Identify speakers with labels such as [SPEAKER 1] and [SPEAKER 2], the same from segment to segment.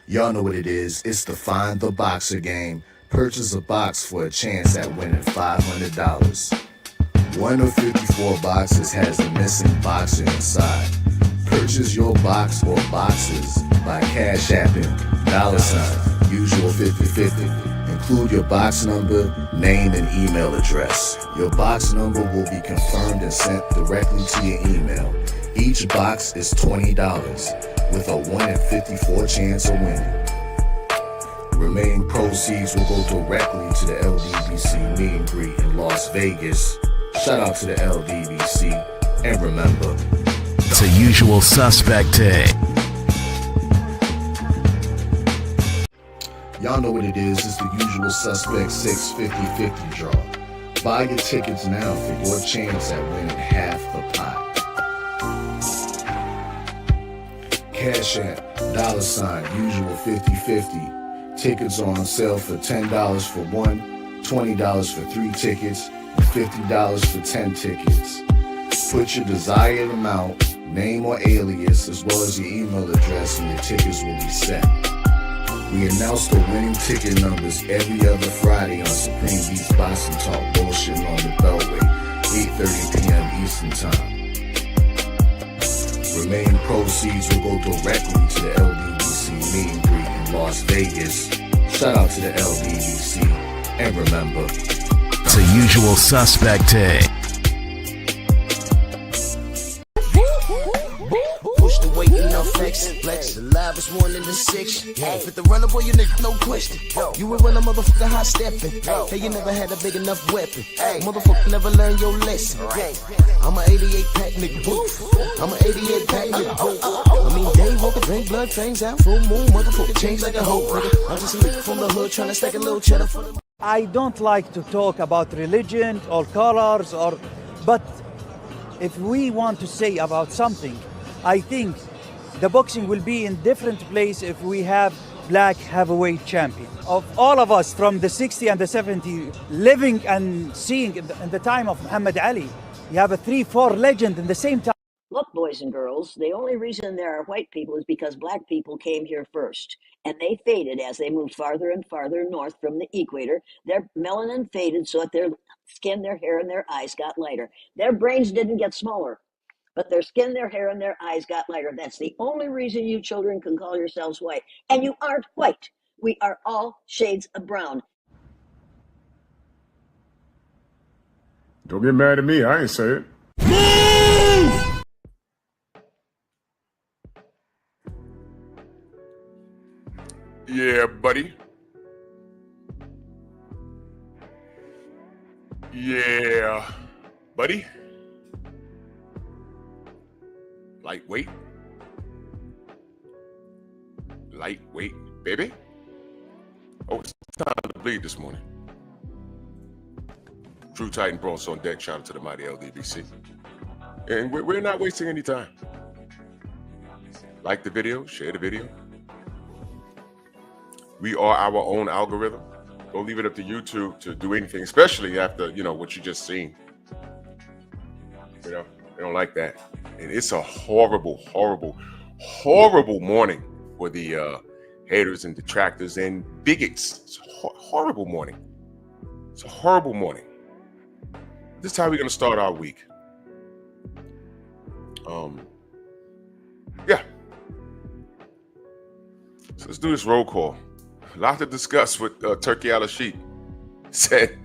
[SPEAKER 1] Y'all know what it is. It's the Find the Boxer game. Purchase a box for a chance at winning $500. One of 54 boxes has a missing boxer inside. Purchase your box or boxes by Cash Apping $ usual 50/50. Include your box number, name, and email address. Your box number will be confirmed and sent directly to your email. Each box is $20 with a 1 in 54 chance of winning. Remaining proceeds will go directly to the LDBC meet and greet in Las Vegas. Shout out to the LDBC, and remember,
[SPEAKER 2] it's a usual suspect day.
[SPEAKER 1] Y'all know what it is. It's the usual suspect 650-50 draw. Buy your tickets now for your chance at winning half the pot. Cash App, $ usual 50/50. Tickets are on sale for $10 for one, $20 for 3 tickets, and $50 for 10 tickets. Put your desired amount, name or alias, as well as your email address, and your tickets will be set. We announce the winning ticket numbers every other Friday on Supreme Beats Boxing Talk Bullshitting on the Beltway, 8:30 p.m. Eastern Time. Remaining proceeds will go directly to the LDBC meet and greet in Las Vegas. Shout out to the LDBC, and remember,
[SPEAKER 2] it's a usual suspect day.
[SPEAKER 3] Push the weight enough flex. Flex the livest one in the six. Fit the runner, boy, you nigga, no question. You will run a motherfucker high stepping. Hey, you never had a big enough weapon. Motherfucker never learned your lesson. I'm an 88 pack nigga, boo. I'm an 88 pack nigga, boo. I mean, day walker, drink blood, fangs out, full moon, motherfucker, change like a hoe, nigga. I'm just a nigga from the hood trying to stack a little cheddar for the.
[SPEAKER 4] I don't like to talk about religion or colors but if we want to say about something, I think the boxing will be in different place if we have black heavyweight champion. Of all of us from the 60 and the 70 living and seeing in the time of Muhammad Ali, you have a 3-4 legend in the same time.
[SPEAKER 5] Look, boys and girls, the only reason there are white people is because black people came here first. And they faded as they moved farther and farther north from the equator. Their melanin faded so that their skin, their hair, and their eyes got lighter. Their brains didn't get smaller, but their skin, their hair, and their eyes got lighter. That's the only reason you children can call yourselves white. And you aren't white. We are all shades of brown.
[SPEAKER 6] Don't get mad at me. I ain't say it. Yeah, buddy. Yeah, buddy. Lightweight. Lightweight, baby. Oh, it's time to bleed this morning. True Titan Bronx on deck. Shout out to the mighty LDBC. And we're not wasting any time. Like the video, share the video. We are our own algorithm. Don't leave it up to YouTube to do anything, especially after, what you just seen. They don't like that. And it's a horrible, horrible, horrible morning for the haters and detractors and bigots. It's a horrible morning. It's a horrible morning. This is how we're going to start our week. Yeah. So let's do this roll call. A lot to discuss with Turki Al-Sheikh said.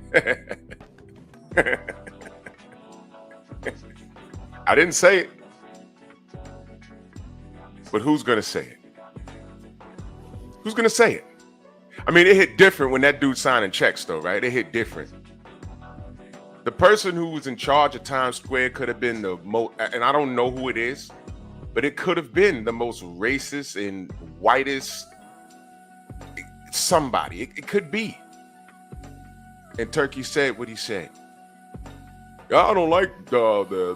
[SPEAKER 6] I didn't say it, but who's going to say it? Who's going to say it? I mean, it hit different when that dude signing checks, though, right? It hit different. The person who was in charge of Times Square could have been the most, and I don't know who it is, but it could have been the most racist and whitest somebody. It could be. And Turki said what he said. I don't like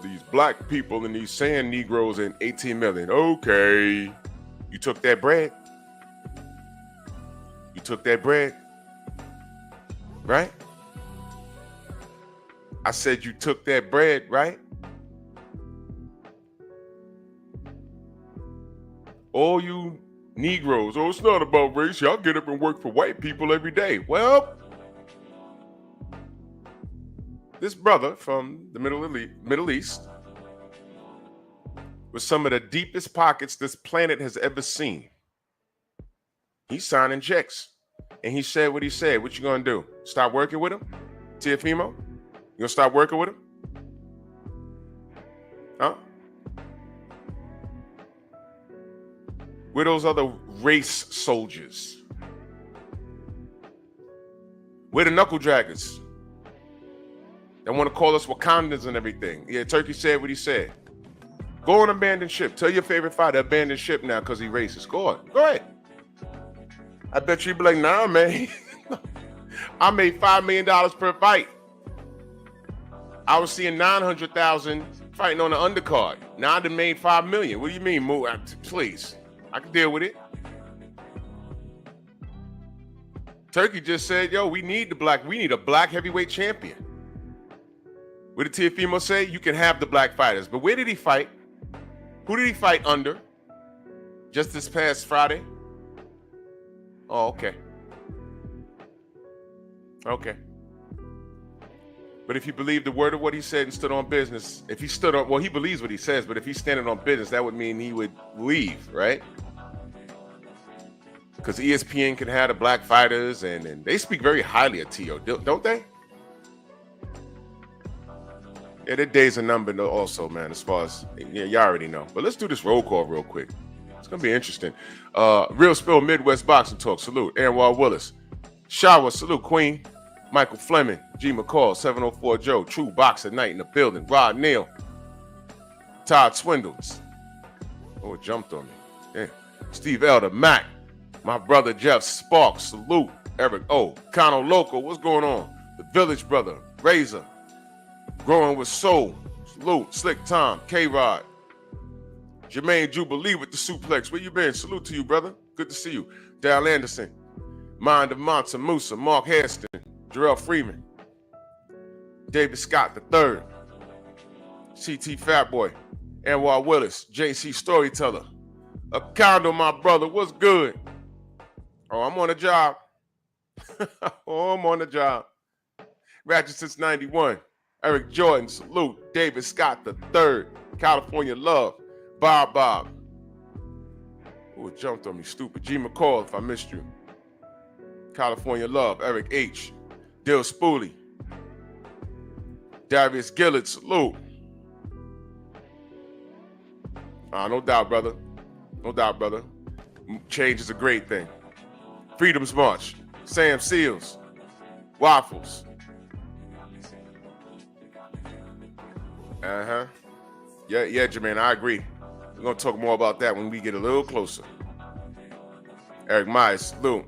[SPEAKER 6] these black people and these sand Negroes and 18 million. Okay. You took that bread. You took that bread. Right? I said you took that bread, right? All you Negroes. Oh, it's not about race. Y'all get up and work for white people every day. Well, this brother from the Middle East with some of the deepest pockets this planet has ever seen. He's signing checks. And he said what he said. What you gonna do? Stop working with him? Tiafimo? You gonna stop working with him? Huh? Where those other race soldiers? Where the knuckle draggers? They want to call us Wakandans and everything. Yeah, Turkey said what he said. Go on abandoned ship. Tell your favorite fighter abandon ship now because he racist. Go on. Go ahead. I bet you'd be like, nah, man. I made $5 million per fight. I was seeing 900,000 fighting on the undercard. Now I done made $5 million. What do you mean, move? Please. I can deal with it. Turkey just said, yo, we need a black heavyweight champion. What did Tiafimo say? You can have the black fighters. But where did he fight? Who did he fight under? Just this past Friday? Oh, okay. Okay. But if you believe the word of what he said and stood on business, if he stood on, well, he believes what he says, but if he's standing on business, that would mean he would leave, right? Because ESPN can have the black fighters, and they speak very highly of T.O., don't they? Yeah, their days are numbered also, man, as far as, yeah, y'all already know. But let's do this roll call real quick. It's going to be interesting. Real Spill Midwest Boxing Talk, salute. Anwar Willis. Shower, salute, Queen. Michael Fleming. G. McCall, 704 Joe. True Boxer Night in the building. Rod Neal. Todd Swindles. Oh, it jumped on me. Yeah. Steve Elder. Mac. My brother Jeff Sparks. Salute. Eric O. Kano Loco. What's going on? The Village Brother. Razor. Growing with Soul. Salute. Slick Tom. K-Rod. Jermaine Jubilee with the suplex. Where you been? Salute to you, brother. Good to see you. Dal Anderson. Mind of Monta Musa. Mark Hairston. Jarrell Freeman. David Scott III. CT Fatboy. Anwar Willis. JC Storyteller. Acondo, my brother. What's good? Oh, I'm on the job. Oh, I'm on the job. Ratchet since 91. Eric Jordan. Salute. David Scott III. California Love. Bob. Oh, it jumped on me. Stupid. G. McCall, if I missed you. California Love. Eric H. Dill Spooley. Darius Gillett. Salute. No doubt, brother. No doubt, brother. Change is a great thing. Freedom's March. Sam Seals. Waffles. Uh-huh. Yeah, Jermaine, I agree. We're going to talk more about that when we get a little closer. Eric Myers, salute.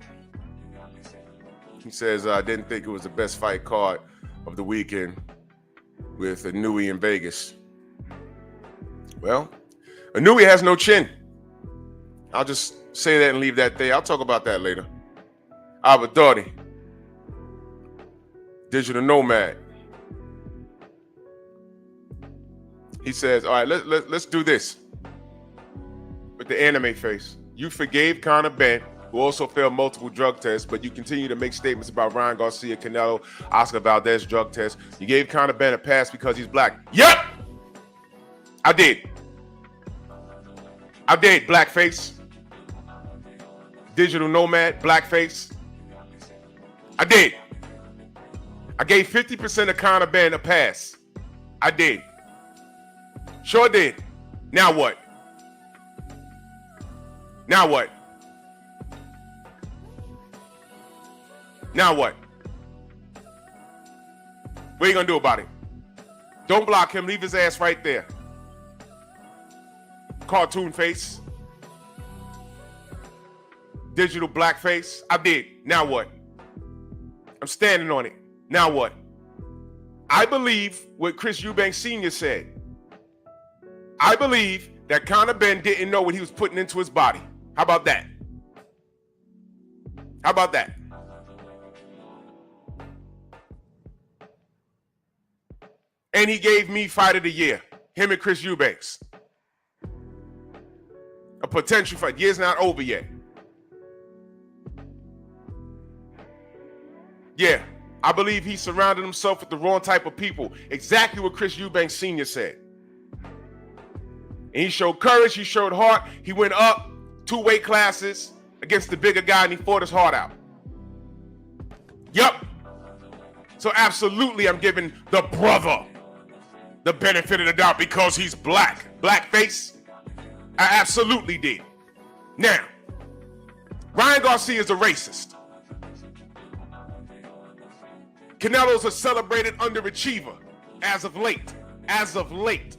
[SPEAKER 6] He says, I didn't think it was the best fight card of the weekend with Inouye in Vegas. Well, Inouye has no chin. I'll just say that and leave that there. I'll talk about that later. Abadori. Digital Nomad. He says, all right, let's do this. With the anime face. You forgave Conor Ben, who also failed multiple drug tests, but you continue to make statements about Ryan Garcia, Canelo, Oscar Valdez drug tests. You gave Conor Ben a pass because he's black. Yep! I did, blackface. Digital Nomad, blackface. I did. I gave 50% of Conor Ben a pass. I did. Sure did. Now what? Now what? Now what? What are you gonna do about it? Don't block him. Leave his ass right there. Cartoon face. Digital blackface. I did. Now what? I'm standing on it. Now what? I believe what Chris Eubanks Sr. said. I believe that Conor Ben didn't know what he was putting into his body. How about that? How about that? And he gave me Fight of the Year. Him and Chris Eubanks. A potential fight. Year's not over yet. I believe he surrounded himself with the wrong type of people. Exactly what Chris Eubanks Sr. said. And he showed courage, he showed heart. He went up 2 weight classes against the bigger guy and he fought his heart out. Yup. So absolutely I'm giving the brother the benefit of the doubt because he's black. Blackface? I absolutely did. Now, Ryan Garcia is a racist. Canelo's a celebrated underachiever as of late. As of late.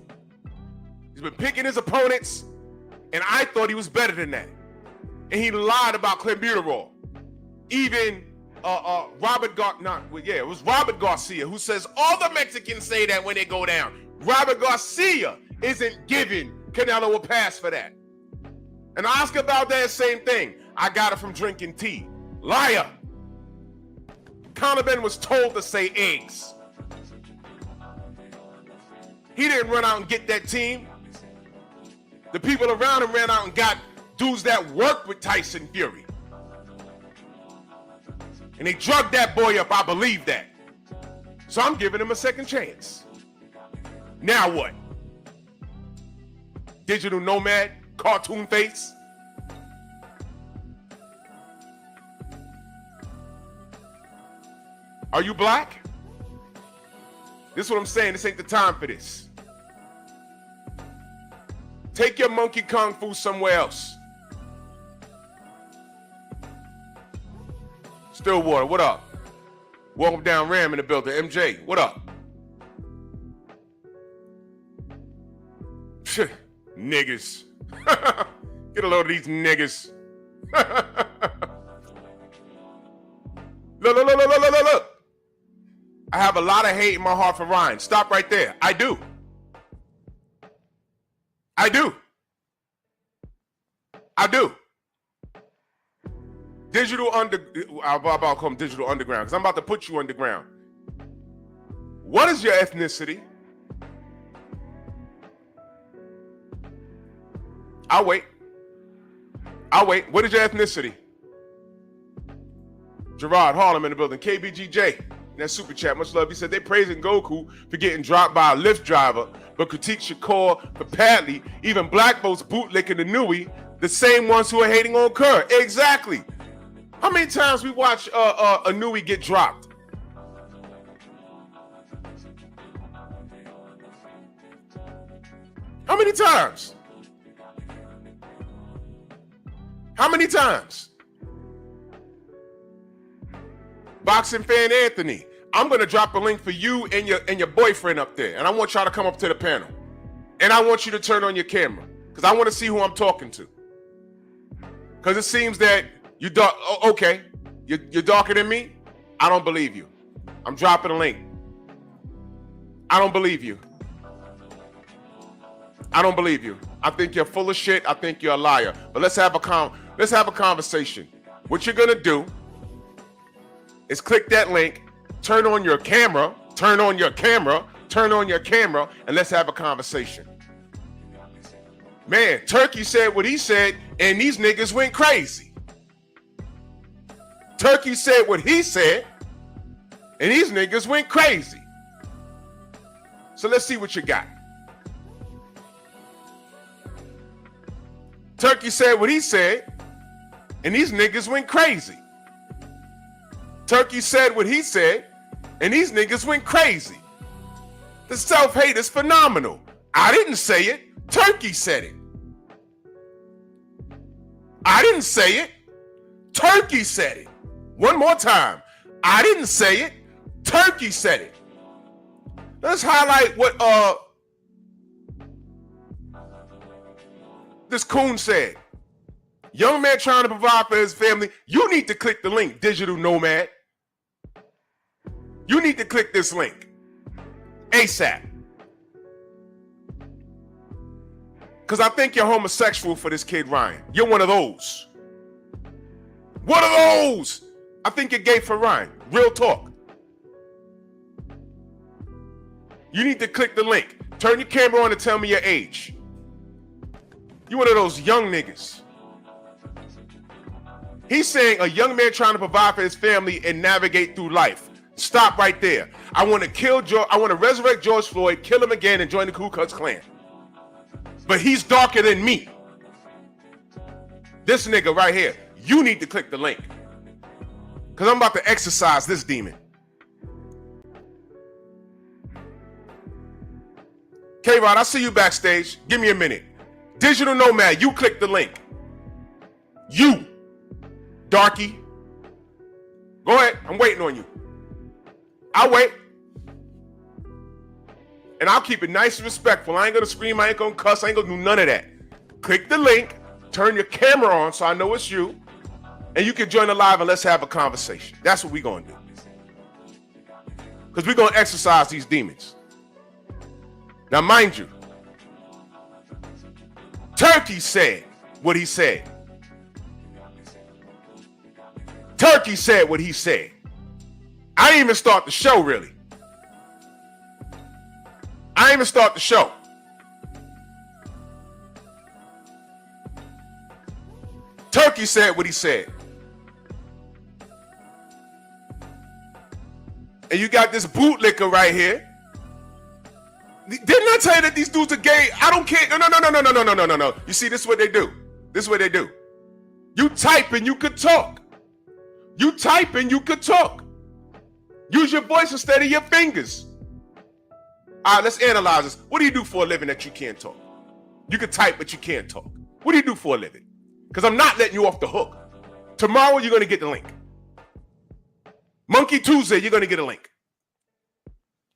[SPEAKER 6] He's been picking his opponents, and I thought he was better than that. And he lied about clenbuterol. Even Robert Garcia who says all the Mexicans say that when they go down. Robert Garcia isn't giving Canelo a pass for that. And Oscar Valdez, same thing. I got it from drinking tea. Liar. Conor Ben was told to say eggs. He didn't run out and get that team. The people around him ran out and got dudes that worked with Tyson Fury. And they drugged that boy up, I believe that. So I'm giving him a second chance. Now what? Digital nomad, cartoon face. Are you black? This is what I'm saying. This ain't the time for this. Take your monkey kung fu somewhere else. Stillwater, what up? Welcome down Ram in the building. MJ, what up? Psh, niggas. Get a load of these niggas. Look. I have a lot of hate in my heart for Ryan. Stop right there. I do. I'll call them digital underground because I'm about to put you underground. What is your ethnicity? I'll wait. What is your ethnicity? Gerard Harlem in the building. KBGJ in that super chat. Much love. He said they praising Goku for getting dropped by a Lyft driver, but critique Shakur for Padley. Even black folks bootlicking the Nui, the same ones who are hating on Kerr. Exactly. How many times we watch a Nui get dropped? How many times? Boxing fan Anthony, I'm gonna drop a link for you and your boyfriend up there, and I want y'all to come up to the panel, and I want you to turn on your camera because I want to see who I'm talking to. Because it seems that you dark. Oh, okay, you're darker than me. I don't believe you. I'm dropping a link. I don't believe you. I think you're full of shit. I think you're a liar. But let's have a conversation. What you're gonna do is click that link, turn on your camera, and let's have a conversation. Man, Turkey said what he said, and these niggas went crazy. Turkey said what he said, and these niggas went crazy. So let's see what you got. Turkey said what he said, and these niggas went crazy. Turkey said what he said, and these niggas went crazy. The self-hate is phenomenal. I didn't say it. Turkey said it. I didn't say it. Turkey said it. One more time. I didn't say it. Turkey said it. Let's highlight what this coon said. Young man trying to provide for his family. You need to click the link, digital nomad. You need to click this link ASAP. Because I think you're homosexual for this kid, Ryan. You're one of those. I think you're gay for Ryan. Real talk. You need to click the link. Turn your camera on and tell me your age. You one of those young niggas. He's saying a young man trying to provide for his family and navigate through life. Stop right there. I want to kill George. I want to resurrect George Floyd, kill him again, and join the Ku Klux Klan. But he's darker than me. This nigga right here. You need to click the link. Because I'm about to exercise this demon. K-Rod, I see you backstage. Give me a minute. Digital Nomad, you click the link. You, darky. Go ahead. I'm waiting on you. I'll wait. And I'll keep it nice and respectful. I ain't going to scream. I ain't going to cuss. I ain't going to do none of that. Click the link. Turn your camera on so I know it's you. And you can join the live and let's have a conversation. That's what we're going to do. Because we're going to exercise these demons. Now, mind you, Turkey said what he said. Turkey said what he said. I didn't even start the show, really. I didn't even start the show. Turkey said what he said. And you got this bootlicker right here. Didn't I tell you that these dudes are gay? I don't care. No. You see, this is what they do. This is what they do. You type and you could talk. You type and you could talk. Use your voice instead of your fingers. All right, let's analyze this. What do you do for a living that you can't talk? You can type, but you can't talk. What do you do for a living? Because I'm not letting you off the hook. Tomorrow, you're going to get the link. Monkey Tuesday, you're going to get a link.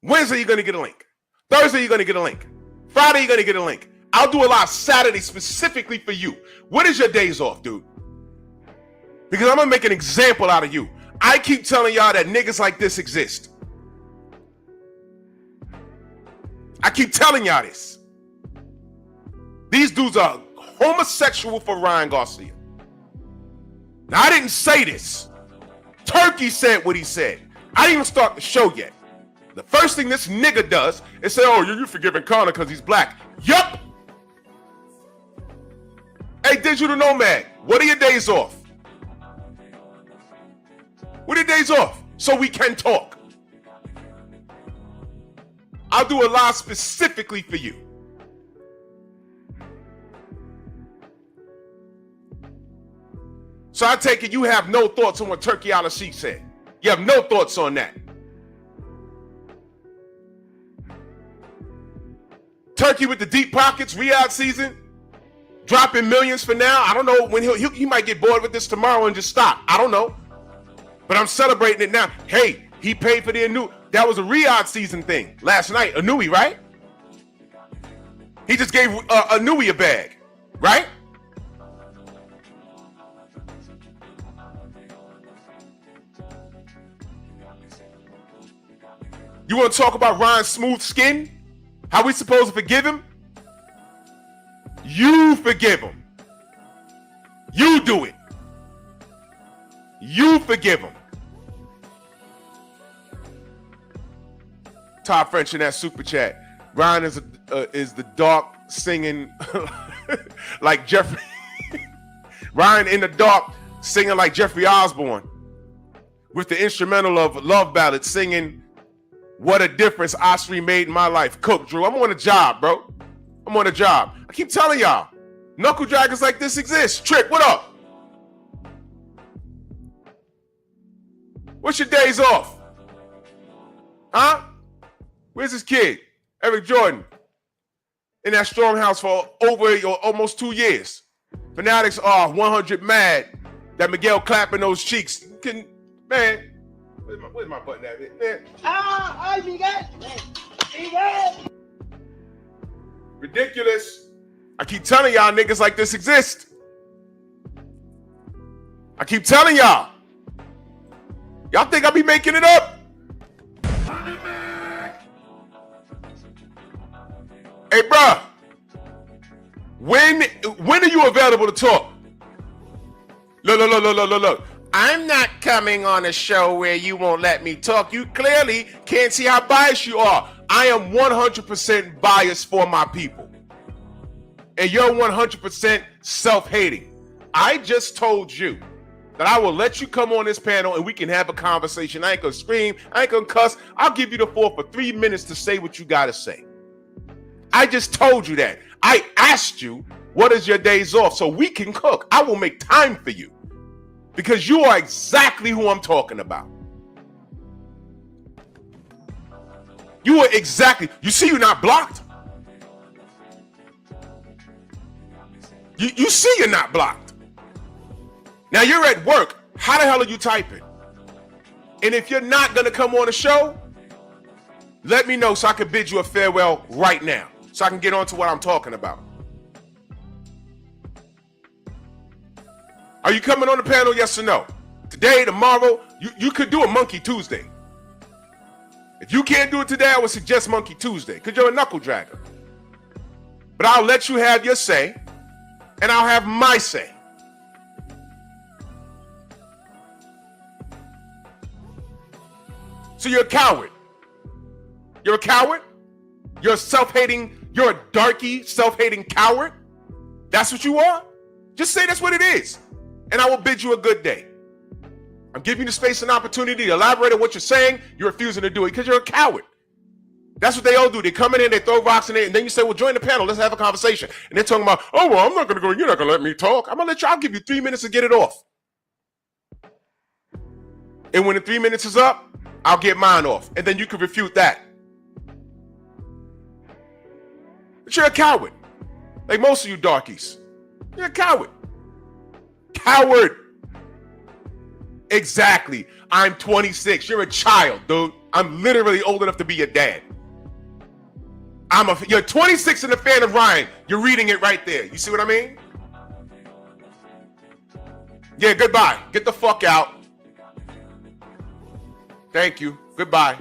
[SPEAKER 6] Wednesday, you're going to get a link. Thursday, you're going to get a link. Friday, you're going to get a link. I'll do a live Saturday specifically for you. What is your days off, dude? Because I'm going to make an example out of you. I keep telling y'all that niggas like this exist. I keep telling y'all this. These dudes are homosexual for Ryan Garcia. Now, I didn't say this. Turkey said what he said. I didn't even start the show yet. The first thing this nigga does is say, oh, you forgiving Connor because he's black. Yup. Hey, Digital Nomad, what are your days off? What are your days off? So we can talk. I'll do a live specifically for you. So I take it you have no thoughts on what Turkey Al-Sheikh said. You have no thoughts on that. Turkey with the deep pockets, Riyadh season, dropping millions for now. I don't know when he might get bored with this tomorrow and just stop. I don't know. But I'm celebrating it now. Hey, he paid for the Anu. That was a Riyadh season thing last night. Anui, right? He just gave Anui a bag, right? You want to talk about Ryan's smooth skin? How we supposed to forgive him? You forgive him. You do it. You forgive him. Todd French in that super chat. Ryan is the dark singing like Jeffrey. Ryan in the dark singing like Jeffrey Osborne with the instrumental of Love Ballad singing What a Difference Osprey Made in My Life. Cook, Drew, I'm on a job, bro. I'm on a job. I keep telling y'all, knuckle draggers like this exist. Trick, what up? What's your days off? Huh? Where's this kid? Eric Jordan. In that strong house for over almost 2 years. Fanatics are 100 mad that Miguel clapping those cheeks. Man, where's my button at, man?
[SPEAKER 3] ¡Ay, Miguel! ¡Miguel!
[SPEAKER 6] Ridiculous. I keep telling y'all niggas like this exist. I keep telling y'all. Y'all think I be making it up? Hey, bruh. When are you available to talk? Look. I'm not coming on a show where you won't let me talk. You clearly can't see how biased you are. I am 100% biased for my people. And you're 100% self-hating. I just told you that I will let you come on this panel and we can have a conversation. I ain't gonna scream, I ain't gonna cuss. I'll give you the floor for 3 minutes to say what you gotta say. I just told you that. I asked you, what is your days off so we can cook? I will make time for you because you are exactly who I'm talking about. You are exactly, you see you're not blocked? You see you're not blocked. Now you're at work. How the hell are you typing? And if you're not gonna come on the show, let me know so I can bid you a farewell right now, so I can get on to what I'm talking about. Are you coming on the panel, yes or no? Today, tomorrow, you could do a Monkey Tuesday. If you can't do it today, I would suggest Monkey Tuesday, because you're a knuckle dragger. But I'll let you have your say, and I'll have my say. So you're a coward. You're a coward? You're a self-hating, you're a darky, self-hating coward? That's what you are? Just say that's what it is, and I will bid you a good day. I'm giving you the space and opportunity to elaborate on what you're saying. You're refusing to do it because you're a coward. That's what they all do. They come in, they throw rocks in it, and then you say, well, join the panel. Let's have a conversation. And they're talking about, oh, well, I'm not going to go. You're not going to let me talk. I'm going to let you. I'll give you 3 minutes to get it off. And when the 3 minutes is up, I'll get mine off. And then you can refute that. But you're a coward. Like most of you darkies. You're a coward. Coward. Exactly. I'm 26. You're a child, dude. I'm literally old enough to be your dad. You're 26 and a fan of Ryan. You're reading it right there. You see what I mean? Yeah, goodbye. Get the fuck out. Thank you. Goodbye.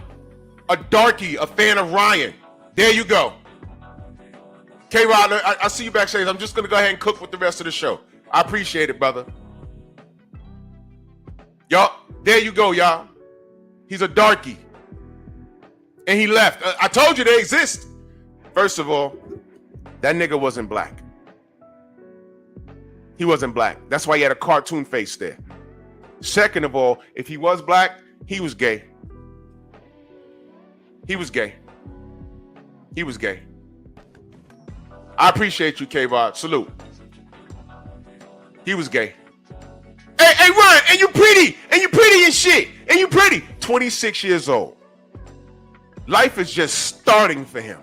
[SPEAKER 6] A darky, a fan of Ryan. There you go. K-Rod, I see you backstage. I'm just going to go ahead and cook with the rest of the show. I appreciate it, brother. Y'all, there you go, y'all. He's a darky. And he left. I told you they exist. First of all, that nigga wasn't black. He wasn't black. That's why he had a cartoon face there. Second of all, if he was black, he was gay. He was gay. He was gay. I appreciate you, K-Rod. Salute. He was gay. Hey, Ryan, and you pretty and shit, and you pretty. 26 years old. Life is just starting for him.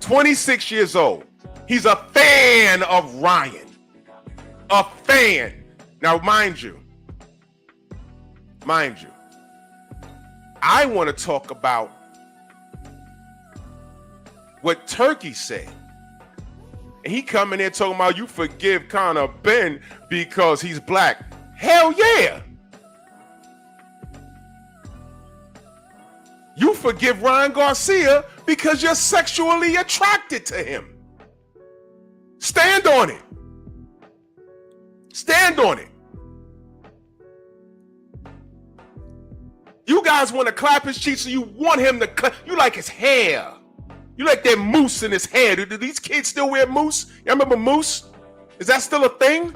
[SPEAKER 6] 26 years old. He's a fan of Ryan. A fan. Now, mind you, I want to talk about what Turki said. And he come in there talking about you forgive Connor Ben because he's black. Hell yeah. You forgive Ryan Garcia because you're sexually attracted to him. Stand on it. Stand on it. You guys want to clap his cheeks, so you want him to clap. You like his hair. You like that mousse in his hair. Do these kids still wear mousse? Y'all remember mousse? Is that still a thing?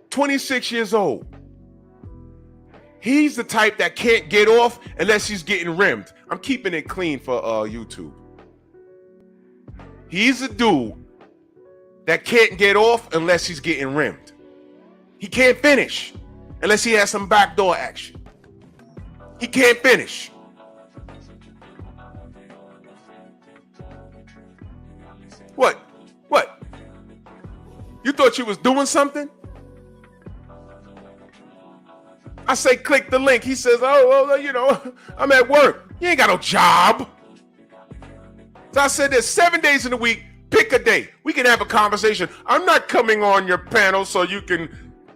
[SPEAKER 6] "26 years old. He's the type that can't get off unless he's getting rimmed. I'm keeping it clean for YouTube. He's a dude that can't get off unless he's getting rimmed. He can't finish unless he has some backdoor action. He can't finish. What? You thought you was doing something? I say click the link. He says, oh, well, you know, I'm at work. You ain't got no job. So I said there's 7 days in the week. Pick a day. We can have a conversation. I'm not coming on your panel so you can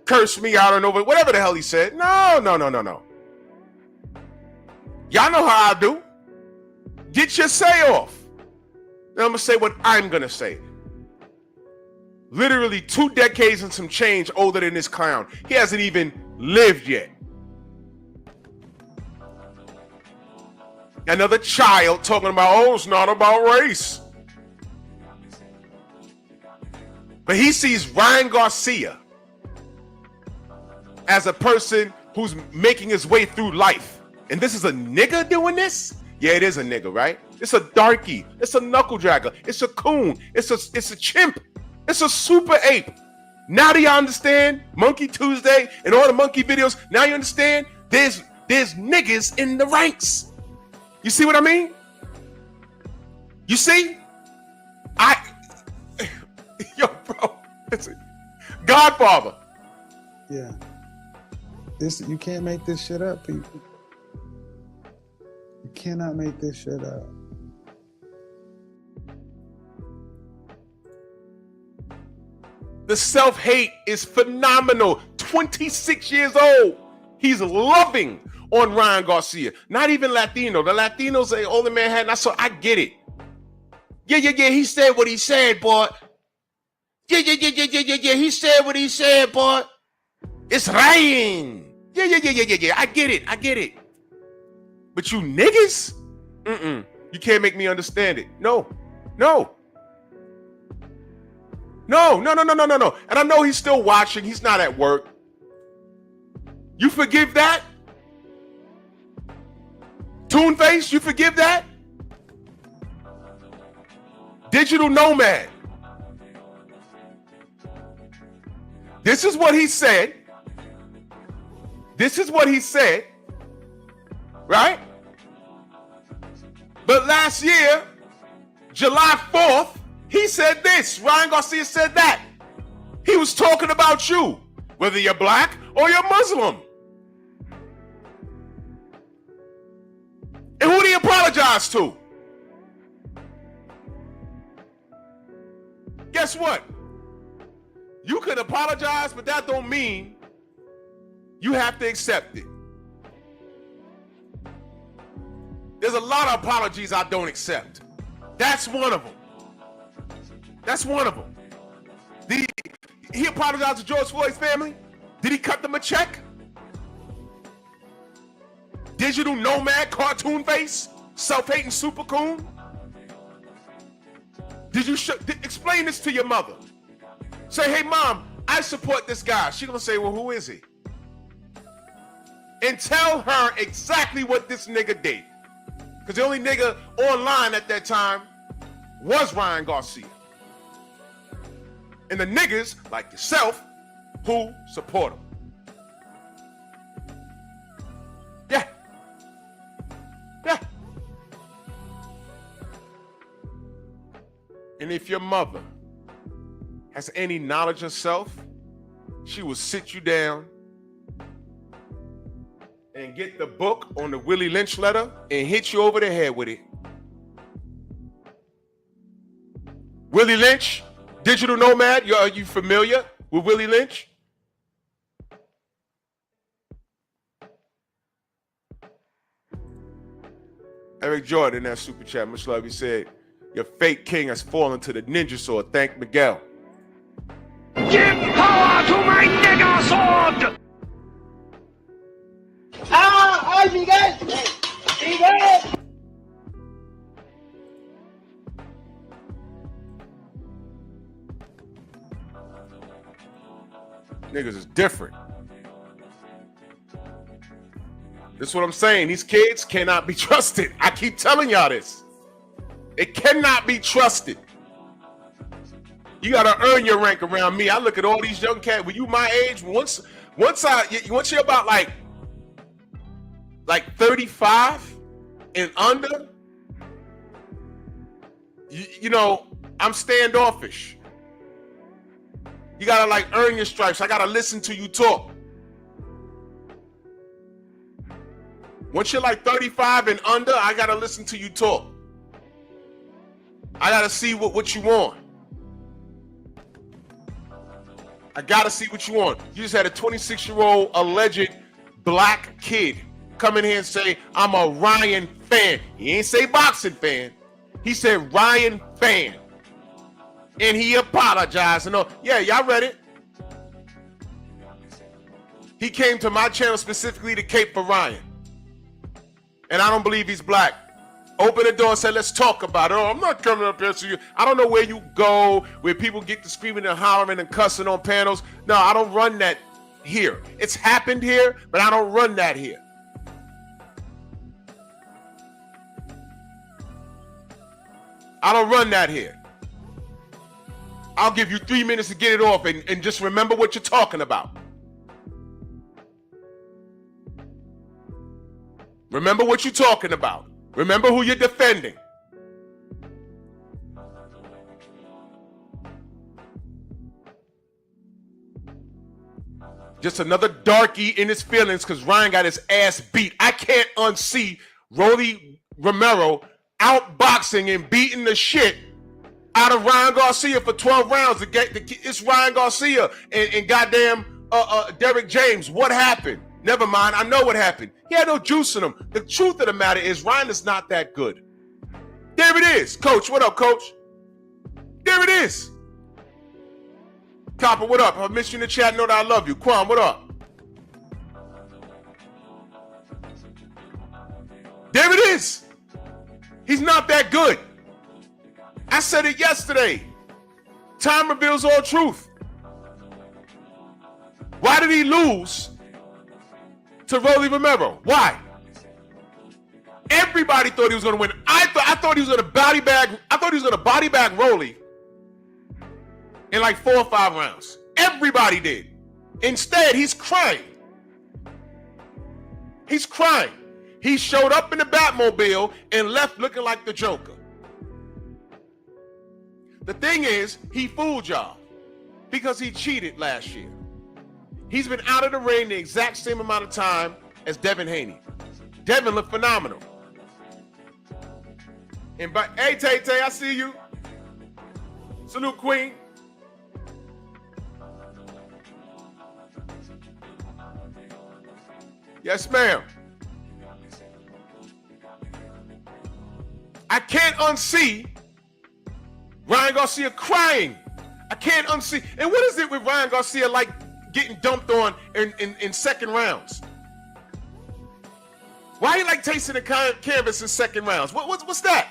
[SPEAKER 6] curse me out and over whatever the hell he said. No. Y'all know how I do. Get your say off. Then I'm going to say what I'm going to say. Literally 2 decades and some change older than this clown. He hasn't even lived yet. Another child talking about, oh, it's not about race. But he sees Ryan Garcia as a person who's making his way through life. And this is a nigga doing this? Yeah, it is a nigga, right? It's a darky. It's a knuckle dragger. It's a coon. It's a chimp. It's a super ape. Now do y'all understand Monkey Tuesday and all the monkey videos? Now you understand there's niggas in the ranks. You see what I mean? You see? Yo, bro, listen. Godfather.
[SPEAKER 7] Yeah. You can't make this shit up, people. You cannot make this shit up.
[SPEAKER 6] The self-hate is phenomenal. 26 years old. He's loving on Ryan Garcia. Not even Latino. The Latinos say, oh, the man had, I get it. Yeah. He said what he said, boy. Yeah. He said what he said, boy. It's Ryan. Yeah. I get it. But you niggas? You can't make me understand it. No. And I know he's still watching. He's not at work. You forgive that? Toonface, you forgive that? Digital nomad. This is what he said. Right? But last year, July 4th, he said this. Ryan Garcia said that. He was talking about you, whether you're black or you're Muslim. And who did he apologize to? Guess what? You can apologize, but that don't mean you have to accept it. There's a lot of apologies I don't accept. That's one of them. Did he apologize to George Floyd's family? Did he cut them a check? Digital nomad, cartoon face, self-hating super coon? Did you explain this to your mother? Say, hey mom, I support this guy. She's gonna say, well, who is he? And tell her exactly what this nigga did. Because the only nigga online at that time was Ryan Garcia. And the niggas, like yourself, who support him. Yeah. And if your mother has any knowledge of self, she will sit you down and get the book on the Willie Lynch letter and hit you over the head with it. Willie Lynch, digital nomad, are you familiar with Willie Lynch? Eric Jordan in that super chat, much love, he said, your fake king has fallen to the ninja sword. Thank Miguel.
[SPEAKER 8] Give power to my nigger sword!
[SPEAKER 3] ¡Ay, Miguel! ¡Miguel!
[SPEAKER 6] Niggas is different. This is what I'm saying. These kids cannot be trusted. I keep telling y'all this. It cannot be trusted. You gotta earn your rank around me. I look at all these young cats. Were you my age? Once you're about like 35 and under, you know, I'm standoffish. You gotta like earn your stripes. I gotta listen to you talk. Once you're like 35 and under, I gotta listen to you talk. I gotta see what you want. I gotta see what you want. You just had a 26-year-old alleged black kid come in here and say, I'm a Ryan fan. He ain't say boxing fan. He said Ryan fan. And he apologized and all. Yeah, y'all read it. He came to my channel specifically to cape for Ryan. And I don't believe he's black. Open the door and say, let's talk about it. Oh, I'm not coming up here to you. I don't know where you go, where people get to screaming and hollering and cussing on panels. No, I don't run that here. It's happened here, but I don't run that here. I don't run that here. I'll give you 3 minutes to get it off and just remember what you're talking about. Remember what you're talking about. Remember who you're defending. Just another darkie in his feelings because Ryan got his ass beat. I can't unsee Rolly Romero outboxing and beating the shit out of Ryan Garcia for 12 rounds. It's Ryan Garcia and goddamn Derek James. What happened? Never mind. I know what happened. He had no juice in him. The truth of the matter is Ryan is not that good. There it is. Coach, what up, Coach? There it is. Copper, what up? I missed you in the chat. Know that I love you. Quan, what up? There it is. He's not that good. I said it yesterday. Time reveals all truth. Why did he lose to Rolly Romero? Why? Everybody thought he was going to win. I thought he was going to body bag. I thought he was going to body bag Rolly in like 4 or 5 rounds. Everybody did. Instead, he's crying. He's crying. He showed up in the Batmobile and left looking like the Joker. The thing is, he fooled y'all because he cheated last year. He's been out of the ring the exact same amount of time as Devin Haney. Devin looked phenomenal. And hey, Tay-Tay, I see you. Salute, Queen. Yes, ma'am. I can't unsee Ryan Garcia crying. I can't unsee. And what is it with Ryan Garcia like getting dumped on in second rounds? Why you like tasting the canvas in second rounds? What's that?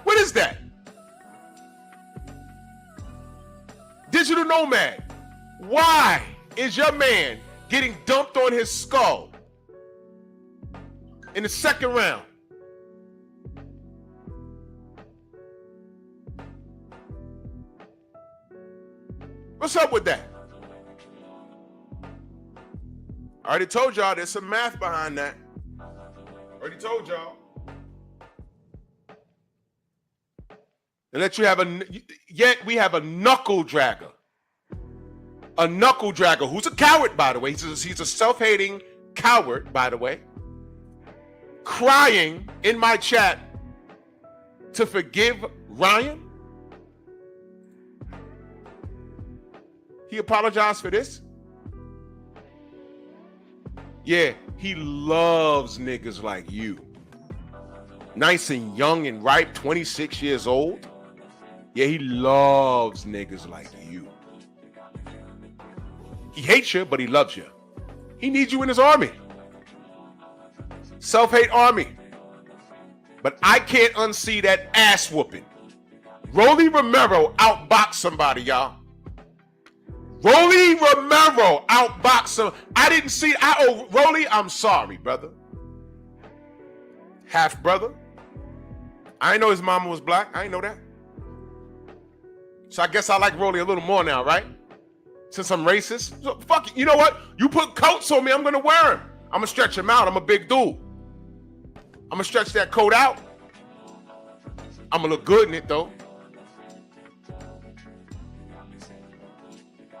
[SPEAKER 6] What is that? Digital Nomad. Why is your man getting dumped on his skull in the second round? What's up with that? I already told y'all there's some math behind that. Already told y'all. And let you have yet we have a knuckle dragger. A knuckle dragger who's a coward, by the way. He's a self-hating coward, by the way. Crying in my chat to forgive Ryan. He apologized for this? Yeah, he loves niggas like you. Nice and young and ripe, 26 years old. Yeah, he loves niggas like you. He hates you, but he loves you. He needs you in his army. Self-hate army. But I can't unsee that ass whooping. Rolly Romero outboxed somebody, y'all. Rolly Romero outboxed him. I didn't see. Rolly, I'm sorry, brother. Half brother. I didn't know his mama was black. I didn't know that. So I guess I like Rolly a little more now, right? Since I'm racist. So fuck it. You know what? You put coats on me, I'm going to wear them. I'm going to stretch them out. I'm a big dude. I'm going to stretch that coat out. I'm going to look good in it, though.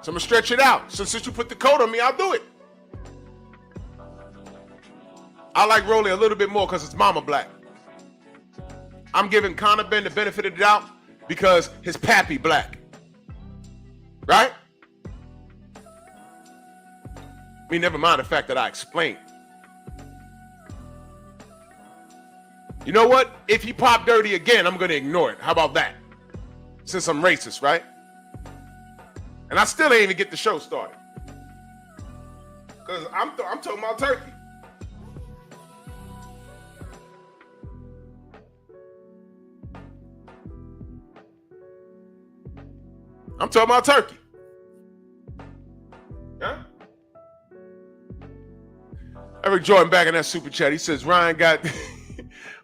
[SPEAKER 6] So I'm going to stretch it out. So since you put the coat on me, I'll do it. I like Rolly a little bit more because it's mama black. I'm giving Conor Ben the benefit of the doubt because his pappy black. Right? I mean, never mind the fact that I explained. You know what? If he popped dirty again, I'm going to ignore it. How about that? Since I'm racist, right? And I still ain't even get the show started. Because I'm talking about Turkey. I'm talking about Turkey. Huh? Eric Jordan back in that super chat. He says Ryan got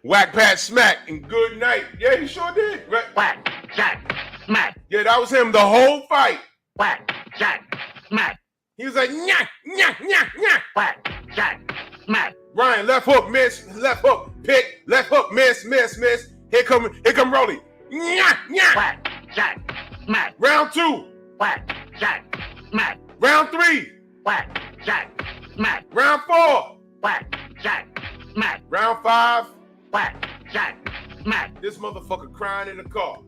[SPEAKER 6] whack, pat, smack, and good night. Yeah, he sure did.
[SPEAKER 8] Whack, jack, smack.
[SPEAKER 6] Yeah, that was him the whole fight.
[SPEAKER 8] Whack, jack, smack.
[SPEAKER 6] He was like, nyah, nyah, nyah, nyah.
[SPEAKER 8] Whack, jack, smack.
[SPEAKER 6] Ryan, left hook, miss. Left hook, pick. Left hook, miss, miss, miss. Here come Rolly. Nyah, nyah.
[SPEAKER 8] Whack, jack, smack.
[SPEAKER 6] Round 2.
[SPEAKER 8] Whack, jack, smack.
[SPEAKER 6] Round 3.
[SPEAKER 8] Whack, jack, smack.
[SPEAKER 6] Round 4.
[SPEAKER 8] Whack, jack, smack.
[SPEAKER 6] Round 5.
[SPEAKER 8] Whack, jack, smack.
[SPEAKER 6] This motherfucker crying in the car.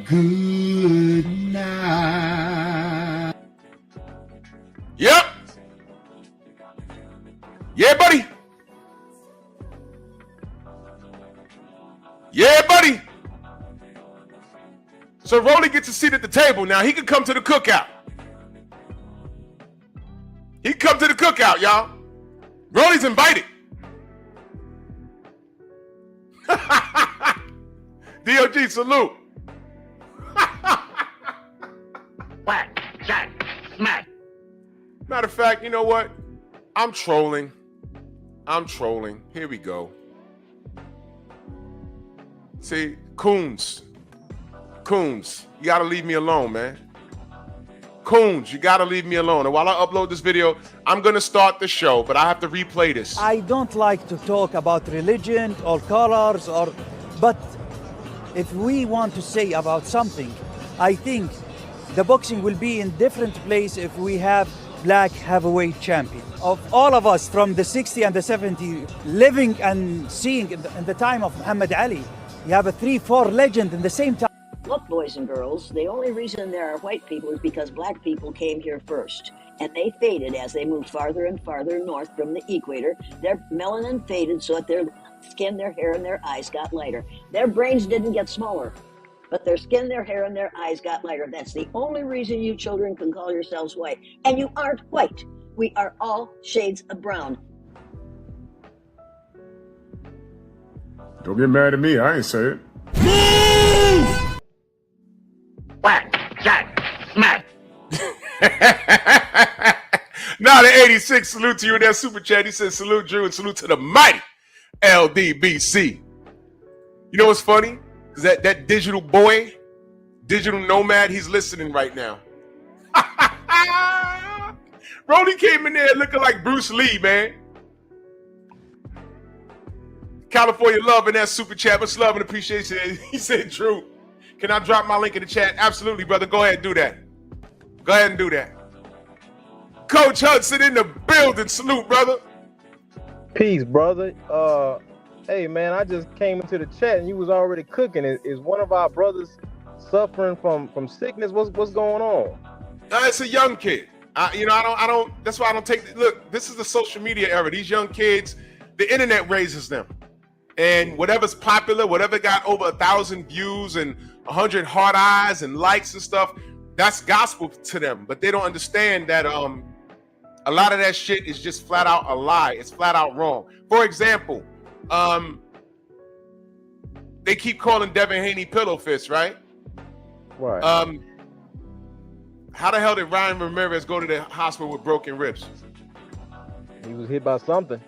[SPEAKER 1] Good night.
[SPEAKER 6] Yep. Yeah, buddy. Yeah, buddy. So Rolly gets a seat at the table. Now he can come to the cookout. He can come to the cookout, y'all. Rolly's invited. DOG, salute.
[SPEAKER 8] Whack, jack, smack.
[SPEAKER 6] Matter of fact, you know what? I'm trolling. Here we go. See, Coons, you gotta leave me alone, man. Coons, you gotta leave me alone. And while I upload this video, I'm gonna start the show, but I have to replay this.
[SPEAKER 4] I don't like to talk about religion or colors but if we want to say about something, I think the boxing will be in different place if we have black heavyweight champion. Of all of us from the 60 and the 70, living and seeing in the time of Muhammad Ali, you have a 3-4 legend in the same time.
[SPEAKER 5] Look, boys and girls, the only reason there are white people is because black people came here first. And they faded as they moved farther and farther north from the equator. Their melanin faded so that their skin, their hair, and their eyes got lighter. Their brains didn't get smaller, but their skin, their hair, and their eyes got lighter. That's the only reason you children can call yourselves white. And you aren't white. We are all shades of brown.
[SPEAKER 9] Don't get mad at me. I ain't say it.
[SPEAKER 8] Whack, jack, smack.
[SPEAKER 6] Now the 86, salute to you in that super chat. He says salute Drew and salute to the mighty LDBC. You know what's funny? Is that digital boy, digital nomad, he's listening right now. Rolly came in there looking like Bruce Lee, man. California love in that super chat. Much love and appreciation. He said, Drew, can I drop my link in the chat? Absolutely, brother. Go ahead and do that. Go ahead and do that. Coach Hudson in the building. Salute, brother.
[SPEAKER 10] Peace, brother. Hey, man, I just came into the chat and you was already cooking. Is one of our brothers suffering from sickness? What's going on?
[SPEAKER 6] It's a young kid. I don't. That's why I don't take. Look, this is the social media era. These young kids, the internet raises them, and whatever's popular, whatever got over 1,000 views and 100 heart eyes and likes and stuff, that's gospel to them. But they don't understand that a lot of that shit is just flat out a lie. It's flat out wrong. For example, they keep calling Devin Haney pillow fist, right?
[SPEAKER 10] Right.
[SPEAKER 6] How the hell did Ryan Ramirez go to the hospital with broken ribs?
[SPEAKER 10] He was hit by something.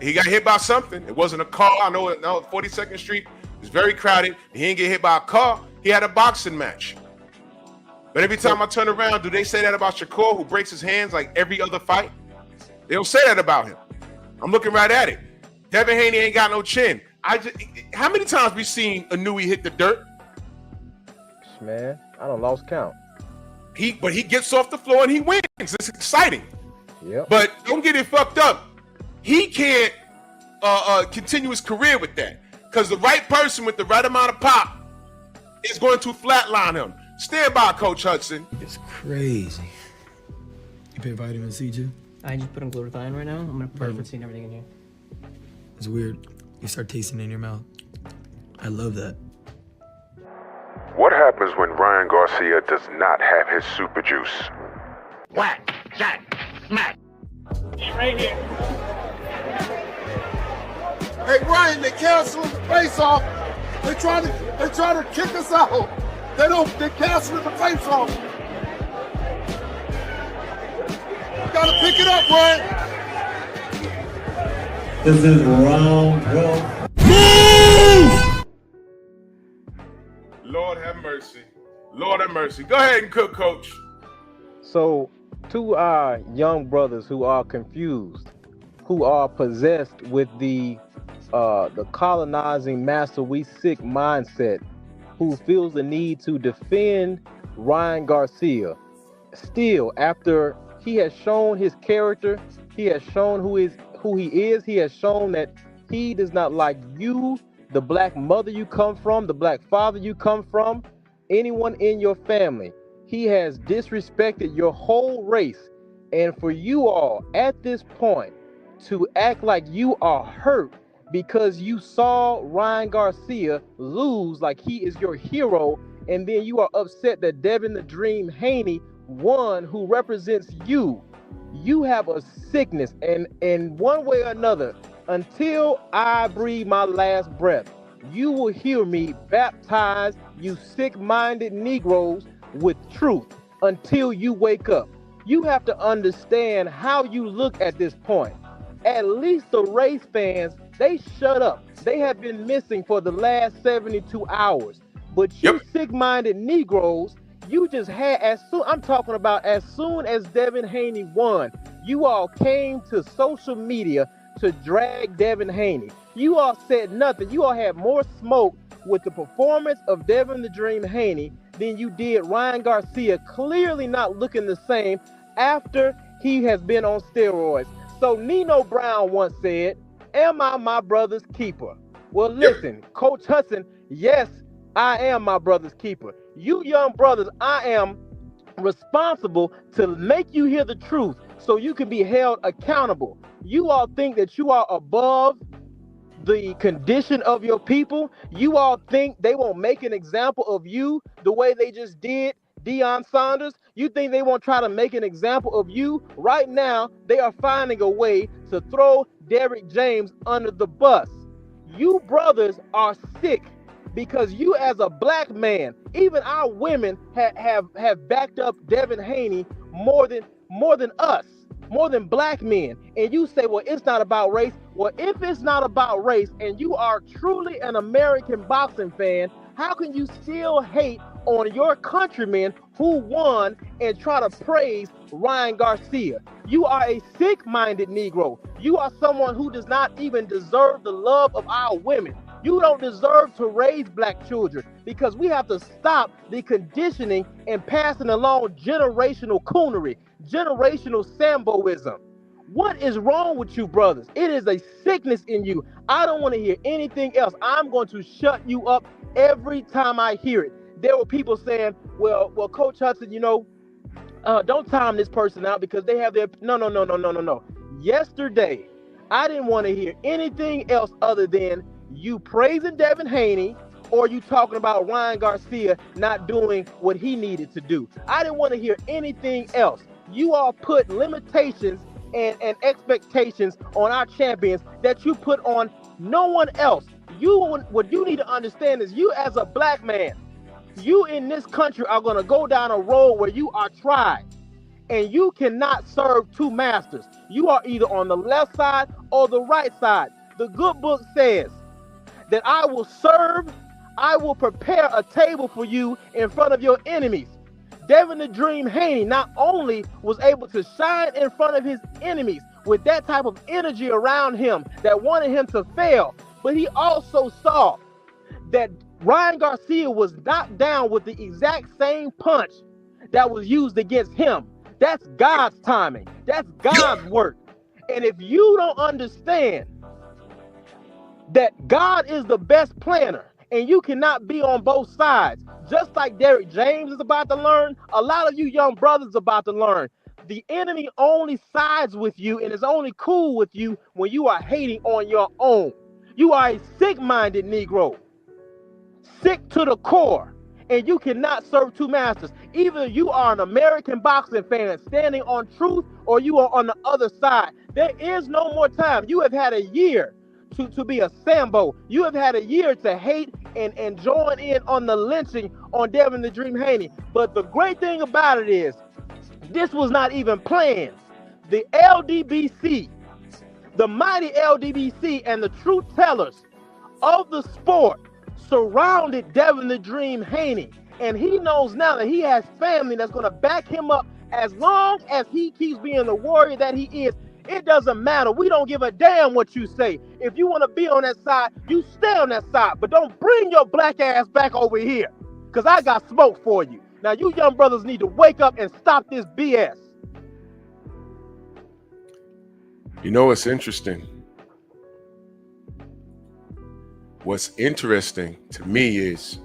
[SPEAKER 6] He got hit by something. It wasn't a car. I know 42nd Street is very crowded. He didn't get hit by a car. He had a boxing match. But every time I turn around, do they say that about Shakur, who breaks his hands like every other fight? They don't say that about him. I'm looking right at it. Devin Haney ain't got no chin. How many times we seen Inouye hit the dirt?
[SPEAKER 10] Man, I done lost count.
[SPEAKER 6] But he gets off the floor and he wins. It's exciting.
[SPEAKER 10] Yep.
[SPEAKER 6] But don't get it fucked up. He can't continue his career with that. Because the right person with the right amount of pop is going to flatline him. Stand by, Coach Hudson.
[SPEAKER 11] It's crazy. You put vitamin C too?
[SPEAKER 12] I just put on glutathione right now. I'm gonna put vitamin C and everything in here.
[SPEAKER 11] It's weird. You start tasting it in your mouth. I love that.
[SPEAKER 9] What happens when Ryan Garcia does not have his super juice?
[SPEAKER 8] Whack, jack, smack. Right here.
[SPEAKER 13] Hey Ryan, they canceled the face off. They try to kick us out. They canceling the face off. You gotta pick it up, Ryan.
[SPEAKER 14] This is round 12.
[SPEAKER 6] Lord have mercy. Lord have mercy. Go ahead and cook, Coach.
[SPEAKER 10] So, to our young brothers who are confused, who are possessed with the colonizing master we sick mindset, who feels the need to defend Ryan Garcia, still after he has shown his character, he has shown who he is, he has shown that he does not like you, the black mother you come from, the black father you come from, anyone in your family. He has disrespected your whole race. And for you all at this point to act like you are hurt because you saw Ryan Garcia lose like he is your hero, and then you are upset that Devin the Dream Haney won, who represents you. You have a sickness, and in one way or another, until I breathe my last breath, you will hear me baptize you sick-minded Negroes with truth until you wake up. You have to understand how you look at this point. At least the race fans, they shut up. They have been missing for the last 72 hours. But you sick-minded Negroes, you just had, as soon as Devin Haney won, you all came to social media to drag Devin Haney. You all said nothing. You all had more smoke with the performance of Devin the Dream Haney than you did Ryan Garcia, clearly not looking the same after he has been on steroids. So Nino Brown once said, "Am I my brother's keeper?" Well, listen, Coach Hudson, yes, I am my brother's keeper. You young brothers, I am responsible to make you hear the truth so you can be held accountable. You all think that you are above the condition of your people. You all think they won't make an example of you the way they just did Deion Sanders. You think they won't try to make an example of you. Right now, they are finding a way to throw Derrick James under the bus. You brothers are sick because you, as a black man, even our women have backed up Devin Haney more than us, more than black men. And you say, well, it's not about race. Well, if it's not about race and you are truly an American boxing fan, how can you still hate on your countrymen who won and try to praise Ryan Garcia? You are a sick-minded Negro. You are someone who does not even deserve the love of our women. You don't deserve to raise black children, because we have to stop the conditioning and passing along generational coonery, generational Samboism. What is wrong with you, brothers? It is a sickness in you. I don't want to hear anything else. I'm going to shut you up every time I hear it. There were people saying, well, Coach Hudson, don't time this person out because they have their... No. Yesterday, I didn't want to hear anything else other than you praising Devin Haney or you talking about Ryan Garcia not doing what he needed to do. I didn't want to hear anything else. You all put limitations and expectations on our champions that you put on no one else. What you need to understand is, you as a black man, you in this country are going to go down a road where you are tried, and you cannot serve two masters. You are either on the left side or the right side. The good book says that I will prepare a table for you in front of your enemies. Devin the Dream Haney not only was able to shine in front of his enemies with that type of energy around him that wanted him to fail, but he also saw that Ryan Garcia was knocked down with the exact same punch that was used against him. That's God's timing. That's God's work. And if you don't understand that God is the best planner, and you cannot be on both sides, just like Derrick James is about to learn, a lot of you young brothers about to learn. The enemy only sides with you and is only cool with you when you are hating on your own. You are a sick-minded Negro, sick to the core, and you cannot serve two masters. Either you are an American boxing fan standing on truth, or you are on the other side. There is no more time. You have had a year to be a Sambo. You have had a year to hate and join in on the lynching on Devin the Dream Haney. But the great thing about it is, this was not even planned. The LDBC, the mighty LDBC, and the truth tellers of the sport surrounded Devin the Dream Haney. And he knows now that he has family that's going to back him up as long as he keeps being the warrior that he is. It doesn't matter. We don't give a damn what you say. If you want to be on that side, you stay on that side. But don't bring your black ass back over here, because I got smoke for you. Now, you young brothers need to wake up and stop this BS.
[SPEAKER 6] You know what's interesting? What's interesting to me is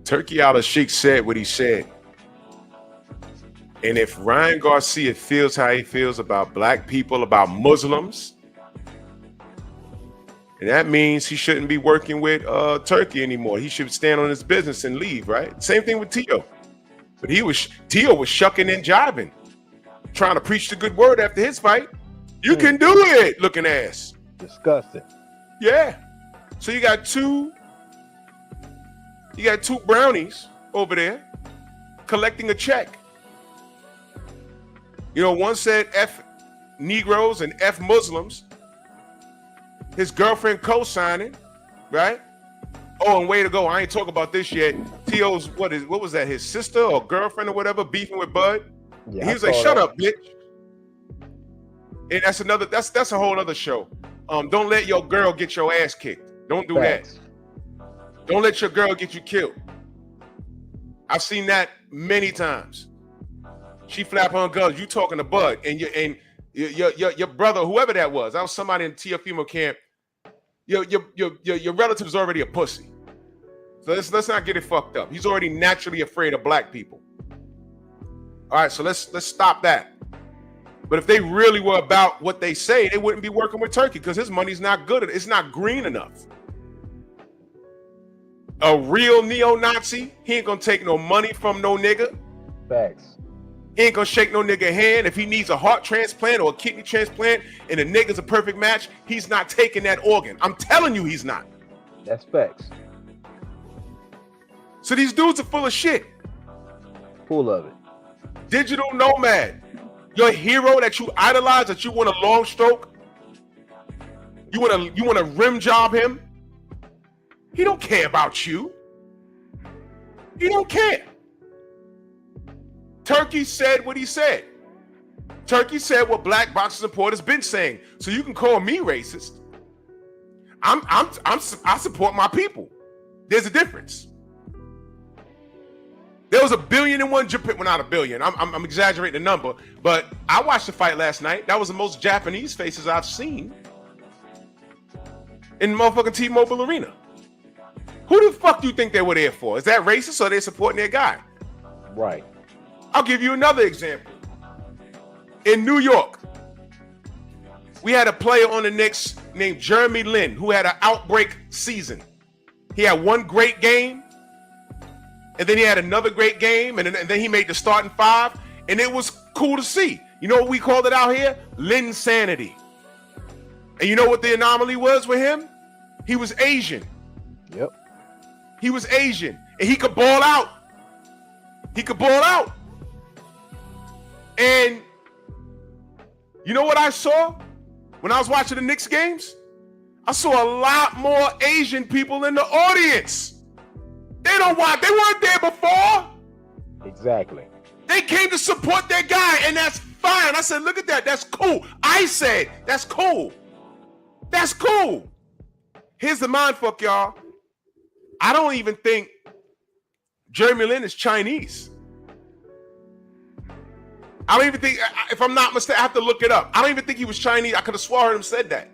[SPEAKER 6] Turki al-Sheikh said what he said. And if Ryan Garcia feels how he feels about black people, about Muslims, and that means he shouldn't be working with Turki anymore. He should stand on his business and leave, right? Same thing with Tio. But Tio was shucking and jiving, trying to preach the good word after his fight. You can do it, looking ass.
[SPEAKER 10] Disgusting.
[SPEAKER 6] Yeah. So you got two brownies over there collecting a check. You know, one said F Negroes and F Muslims. His girlfriend co-signing, right? Oh, and way to go. I ain't talking about this yet. T.O.'s, what was that, his sister or girlfriend or whatever, beefing with Bud? Yeah, he was like, shut up, bitch. And that's a whole other show. Don't let your girl get your ass kicked. Don't do that. Don't let your girl get you killed. I've seen that many times. She flap her guns. You talking to Bud and your brother, whoever that was. I was somebody in TFemo camp. Your relative's already a pussy. So let's not get it fucked up. He's already naturally afraid of black people. All right, so let's stop that. But if they really were about what they say, they wouldn't be working with Turki because his money's not good. It's not green enough. A real neo-Nazi, he ain't gonna take no money from no nigga.
[SPEAKER 10] Facts.
[SPEAKER 6] He ain't gonna shake no nigga hand. If he needs a heart transplant or a kidney transplant and a nigga's a perfect match, he's not taking that organ. I'm telling you he's not.
[SPEAKER 10] That's facts.
[SPEAKER 6] So these dudes are full of shit.
[SPEAKER 10] Full of it.
[SPEAKER 6] Digital nomad. Your hero that you idolize, that you want a long stroke. You want to rim job him. He don't care about you. He don't care. Turki said what he said. Turki said what black boxing supporters been saying. So you can call me racist. I support my people. There's a difference. There was 1 billion in one Japan. Well, not 1 billion. I'm exaggerating the number, but I watched the fight last night. That was the most Japanese faces I've seen in motherfucking T-Mobile Arena. Who the fuck do you think they were there for? Is that racist or are they supporting their guy?
[SPEAKER 10] Right.
[SPEAKER 6] I'll give you another example. In New York, we had a player on the Knicks named Jeremy Lin who had an outbreak season. He had one great game, and then he had another great game, and then he made the starting five, and it was cool to see. You know what we called it out here? Linsanity. And you know what the anomaly was with him? He was Asian.
[SPEAKER 10] Yep.
[SPEAKER 6] He was Asian, and he could ball out. He could ball out. And you know what I saw when I was watching the Knicks games? I saw a lot more Asian people in the audience. They weren't there before.
[SPEAKER 10] Exactly.
[SPEAKER 6] They came to support their guy, and that's fine. I said, look at that. That's cool. I said, that's cool. That's cool. Here's the mind fuck, y'all. I don't even think Jeremy Lin is Chinese. I don't even think, if I'm not mistaken, I have to look it up. I don't even think he was Chinese. I could have sworn him said that.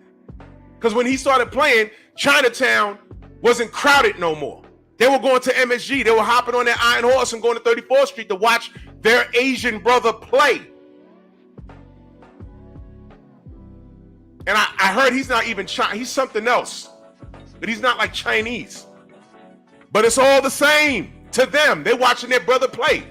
[SPEAKER 6] Because when he started playing, Chinatown wasn't crowded no more. They were going to MSG. They were hopping on their Iron Horse and going to 34th Street to watch their Asian brother play. And I heard he's not even Chinese. He's something else. But he's not like Chinese. But it's all the same to them. They're watching their brother play.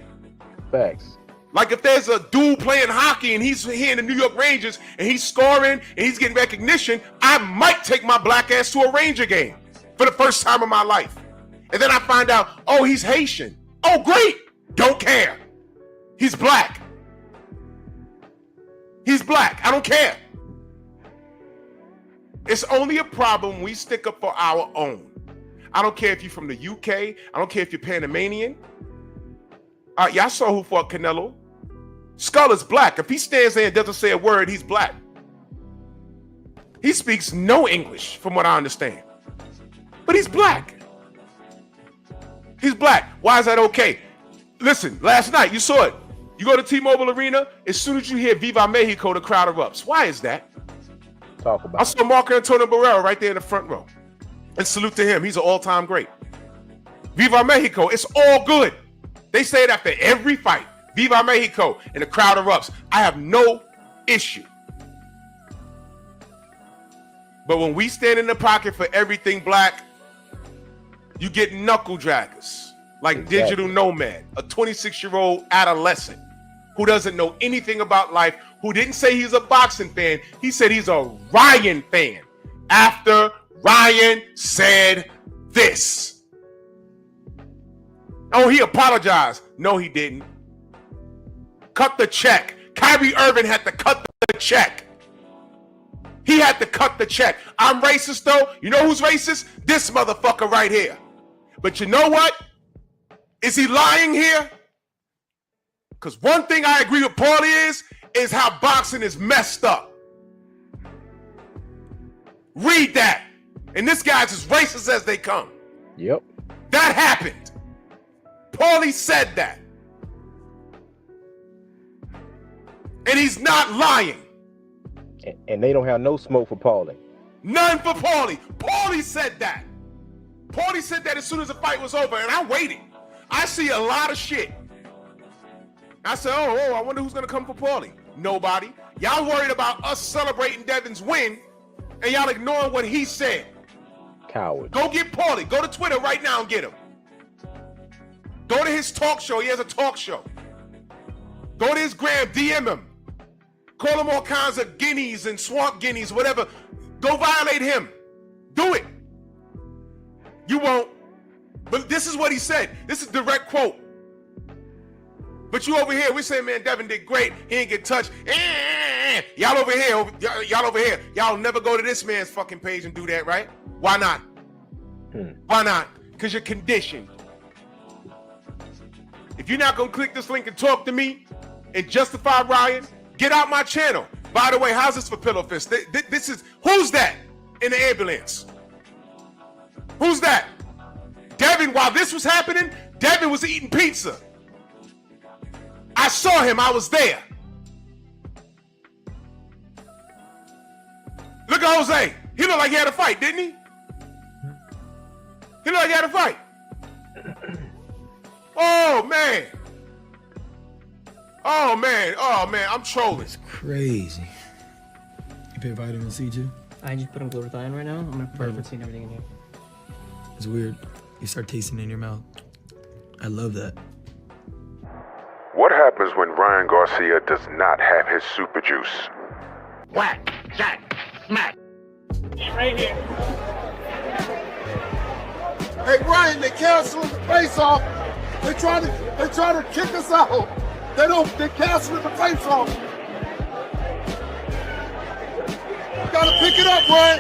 [SPEAKER 10] Facts.
[SPEAKER 6] Like if there's a dude playing hockey and he's here in the New York Rangers and he's scoring and he's getting recognition, I might take my black ass to a Ranger game. for the first time in my life. And then I find out, oh, he's Haitian. Oh, great. Don't care. He's black. He's black. I don't care. It's only a problem we stick up for our own. I don't care if you're from the UK. I don't care if you're Panamanian. Y'all saw who fought Canelo. Skull is black. If he stands there and doesn't say a word, he's black. He speaks no English, from what I understand. But he's black. He's black. Why is that okay? Listen, last night, you saw it. You go to T-Mobile Arena, as soon as you hear Viva Mexico, the crowd erupts. Why is that?
[SPEAKER 10] Talk about
[SPEAKER 6] I saw Marco Antonio Barrera right there in the front row. And salute to him. He's an all-time great. Viva Mexico. It's all good. They say it after every fight. Viva Mexico. And the crowd erupts. I have no issue. But when we stand in the pocket for everything black, you get knuckle draggers like Digital Nomad, a 26-year-old adolescent who doesn't know anything about life, who didn't say he's a boxing fan. He said he's a Ryan fan after Ryan said this. Oh, he apologized. No, he didn't. Cut the check. Kyrie Irving had to cut the check. He had to cut the check. I'm racist, though. You know who's racist? This motherfucker right here. But you know what? Is he lying here? Because one thing I agree with Paulie is how boxing is messed up. Read that. And this guy's as racist as they come.
[SPEAKER 10] Yep.
[SPEAKER 6] That happened. Paulie said that. And he's not lying.
[SPEAKER 10] And they don't have no smoke for Paulie.
[SPEAKER 6] None for Paulie. Paulie said that. Paulie said that as soon as the fight was over, and I waited. I see a lot of shit. I said, oh, I wonder who's going to come for Paulie. Nobody. Y'all worried about us celebrating Devin's win, and y'all ignoring what he said.
[SPEAKER 10] Coward.
[SPEAKER 6] Go get Paulie. Go to Twitter right now and get him. Go to his talk show. He has a talk show. Go to his gram, DM him. Call him all kinds of guineas and swamp guineas, whatever. Go violate him. Do it. You won't. But this is what he said. This is a direct quote. But you over here, we're saying, man, Devin did great. He didn't get touched. Y'all over here. Y'all never go to this man's fucking page and do that, right? Why not? Why not? Because you're conditioned. If you're not going to click this link and talk to me and justify Ryan, get out my channel. By the way, how's this for Pillow Fist? This is, who's that in the ambulance? Who's that? Devin, while this was happening, Devin was eating pizza. I saw him. I was there. Look at Jose. He looked like he had a fight, didn't he? He looked like he had a fight. Oh, man. Oh, man. Oh, man. I'm trolling.
[SPEAKER 11] It's crazy. You pay vitamin C too?
[SPEAKER 12] I just put on glutathione right now. I'm gonna prepare for seeing everything in here.
[SPEAKER 11] It's weird. You start tasting it in your mouth. I love that.
[SPEAKER 9] What happens when Ryan Garcia does not have his super juice?
[SPEAKER 8] Whack, jack, smack. Right here.
[SPEAKER 13] Hey, Ryan, they canceling the face-off. They try to kick us out. They canceling the face-off. Gotta pick it up, Ryan.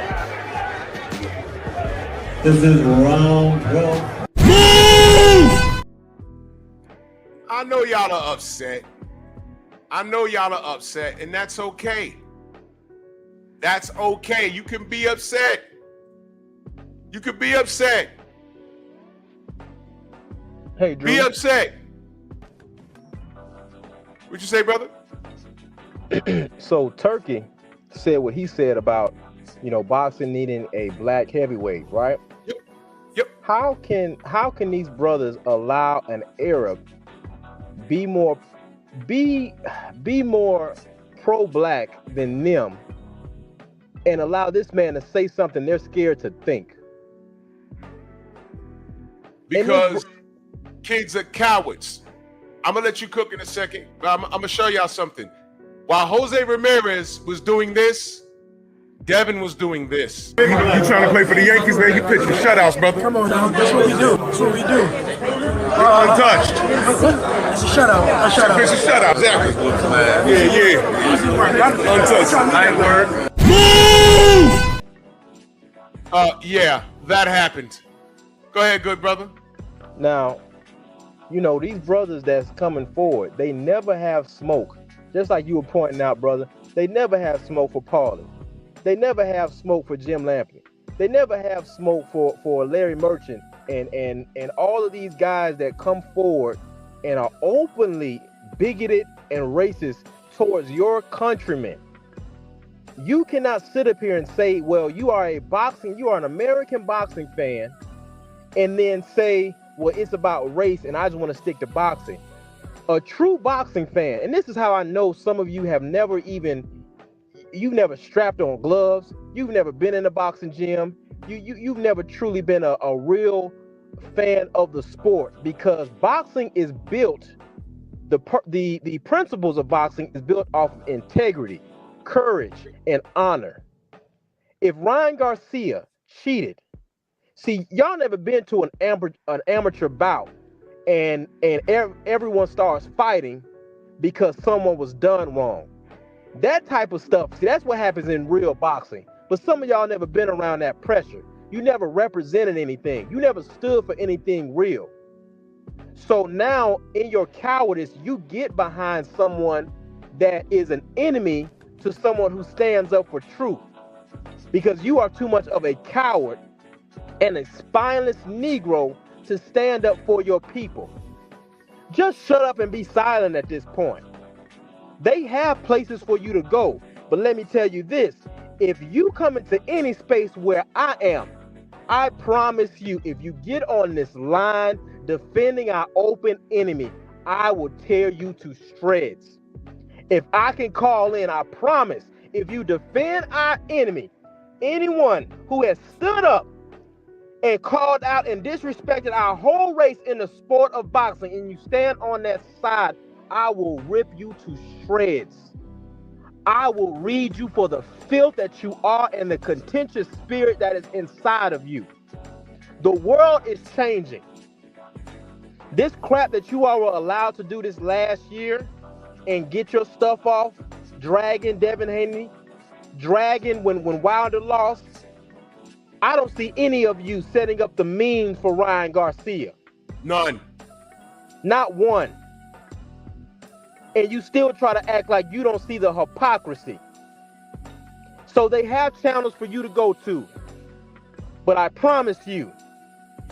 [SPEAKER 14] This is round 12.
[SPEAKER 6] I know y'all are upset. And that's okay. That's okay. You can be upset.
[SPEAKER 10] Hey, Drew.
[SPEAKER 6] Be upset. What you say, brother?
[SPEAKER 10] So Turkey said what he said about, boxing needing a black heavyweight, right?
[SPEAKER 6] Yep.
[SPEAKER 10] How can these brothers allow an Arab be more pro-black than them and allow this man to say something they're scared to think?
[SPEAKER 6] Because kids are cowards. I'm gonna let you cook in a second, but I'm gonna show y'all something. While Jose Ramirez was doing this, Devin was doing this.
[SPEAKER 9] You trying to play for the Yankees, man? You pitch for shutouts, brother.
[SPEAKER 13] Come on now, that's what we do. That's what we do.
[SPEAKER 9] Untouched.
[SPEAKER 13] It's a shutout. A shutout.
[SPEAKER 9] Pitch a shutout, exactly. Yeah.
[SPEAKER 13] Easy work.
[SPEAKER 9] Untouched.
[SPEAKER 13] Nice work.
[SPEAKER 6] Yeah, that happened. Go ahead, good brother.
[SPEAKER 10] Now, you know, these brothers that's coming forward, they never have smoke. Just like you were pointing out, brother, they never have smoke for Paulie. They never have smoke for Jim Lampley. They never have smoke for Larry Merchant and all of these guys that come forward and are openly bigoted and racist towards your countrymen. You cannot sit up here and say, well, you are an American boxing fan, and then say, well, it's about race and I just want to stick to boxing. A true boxing fan, and this is how I know some of you have you've never strapped on gloves, you've never been in a boxing gym, you've never truly been a real fan of the sport, because boxing is built, the principles of boxing is built off of integrity, courage, and honor. If Ryan Garcia cheated, see, y'all never been to an amateur bout and everyone starts fighting because someone was done wrong. That type of stuff, see, that's what happens in real boxing. But some of y'all never been around that pressure. You never represented anything. You never stood for anything real. So now in your cowardice, you get behind someone that is an enemy to someone who stands up for truth, because you are too much of a coward and a spineless Negro to stand up for your people. Just shut up and be silent at this point. They have places for you to go, but let me tell you this, if you come into any space where I am, I promise you, if you get on this line defending our open enemy, I will tear you to shreds. If I can call in, I promise, if you defend our enemy, anyone who has stood up and called out and disrespected our whole race in the sport of boxing, and you stand on that side, I will rip you to shreds. I will read you for the filth that you are and the contentious spirit that is inside of you. The world is changing. This crap that you all were allowed to do this last year and get your stuff off, dragging Devin Haney, dragging when Wilder lost, I don't see any of you setting up the means for Ryan Garcia.
[SPEAKER 6] None.
[SPEAKER 10] Not one. And you still try to act like you don't see the hypocrisy. So they have channels for you to go to. But I promise you,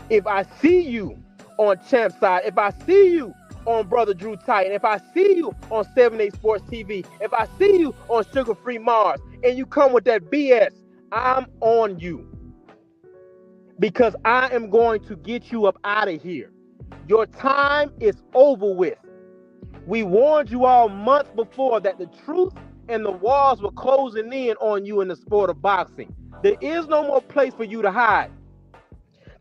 [SPEAKER 10] if I see you on Champ Side, if I see you on Brother Drew Titan, if I see you on 7-8 Sports TV, if I see you on Sugar Free Mars, and you come with that BS, I'm on you. Because I am going to get you up out of here. Your time is over with. We warned you all months before that the truth and the walls were closing in on you in the sport of boxing. There is no more place for you to hide.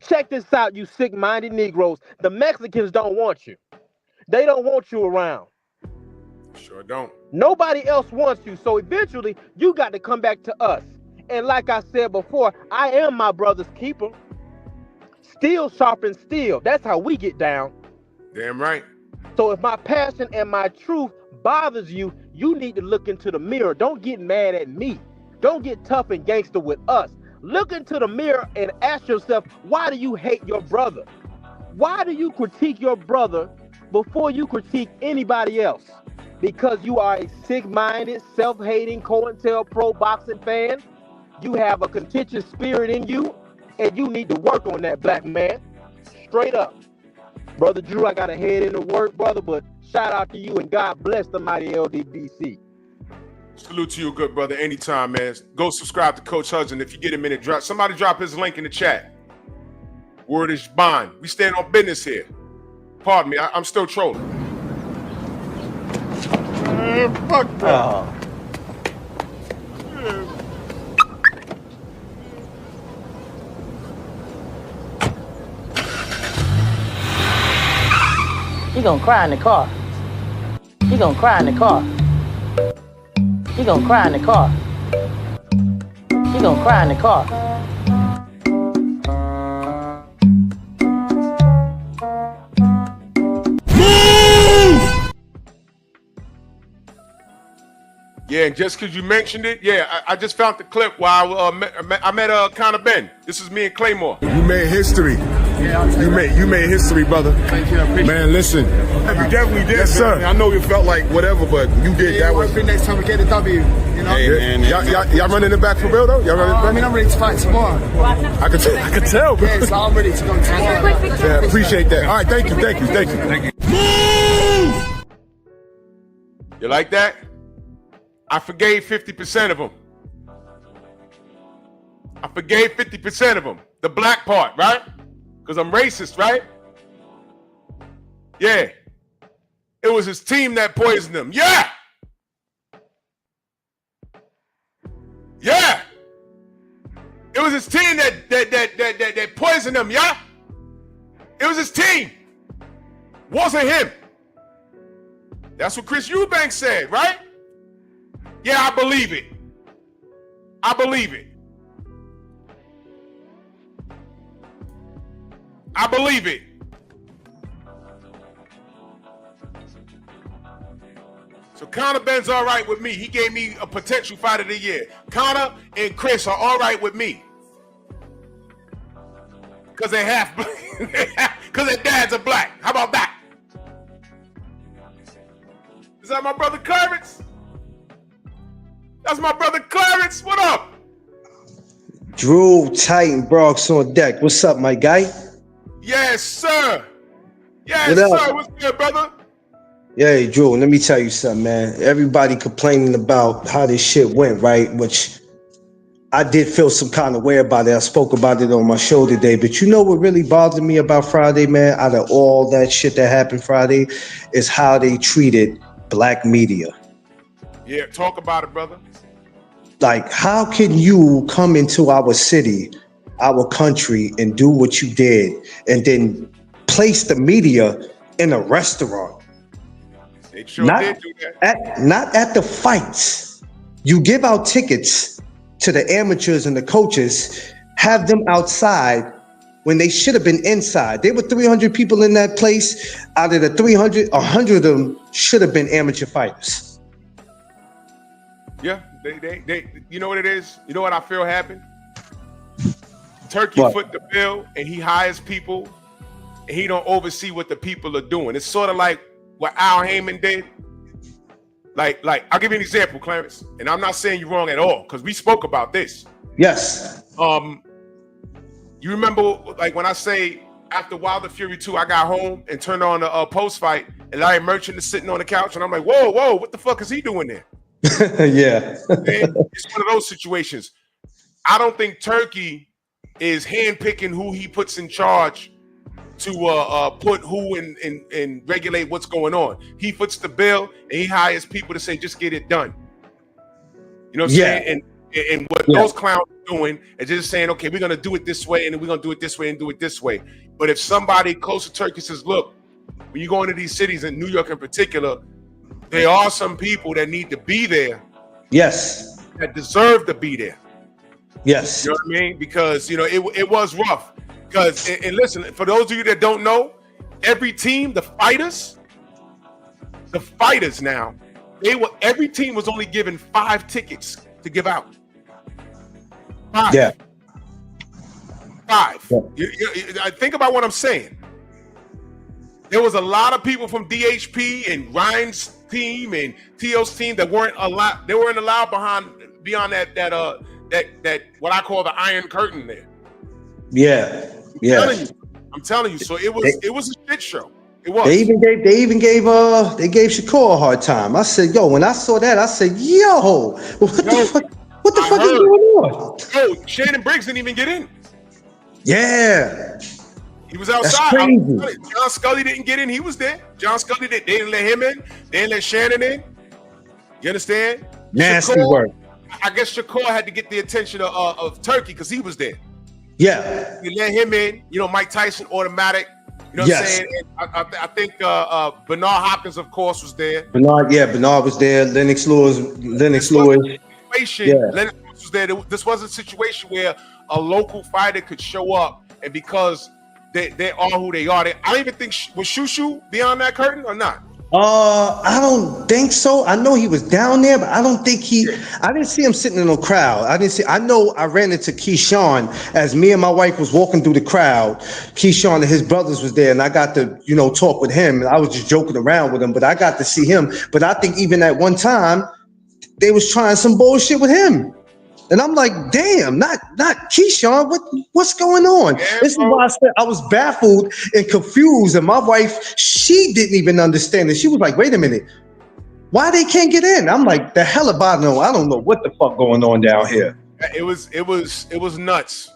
[SPEAKER 10] Check this out, you sick-minded Negroes. The Mexicans don't want you. They don't want you around.
[SPEAKER 6] Sure don't.
[SPEAKER 10] Nobody else wants you, so eventually you got to come back to us. And like I said before, I am my brother's keeper. Steel sharpens steel. That's how we get down.
[SPEAKER 6] Damn right.
[SPEAKER 10] So if my passion and my truth bothers you, you need to look into the mirror. Don't get mad at me. Don't get tough and gangster with us. Look into the mirror and ask yourself, why do you hate your brother? Why do you critique your brother before you critique anybody else? Because you are a sick-minded, self-hating, COINTELPRO boxing fan. You have a contentious spirit in you, and you need to work on that, black man. Straight up. Brother Drew, I got to head into work, brother, but shout out to you and God bless the mighty LDBC.
[SPEAKER 6] Salute to you, good brother. Anytime, man. Go subscribe to Coach Hudson. If you get a minute, somebody drop his link in the chat. Word is bond. We stand on business here. Pardon me, I'm still trolling.
[SPEAKER 13] Fuck that.
[SPEAKER 12] He gonna cry in the car. He gonna cry in the car. He gonna cry in the car. He gonna cry in the car.
[SPEAKER 6] Yeah, and just because you mentioned it, yeah, I just found the clip while I met Conor Ben. This is me and Claymore.
[SPEAKER 13] You made history. You made history, brother.
[SPEAKER 15] Thank you. I appreciate
[SPEAKER 13] Man, listen.
[SPEAKER 15] You definitely did.
[SPEAKER 13] Yes, sir.
[SPEAKER 15] Man.
[SPEAKER 13] I know it felt like whatever, but you did. That was.
[SPEAKER 15] Next time we get the W. You know.
[SPEAKER 13] Hey, man, y'all running it back for real though? Y'all running it back?
[SPEAKER 15] I mean, I'm ready to fight tomorrow.
[SPEAKER 13] I can tell. Bro.
[SPEAKER 15] Yeah, so I'm ready to go.
[SPEAKER 13] Yeah, appreciate that. All right, thank you.
[SPEAKER 6] You like that? I forgave 50% of them. I forgave 50% of them. The black part, right? Because I'm racist, right? Yeah. It was his team that poisoned him. Yeah. Yeah. It was his team that poisoned him, yeah? It was his team. Wasn't him. That's what Chris Eubanks said, right? Yeah, I believe it. I believe it. I believe it. So Conor Ben's all right with me. He gave me a potential fight of the year. Conor and Chris are all right with me. Because they half black. Because their dads are black. How about that? Is that my brother Clarence? That's my brother Clarence. What up?
[SPEAKER 16] Drew Titan Bronx on deck. What's up, my guy?
[SPEAKER 6] Yes, sir. Yes,
[SPEAKER 16] What up?
[SPEAKER 6] sir. What's good, brother?
[SPEAKER 16] Yeah, Drew, let me tell you something, man. Everybody complaining about how this shit went, right? Which I did feel some kind of way about it. I spoke about it on my show today. But you know what really bothered me about Friday, man? Out of all that shit that happened Friday, is how they treated black media.
[SPEAKER 6] Yeah, talk about it, brother.
[SPEAKER 16] Like, how can you come into our city, our country, and do what you did, and then place the media in a restaurant?
[SPEAKER 6] They sure did do that.
[SPEAKER 16] Not at the fights. You give out tickets to the amateurs and the coaches, have them outside when they should have been inside. There were 300 people in that place. Out of the 300, 100 of them should have been amateur fighters.
[SPEAKER 6] Yeah, they you know what it is? You know what I feel happened? Turkey
[SPEAKER 16] What?
[SPEAKER 6] foot the bill and he hires people and he don't oversee what the people are doing. It's sort of like what Al Heyman did. Like I'll give you an example, Clarence, and I'm not saying you're wrong at all because we spoke about this.
[SPEAKER 16] Yes.
[SPEAKER 6] You remember like when I say after Wilder Fury 2, I got home and turned on the post fight and Larry Merchant is sitting on the couch and I'm like, whoa, what the fuck is he doing there?
[SPEAKER 16] Yeah.
[SPEAKER 6] It's one of those situations. I don't think Turkey is handpicking who he puts in charge to put who and regulate what's going on. He puts the bill and he hires people to say, just get it done. You know what I'm saying? And what those clowns are doing is just saying, okay, we're going to do it this way and then we're going to do it this way and do it this way. But if somebody close to Turkey says, look, when you go into these cities, in New York in particular, there are some people that need to be there.
[SPEAKER 16] Yes.
[SPEAKER 6] That deserve to be there.
[SPEAKER 16] Yes.
[SPEAKER 6] You know what I mean? Because, you know, it was rough. Because, and listen, for those of you that don't know, every team, the fighters now, every team was only given 5 tickets to give out. 5.
[SPEAKER 16] Yeah.
[SPEAKER 6] 5. I think about what I'm saying. There was a lot of people from DHP and Ryan's team and T.O.'s team that weren't allowed. They weren't allowed beyond that what I call the Iron Curtain there.
[SPEAKER 16] Yeah.
[SPEAKER 6] I'm telling you. So it was a shit show. It was.
[SPEAKER 16] They even gave Shakur a hard time. I said, yo, when I saw that, I said, yo, what the fuck is going on?
[SPEAKER 6] Yo, Shannon Briggs didn't even get in.
[SPEAKER 16] Yeah.
[SPEAKER 6] He was outside. John Scully didn't get in. He was there. John Scully they didn't let him in. They didn't let Shannon in. You understand?
[SPEAKER 16] Nasty work.
[SPEAKER 6] I guess Shakur had to get the attention of Turkey because he was there.
[SPEAKER 16] Yeah.
[SPEAKER 6] They let him in. You know, Mike Tyson, automatic. You know what I'm saying? And I think Bernard Hopkins, of course, was there.
[SPEAKER 16] Bernard was there. Lennox Lewis.
[SPEAKER 6] Situation.
[SPEAKER 16] Yeah.
[SPEAKER 6] Lennox was there. This wasn't a situation where a local fighter could show up, and because they are who they are. I don't even think was Shushu beyond that curtain or not.
[SPEAKER 16] I don't think so. I know he was down there, but I don't think I didn't see him sitting in the crowd. I know I ran into Keyshawn as me and my wife was walking through the crowd. Keyshawn and his brothers was there, and I got to, talk with him. And I was just joking around with him, but I got to see him. But I think even at one time, they was trying some bullshit with him. And I'm like, damn, not Keyshawn. What's going on?
[SPEAKER 6] Yeah,
[SPEAKER 16] this is why I said I was baffled and confused. And my wife, she didn't even understand it. She was like, wait a minute, why they can't get in? I'm like, the hell about no, I don't know what the fuck going on down here.
[SPEAKER 6] It was nuts.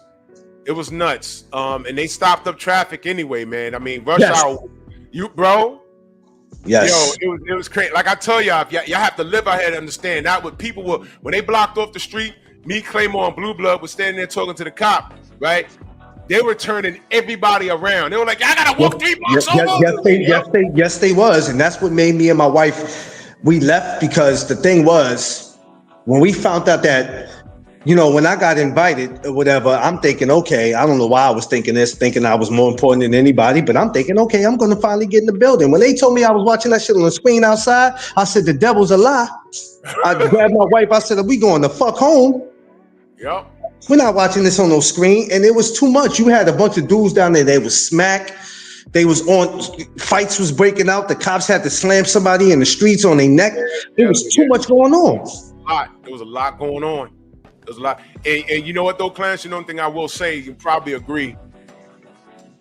[SPEAKER 6] It was nuts. And they stopped up traffic anyway, man. I mean, rush hour, bro.
[SPEAKER 16] Yes.
[SPEAKER 6] Yo, it was crazy. Like I tell y'all, y'all have to live out here to understand that when people were, when they blocked off the street, me, Claymore, and Blue Blood was standing there talking to the cop, right? They were turning everybody around. They were like, I gotta walk 3 blocks over.
[SPEAKER 16] Yes, they was. And that's what made me and my wife, we left, because the thing was, when we found out that, when I got invited or whatever, I'm thinking, okay, I don't know why I was thinking this, thinking I was more important than anybody, but I'm thinking, okay, I'm going to finally get in the building. When they told me I was watching that shit on the screen outside, I said, the devil's a lie. I grabbed my wife. I said, are we going the fuck home?
[SPEAKER 6] Yep.
[SPEAKER 16] We're not watching this on no screen. And it was too much. You had a bunch of dudes down there. They was smack. They was on, fights was breaking out. The cops had to slam somebody in the streets on their neck. There was too much going on.
[SPEAKER 6] There was a lot going on. There's a lot. And you know what though, Clarence? The only thing I will say, you probably agree,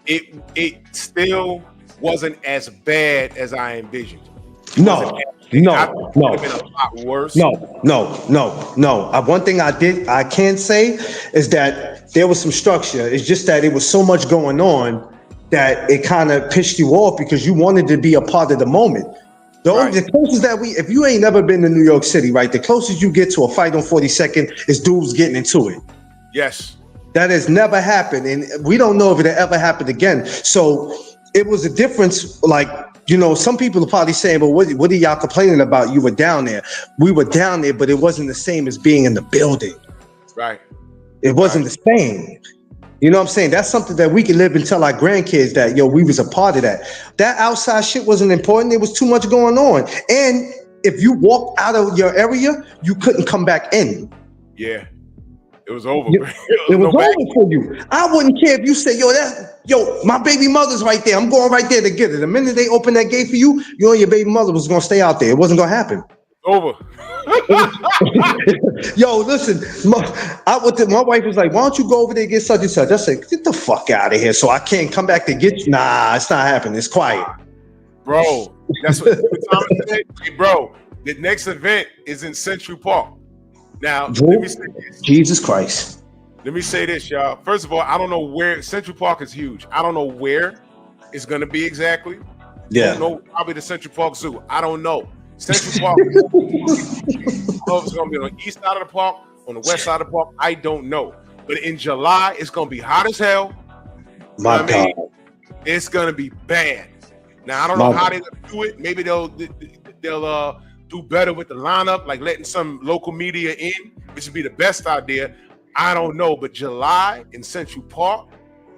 [SPEAKER 6] it still wasn't as bad as I envisioned.
[SPEAKER 16] No.
[SPEAKER 6] Been a lot worse.
[SPEAKER 16] No. One thing I can say is that there was some structure. It's just that it was so much going on that it kind of pissed you off because you wanted to be a part of the moment. The closest that if you ain't never been to New York City, right? The closest you get to a fight on 42nd is dudes getting into it.
[SPEAKER 6] Yes.
[SPEAKER 16] That has never happened. And we don't know if it'll ever happen again. So it was a difference. Like, some people are probably saying, but what are y'all complaining about? You were down there. We were down there, but it wasn't the same as being in the building.
[SPEAKER 6] Right.
[SPEAKER 16] It wasn't the same. You know what I'm saying? That's something that we can live and tell our grandkids that, we was a part of that. That outside shit wasn't important. There was too much going on. And if you walked out of your area, you couldn't come back in.
[SPEAKER 6] Yeah. It was over.
[SPEAKER 16] It was over for you. I wouldn't care if you say, my baby mother's right there. I'm going right there to get her. The minute they open that gate for you, you and your baby mother was going to stay out there. It wasn't going to happen.
[SPEAKER 6] Over.
[SPEAKER 16] Yo, listen, my wife was like, why don't you go over there and get such and such? I said, get the fuck out of here so I can't come back to get you. Nah, it's not happening. It's quiet.
[SPEAKER 6] Bro, that's what Thomas said. Hey, bro, the next event is in Central Park. Now, let me say this.
[SPEAKER 16] Jesus Christ.
[SPEAKER 6] Let me say this, y'all. First of all, I don't know where. Central Park is huge. I don't know where it's going to be exactly.
[SPEAKER 16] Yeah.
[SPEAKER 6] I don't know, probably the Central Park Zoo. I don't know. Central Park. It's going to be on the east side of the park, on the west side of the park. I don't know. But in July, it's going to be hot as hell.
[SPEAKER 16] My God.
[SPEAKER 6] It's going to be bad. Now, I don't know how they're going to do it. Maybe they'll do better with the lineup, like letting some local media in, which would be the best idea. I don't know, but July in Central Park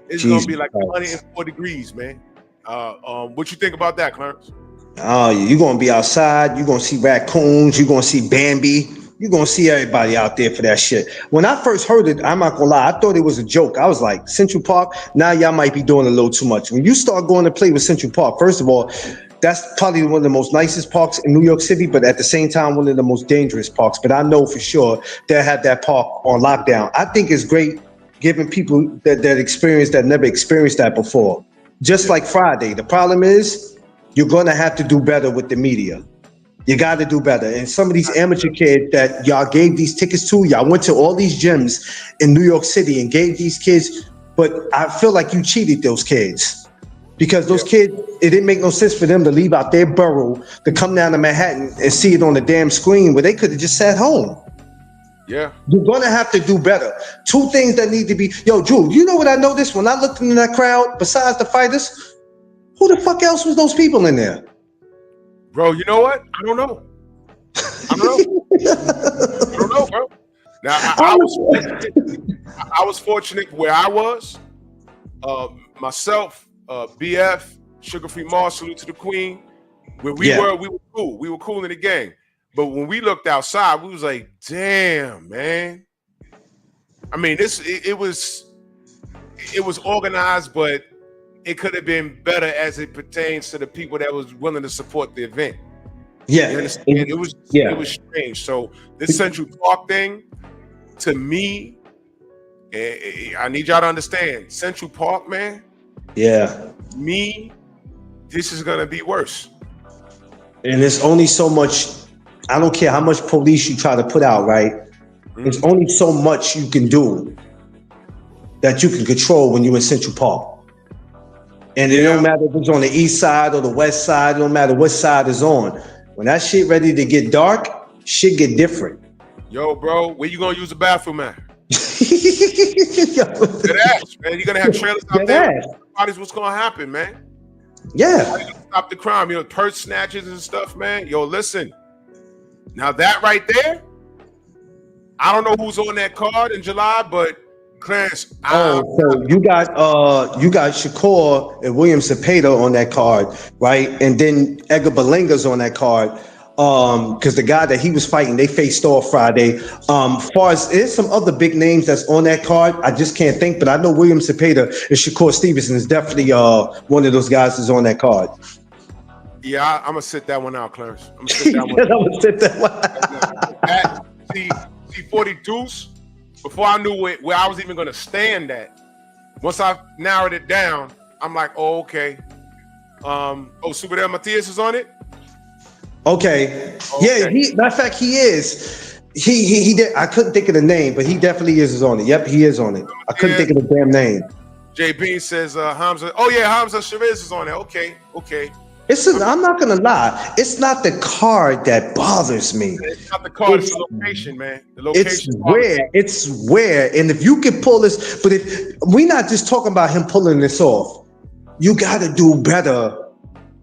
[SPEAKER 6] is going to be like 104 degrees, man. What you think about that, Clarence?
[SPEAKER 16] Oh, you're going to be outside. You're going to see raccoons. You're going to see Bambi. You're going to see everybody out there for that shit. When I first heard it, I'm not going to lie, I thought it was a joke. I was like, Central Park, now y'all might be doing a little too much. When you start going to play with Central Park, first of all, that's probably one of the most nicest parks in New York City, but at the same time, one of the most dangerous parks. But I know for sure they'll have that park on lockdown. I think it's great giving people that experience that never experienced that before. Just like Friday. The problem is you're going to have to do better with the media. You got to do better. And some of these amateur kids that y'all gave these tickets to, y'all went to all these gyms in New York City and gave these kids, but I feel like you cheated those kids. Because those kids, it didn't make no sense for them to leave out their borough to come down to Manhattan and see it on the damn screen where they could have just sat home.
[SPEAKER 6] Yeah.
[SPEAKER 16] You're going to have to do better. Two things that need to be, Drew, you know what I noticed when I looked into that crowd, besides the fighters? Who the fuck else was those people in there?
[SPEAKER 6] Bro, you know what? I don't know. I don't know, bro. Now I was fortunate where I was. Myself, BF, Sugar Free Mars, salute to the Queen. Where we were cool. We were cool in the game. But when we looked outside, we was like, damn, man. I mean, it was organized, but it could have been better as it pertains to the people that was willing to support the event.
[SPEAKER 16] Yeah,
[SPEAKER 6] it was strange. So this Central Park thing, to me, I need y'all to understand. Central Park, man.
[SPEAKER 16] Yeah.
[SPEAKER 6] This is gonna be worse.
[SPEAKER 16] And there's only so much. I don't care how much police you try to put out, right? There's only so much you can do that you can control when you're in Central Park. And it don't matter if it's on the east side or the west side. It don't matter what side is on. When that shit ready to get dark, shit get different.
[SPEAKER 6] Yo, bro, where you gonna use the bathroom at? Dead ass, man. You're gonna have trailers out there. What's gonna happen, man?
[SPEAKER 16] Yeah.
[SPEAKER 6] Stop the crime, purse snatches and stuff, man. Yo, listen. Now that right there, I don't know who's on that card in July, but Clarence.
[SPEAKER 16] So you got Shakur and William Cepeda on that card, right? And then Edgar Berlinga's on that card. Because the guy that he was fighting, they faced off Friday. Far as there's some other big names that's on that card, I just can't think. But I know William Cepeda and Shakur Stevenson is definitely one of those guys that's on that card.
[SPEAKER 6] Yeah, I'm gonna sit that one out, Clarence. I'm gonna sit that one out. See 40 Deuce. Before I knew where I was even gonna stand at, once I narrowed it down, I'm like, oh, okay. Super Matias is on it.
[SPEAKER 16] Okay. Yeah, matter of fact, he is. He did. I couldn't think of the name, but he definitely is on it. Yep, he is on it. I couldn't think of the damn name.
[SPEAKER 6] J Bean says Hamza. Oh yeah, Hamza Chavez is on it. Okay.
[SPEAKER 16] I'm not gonna lie. It's not the card that bothers me.
[SPEAKER 6] It's not the card. It's the location, man. The location.
[SPEAKER 16] It's where. And if you can pull this, but if we're not just talking about him pulling this off, you got to do better.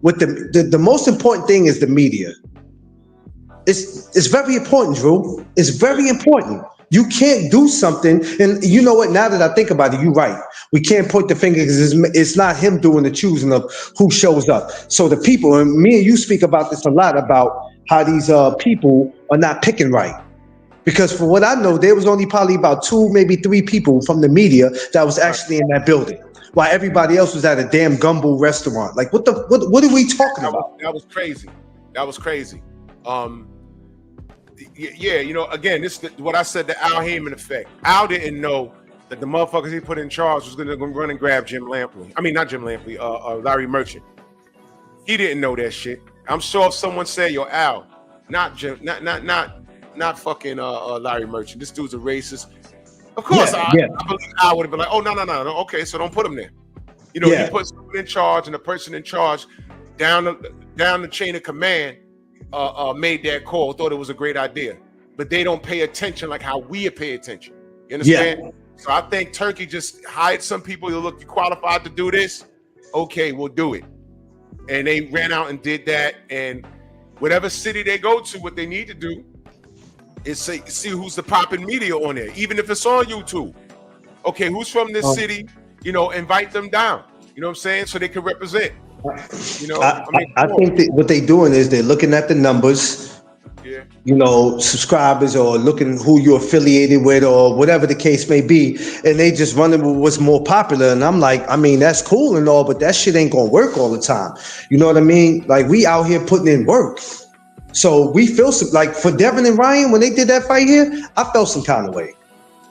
[SPEAKER 16] With the most important thing is the media. It's very important, Drew. It's very important. You can't do something, and you know what? Now that I think about it, you're right. We can't point the finger because it's not him doing the choosing of who shows up. So the people, and me and you speak about this a lot about how these people are not picking right. Because for what I know, there was only probably about 2, maybe 3 people from the media that was actually in that building, while everybody else was at a damn gumbo restaurant. Like, what are we talking about?
[SPEAKER 6] That was crazy. Yeah, again, this is what I said, the Al Heyman effect. Al didn't know that the motherfuckers he put in charge was going to run and grab Jim Lampley. I mean, not Jim Lampley, Larry Merchant. He didn't know that shit. I'm sure if someone said, yo, Al, not Jim, not fucking Larry Merchant. This dude's a racist. Of course, I believe Al would have been like, oh, no. Okay, so don't put him there. He put someone in charge, and the person in charge down the chain of command made that call, thought it was a great idea. But they don't pay attention like how we pay attention. You understand? Yeah. So I think Turkey just hired some people. You look, you qualified to do this? Okay, we'll do it. And they ran out and did that. And whatever city they go to, what they need to do is see who's the popping media on there, even if it's on YouTube. Okay, who's from this city? Invite them down. You know what I'm saying? So they can represent.
[SPEAKER 16] I think that what they're doing is they're looking at the numbers, subscribers, or looking who you're affiliated with, or whatever the case may be, and they just running with what's more popular. And I'm like, I mean, that's cool and all, but that shit ain't gonna work all the time. You know what I mean? Like, we out here putting in work. So we feel some, like for Devin and Ryan, when they did that fight here, I felt some kind of way.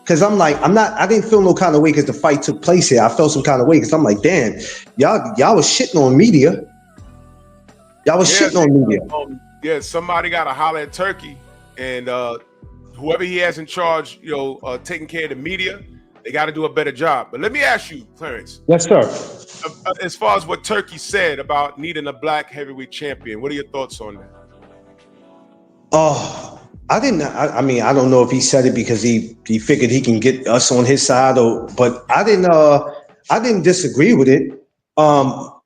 [SPEAKER 16] Cause I'm like, I didn't feel no kind of way because the fight took place here. I felt some kind of way because I'm like, damn, y'all was shitting on media. Y'all was shitting on media.
[SPEAKER 6] Somebody got to holler at Turkey, and whoever he has in charge, taking care of the media, they got to do a better job. But let me ask you, Clarence.
[SPEAKER 16] Yes, sir.
[SPEAKER 6] As far as what Turkey said about needing a black heavyweight champion, what are your thoughts on that?
[SPEAKER 16] I don't know if he said it because he figured he can get us on his side, but I didn't disagree with it.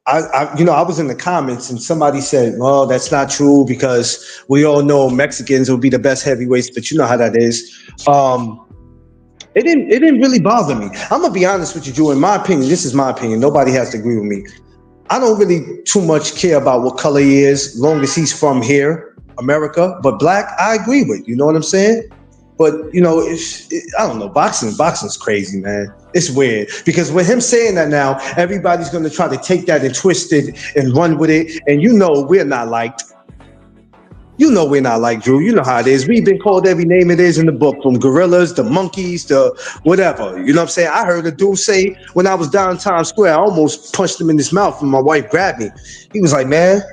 [SPEAKER 16] I was in the comments and somebody said, "Well, that's not true because we all know Mexicans will be the best heavyweights." But you know how that is. It didn't really bother me. I'm gonna be honest with you, Drew. In my opinion, this is my opinion. Nobody has to agree with me. I don't really too much care about what color he is, as long as he's from here, America. But black, I agree with. You know what I'm saying? But you know, I don't know. Boxing's crazy, man. It's weird because with him saying that now, everybody's gonna try to take that and twist it and run with it. And you know, we're not liked. You know we're not like Drew. You know how it is. We've been called every name it is in the book, from gorillas to monkeys to whatever. You know what I'm saying? I heard a dude say when I was down Times Square, I almost punched him in his mouth and my wife grabbed me. He was like, man,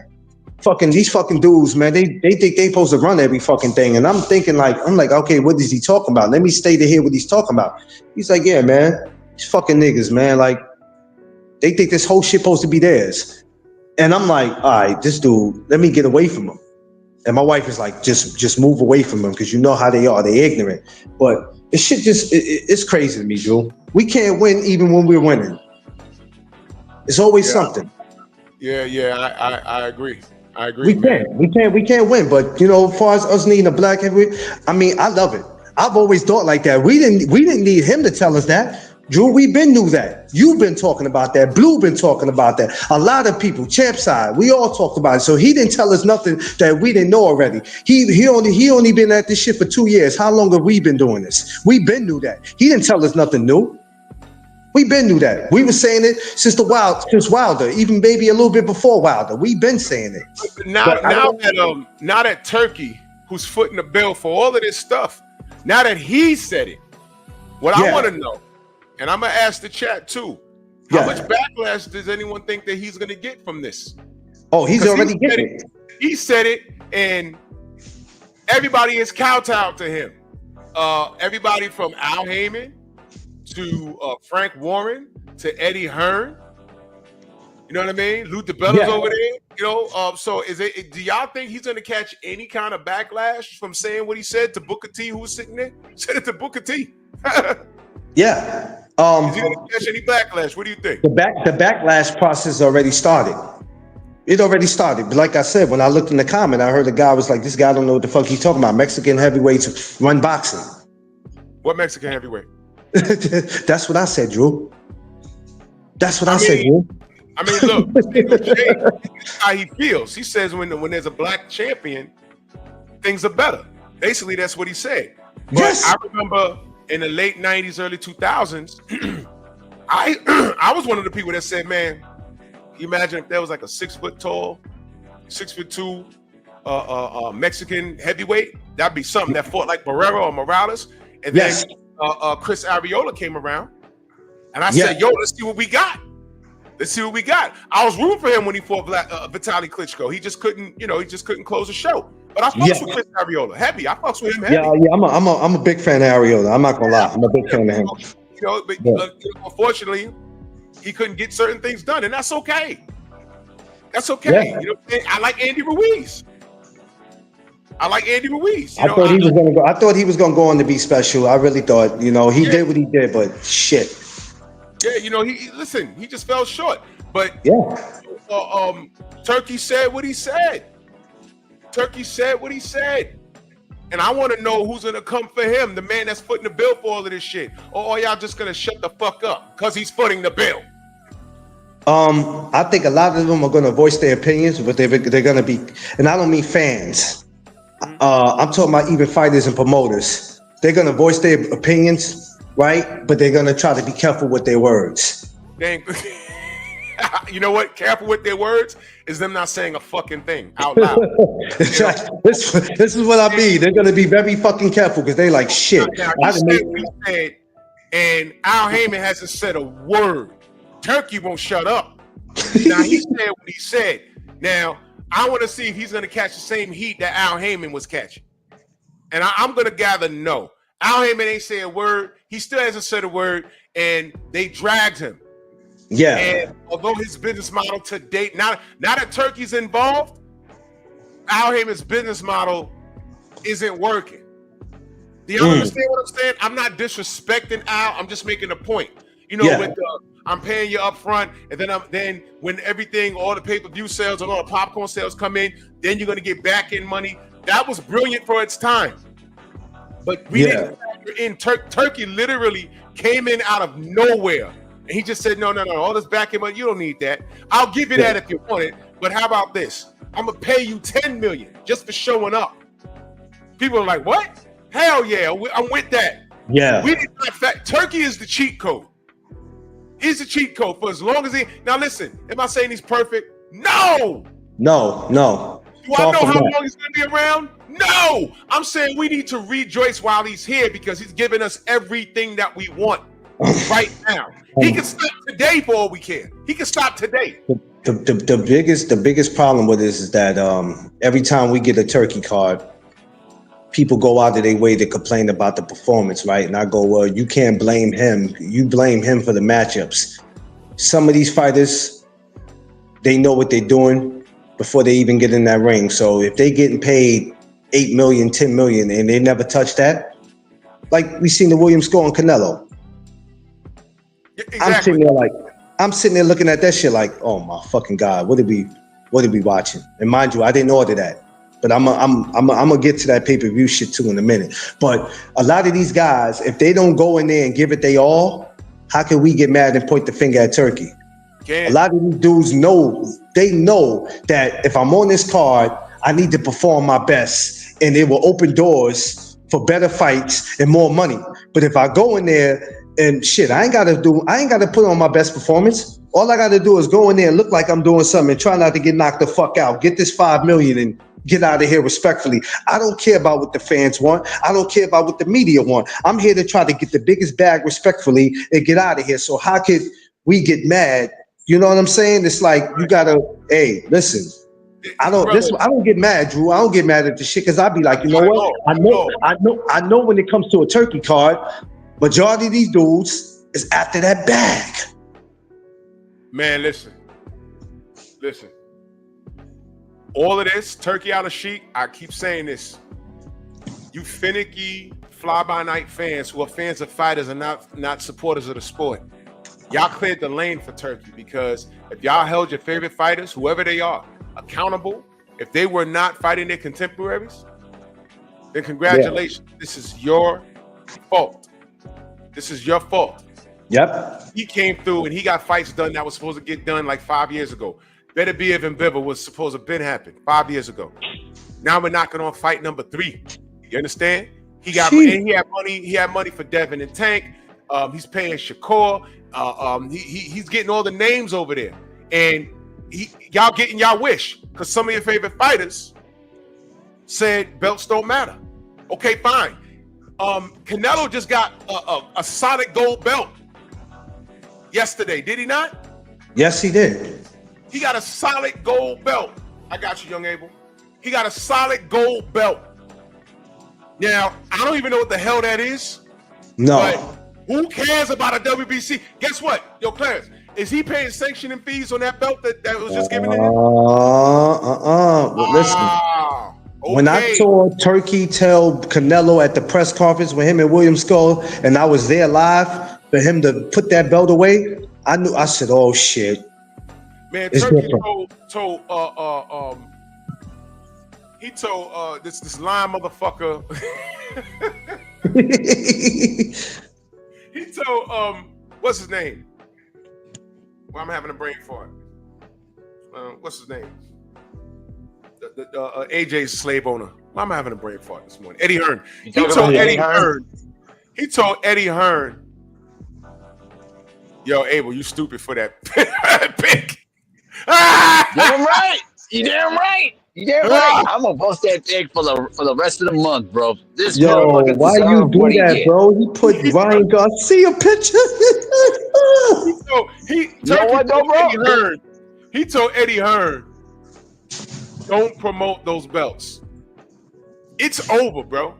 [SPEAKER 16] these fucking dudes, man, they think they supposed to run every fucking thing. And I'm thinking I'm like, okay, what is he talking about? Let me stay to hear what he's talking about. He's like, yeah, man, these fucking niggas, man, like they think this whole shit supposed to be theirs. And I'm like, all right, this dude, let me get away from him. And my wife is like, just move away from them because you know how they are. They ignorant. But it shit it's crazy to me, Drew. We can't win even when we're winning. It's always something.
[SPEAKER 6] Yeah, I agree. I agree.
[SPEAKER 16] We can't win. But you know, as far as us needing a black heavyweight, I mean, I love it. I've always thought like that. We didn't need him to tell us that. Drew, we been knew that. You've been talking about that. Blue been talking about that. A lot of people, Champ side, we all talked about it. So he didn't tell us nothing that we didn't know already. He only been at this shit for 2 years. How long have we been doing this? We been knew that. He didn't tell us nothing new. We been knew that. We were saying it since Wilder, even maybe a little bit before Wilder. We been saying it.
[SPEAKER 6] Now that Turkey, who's footing the bill for all of this stuff, now that he said it, what I want to know, and I'm gonna ask the chat too, how much backlash does anyone think that he's gonna get from this?
[SPEAKER 16] Oh, he's already getting it.
[SPEAKER 6] He said it, and everybody is kowtowed to him. Everybody from Al Heyman to Frank Warren to Eddie Hearn. You know what I mean? Lou DiBella's over there. You know, so do y'all think he's gonna catch any kind of backlash from saying what he said to Booker T, who was sitting there? He said it to Booker T.
[SPEAKER 16] Yeah.
[SPEAKER 6] Is he gonna catch any backlash? What do you think?
[SPEAKER 16] The backlash process already started. It already started. But like I said, when I looked in the comment, I heard a guy was like, this guy don't know what the fuck he's talking about. Mexican heavyweights run boxing.
[SPEAKER 6] What Mexican heavyweight?
[SPEAKER 16] That's what I said, Drew. That's what I said, Drew.
[SPEAKER 6] I mean, look, Jay, how he feels. He says when there's a black champion, things are better. Basically, that's what he said. But I remember in the late 90s, early 2000s, I was one of the people that said, man, can you imagine if there was like a 6 foot tall, 6'2" Mexican heavyweight? That'd be something that fought like Barrera or Morales. And then Chris Arreola came around. And I said, yo, let's see what we got. Let's see what we got. I was rooting for him when he fought Vitaly Klitschko. He just couldn't close the show. But I fucks with Chris Arreola heavy. I fucks with him heavy.
[SPEAKER 16] Yeah. I'm a big fan of Arreola. I'm not gonna lie. I'm a big fan of him.
[SPEAKER 6] You know, but unfortunately, he couldn't get certain things done, and that's okay. That's okay. You know, I like Andy Ruiz. I
[SPEAKER 16] thought he was gonna go on to be special. I really thought. You know, he did what he did, but shit.
[SPEAKER 6] Yeah, you know, he just fell short. But Turkey said what he said. And I want to know who's gonna come for him, the man that's footing the bill for all of this shit. Or are y'all just gonna shut the fuck up because he's footing the bill?
[SPEAKER 16] I think a lot of them are gonna voice their opinions, but they're gonna be, and I don't mean fans. I'm talking about even fighters and promoters. They're gonna voice their opinions, right? But they're gonna try to be careful with their words.
[SPEAKER 6] You know what? Careful with their words is them not saying a fucking thing out loud.
[SPEAKER 16] This is what I mean. They're gonna be very fucking careful because they like shit.
[SPEAKER 6] Now, he said, and Al Heyman hasn't said a word. Turkey won't shut up. Now he said what he said. Now I want to see if he's gonna catch the same heat that Al Heyman was catching. And I'm gonna gather no. Al Heyman ain't say a word. He still hasn't said a word, and they dragged him.
[SPEAKER 16] Yeah.
[SPEAKER 6] And although his business model to date, now that Turkey's involved, Al Heyman's business model isn't working. Do y'all understand what I'm saying? I'm not disrespecting Al. I'm just making a point. You know, with I'm paying you up front, and then when everything, all the pay-per-view sales and all the popcorn sales come in, then you're gonna get back in money. That was brilliant for its time. But we didn't factor in Turkey literally came in out of nowhere. And he just said, no, all this back end money, you don't need that. I'll give you that if you want it. But how about this? I'm gonna pay you $10 million just for showing up. People are like, what? Hell yeah, I'm with that.
[SPEAKER 16] Yeah.
[SPEAKER 6] We did not Turkey is the cheat code. He's the cheat code for as long as he. Now listen, am I saying he's perfect? No.
[SPEAKER 16] No.
[SPEAKER 6] Do I know how long he's gonna be around? No. I'm saying we need to rejoice while he's here because he's giving us everything that we want right now. He can stop today for all we care. He can stop today.
[SPEAKER 16] The biggest problem with this is that every time we get a Turkey card, people go out of their way to complain about the performance, right? And I go, well, you can't blame him. You blame him for the matchups. Some of these fighters, they know what they're doing before they even get in that ring. So if they getting paid $8 million, $10 million, and they never touch that, like we seen the Williams score on Canelo.
[SPEAKER 6] Exactly.
[SPEAKER 16] I'm sitting there looking at that shit like, oh my fucking God, what did we watching? And mind you, I didn't order that. But I'm gonna get to that pay-per-view shit too in a minute. But a lot of these guys, if they don't go in there and give it they all, how can we get mad and point the finger at Turkey? A lot of these dudes know that if I'm on this card, I need to perform my best, and it will open doors for better fights and more money. But if I go in there and shit, I ain't gotta put on my best performance. All I gotta do is go in there and look like I'm doing something and try not to get knocked the fuck out. Get this $5 million and get out of here respectfully. I don't care about what the fans want. I don't care about what the media want. I'm here to try to get the biggest bag respectfully and get out of here. So how could we get mad? You know what I'm saying? It's like you gotta, hey, listen. I don't get mad, Drew. I don't get mad at the shit because I be like, you know what? I know when it comes to a Turkey card, majority of these dudes is after that bag.
[SPEAKER 6] Man, listen. All of this, Turkey out of sheet, I keep saying this. You finicky, fly-by-night fans who are fans of fighters and not supporters of the sport, y'all cleared the lane for Turkey because if y'all held your favorite fighters, whoever they are, accountable, if they were not fighting their contemporaries, then congratulations. Yeah. This is your fault.
[SPEAKER 16] Yep.
[SPEAKER 6] He came through and he got fights done that was supposed to get done like 5 years ago. Better Be Even Bibber was supposed to have been happened 5 years ago. Now we're knocking on fight number 3. You understand? He had money. He had money for Devin and Tank. He's paying Shakur. He's getting all the names over there, and y'all getting y'all wish because some of your favorite fighters said belts don't matter. Okay, fine. Canelo just got a solid gold belt yesterday, did he not?
[SPEAKER 16] Yes, he did.
[SPEAKER 6] He got a solid gold belt. I got you, young Abel. He got a solid gold belt. Now, I don't even know what the hell that is.
[SPEAKER 16] No.
[SPEAKER 6] But who cares about a WBC? Guess what? Yo, Clarence, is he paying sanctioning fees on that belt that was just given to him?
[SPEAKER 16] Well, listen. Okay. When I saw Turkey tell Canelo at the press conference with him and William Skull, and I was there live for him to put that belt away, I said, oh shit.
[SPEAKER 6] Man, Turkey told this lying motherfucker. He told what's his name? Well, I'm having a brain fart. What's his name? The AJ's slave owner. I'm having a brain fart this morning. Eddie Hearn. He told Eddie Hearn, yo, Abel, you stupid for that pick.
[SPEAKER 17] Damn right. You damn right. I'm gonna post that pick for the rest of the month, bro. This motherfucker
[SPEAKER 16] why you do that, bro? He put Ryan Garcia picture.
[SPEAKER 6] He told Eddie Hearn, don't promote those belts. It's over, bro.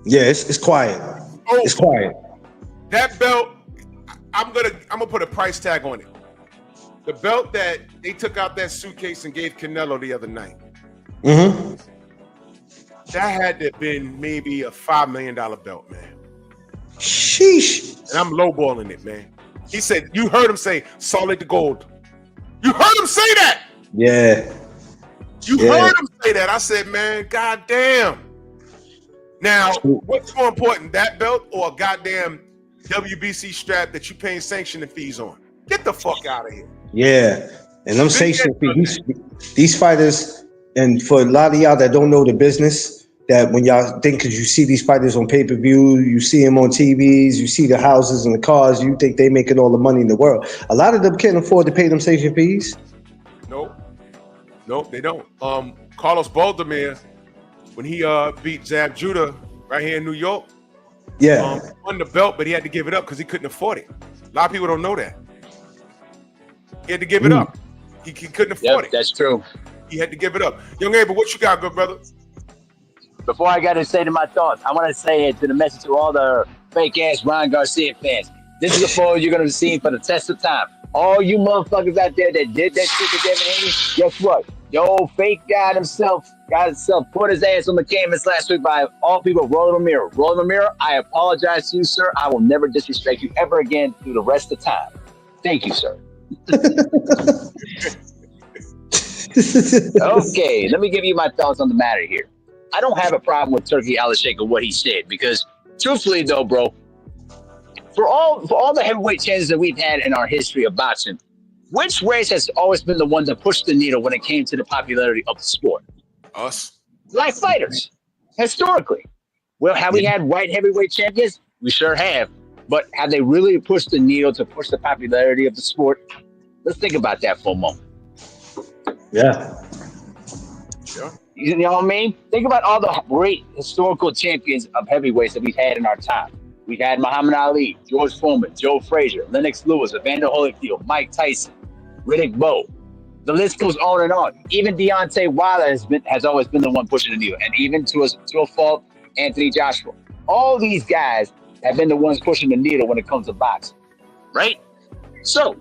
[SPEAKER 16] Yeah, it's quiet. It's quiet.
[SPEAKER 6] That belt, I'm gonna put a price tag on it. The belt that they took out that suitcase and gave Canelo the other night.
[SPEAKER 16] Mm-hmm.
[SPEAKER 6] That had to have been maybe a $5 million belt, man.
[SPEAKER 16] Sheesh.
[SPEAKER 6] And I'm lowballing it, man. He said, you heard him say solid gold. You heard him say that.
[SPEAKER 16] Yeah.
[SPEAKER 6] You heard him say that. I said, man, goddamn. Now, what's more important, that belt or a goddamn WBC strap that you paying sanctioning fees on? Get the fuck out of here.
[SPEAKER 16] Yeah. And them sanctioning fees, these fighters, and for a lot of y'all that don't know the business, that when y'all think, because you see these fighters on pay-per-view, you see them on TVs, you see the houses and the cars, you think they making all the money in the world. A lot of them can't afford to pay them sanction fees.
[SPEAKER 6] Nope, they don't. Carlos Baldomir, when he beat Zab Judah right here in New York, won the belt, but he had to give it up because he couldn't afford it. A lot of people don't know that. He had to give it up. He couldn't afford it.
[SPEAKER 17] That's true.
[SPEAKER 6] He had to give it up. Young Abel, what you got, good brother?
[SPEAKER 17] Before I got to say to my thoughts, I want to say it to the message to all the fake-ass Ryan Garcia fans. This is a photo you're going to see for the test of time. All you motherfuckers out there that did that shit to Devin Haney, guess what? Your old fake guy himself put his ass on the canvas last week by all people, Roland O'Meara. Roland O'Meara, I apologize to you, sir. I will never disrespect you ever again through the rest of the time. Thank you, sir. Okay, let me give you my thoughts on the matter here. I don't have a problem with Turki Al-Sheikh or what he said because, truthfully, though, bro, for all the heavyweight chances that we've had in our history of boxing, which race has always been the one to push the needle when it came to the popularity of the sport?
[SPEAKER 6] Us.
[SPEAKER 17] Like fighters, historically. Well, have we had white heavyweight champions? We sure have. But have they really pushed the needle to push the popularity of the sport? Let's think about that for a moment.
[SPEAKER 16] Yeah.
[SPEAKER 17] You know what I mean? Think about all the great historical champions of heavyweights that we've had in our time. We've had Muhammad Ali, George Foreman, Joe Frazier, Lennox Lewis, Evander Holyfield, Mike Tyson, Riddick Bowe. The list goes on and on. Even Deontay Wilder has always been the one pushing the needle, and even to a fault, Anthony Joshua. All these guys have been the ones pushing the needle when it comes to boxing, right? So,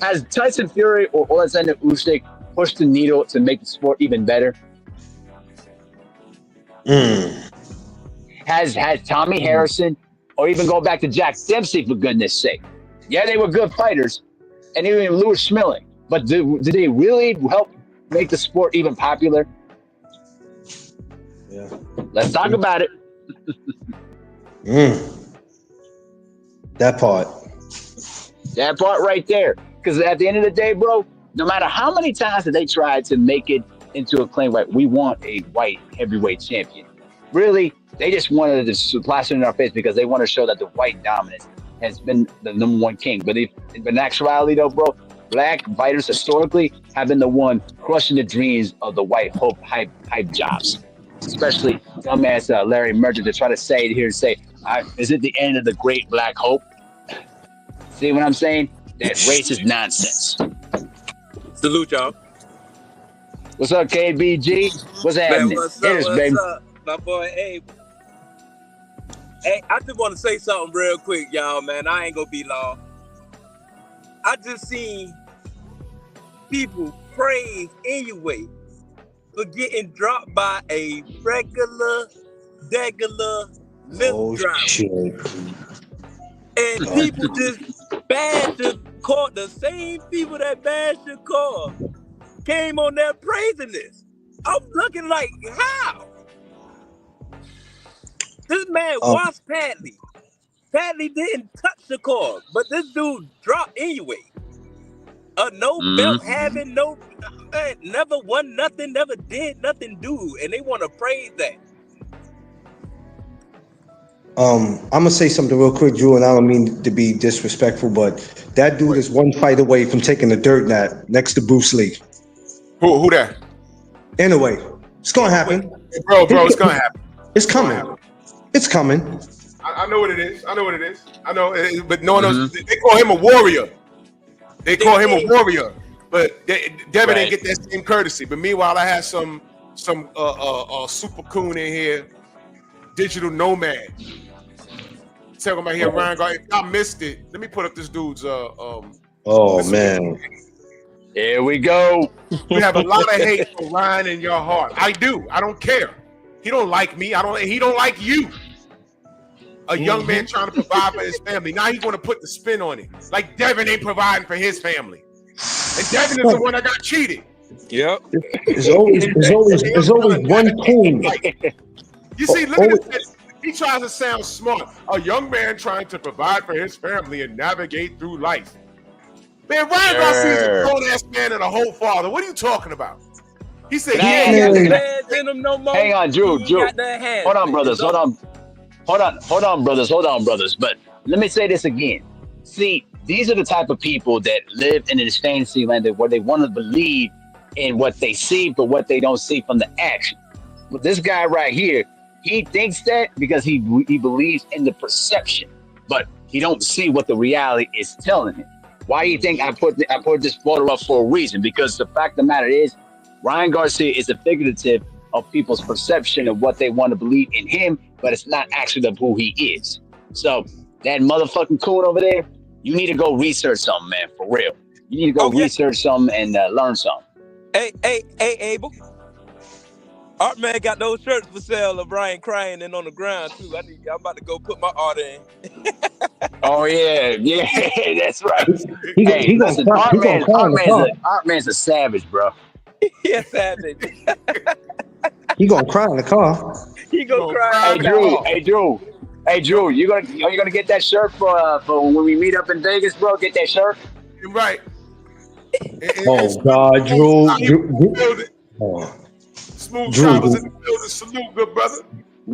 [SPEAKER 17] has Tyson Fury or Alexander Usyk pushed the needle to make the sport even better? Has Tommy Harrison, or even go back to Jack Dempsey, for goodness sake? Yeah, they were good fighters, and even Louis Schmeling. But did they really help make the sport even popular?
[SPEAKER 16] Yeah.
[SPEAKER 17] Let's talk about it.
[SPEAKER 16] That part.
[SPEAKER 17] That part right there. Because at the end of the day, bro, no matter how many times that they tried to make it into a claim, right, we want a white heavyweight champion. Really, they just wanted to plaster it in our face because they want to show that the white dominance has been the number one king. But in actuality, though, bro, black fighters historically have been the one crushing the dreams of the white hope hype jobs. Especially dumbass Larry Merchant to try to say, is it the end of the great black hope? See what I'm saying? That racist nonsense.
[SPEAKER 18] Salute, y'all.
[SPEAKER 17] What's up, KBG? What's happening?
[SPEAKER 18] Man, what's
[SPEAKER 17] baby.
[SPEAKER 18] up? My boy Abe. Hey, I just want to say something real quick, y'all, man. I ain't gonna be long. I just seen people praise anyway for getting dropped by a regular milk driver. And people just bash the car. The same people that bash the car came on there praising this. I'm looking like, how? This man washed Padley. Padley didn't touch the car, but this dude dropped anyway. No belt having, never won nothing, never did nothing, dude. And they want to praise that.
[SPEAKER 16] I'm gonna say something real quick, Drew, and I don't mean to be disrespectful, but that dude is one fight away from taking a dirt nap next to Bruce Lee.
[SPEAKER 6] Who that?
[SPEAKER 16] Anyway, it's gonna happen.
[SPEAKER 6] Bro, it's gonna happen.
[SPEAKER 16] It's coming. It's coming.
[SPEAKER 6] I know what it is. I know, but no one else. They call him a warrior. But Devin didn't get that same courtesy. But meanwhile, I had some super coon in here, digital nomad. Talking about here, Ryan Garcia. If I missed it, let me put up this dude's.
[SPEAKER 16] Oh man.
[SPEAKER 17] Here we go.
[SPEAKER 6] You have a lot of hate for Ryan in your heart. I do. I don't care. He don't like me. He don't like you. A young man trying to provide for his family. Now he's going to put the spin on it. Like Devin ain't providing for his family. And Devin is the one that got cheated.
[SPEAKER 18] Yep.
[SPEAKER 16] There's always one coon.
[SPEAKER 6] You see, look at this. He tries to sound smart. A young man trying to provide for his family and navigate through life. Man, Ryan Garcia is a grown-ass man and a whole father. What are you talking about? He said,
[SPEAKER 17] Hang on, Drew. Hold on, brothers. Hold on, brothers. But let me say this again. See, these are the type of people that live in this fantasy land where they want to believe in what they see, but what they don't see from the action. But this guy right here, he thinks that because he believes in the perception, but he don't see what the reality is telling him. Why do you think I put this photo up for a reason? Because the fact of the matter is, Ryan Garcia is a figurative of people's perception of what they want to believe in him, but it's not actually of who he is. So that motherfucking coon over there, you need to go research something, man, for real. You need to go research something and learn something.
[SPEAKER 18] Hey, Abel. Art Man got those shirts for sale of Brian crying and on the ground too. I'm about to go put my order in.
[SPEAKER 17] Oh yeah, that's right. Hey, listen, Art Man's a savage, bro.
[SPEAKER 18] He a savage.
[SPEAKER 16] He gonna cry in the car.
[SPEAKER 18] He gonna cry.
[SPEAKER 17] Hey Drew, you gonna get that shirt for when we meet up in Vegas, bro? Get that shirt.
[SPEAKER 6] Right.
[SPEAKER 16] Oh God, Drew.
[SPEAKER 6] Smooth travels in the building. Salute, good brother.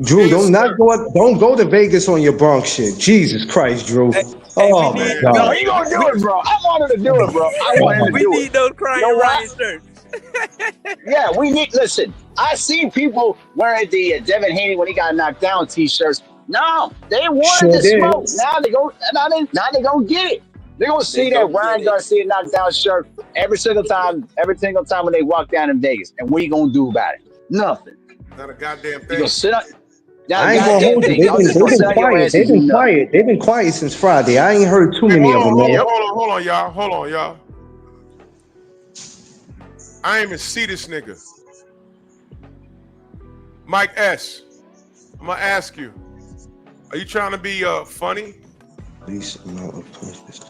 [SPEAKER 16] Drew, don't go to Vegas on your Bronx shit. Jesus Christ, Drew. Oh my God.
[SPEAKER 17] No, he gonna do it, bro. I wanted to do it, bro.
[SPEAKER 18] We need those crying Ryan shirts.
[SPEAKER 17] Yeah, listen, I seen people wearing the Devin Haney when he got knocked down t-shirts. No, they wanted to smoke. Now they gonna get it. They're gonna see that Ryan Garcia knocked down shirt every single time when they walk down in Vegas. And what are you gonna do about it? Nothing.
[SPEAKER 6] Not a goddamn thing.
[SPEAKER 17] You gonna sit up.
[SPEAKER 16] I ain't gonna hold you. They've been quiet since Friday. I ain't heard too many of them.
[SPEAKER 6] Hold on, y'all. I ain't even see this nigga. Mike S. I'm gonna ask you. Are you trying to be funny?
[SPEAKER 16] Least amount of punches.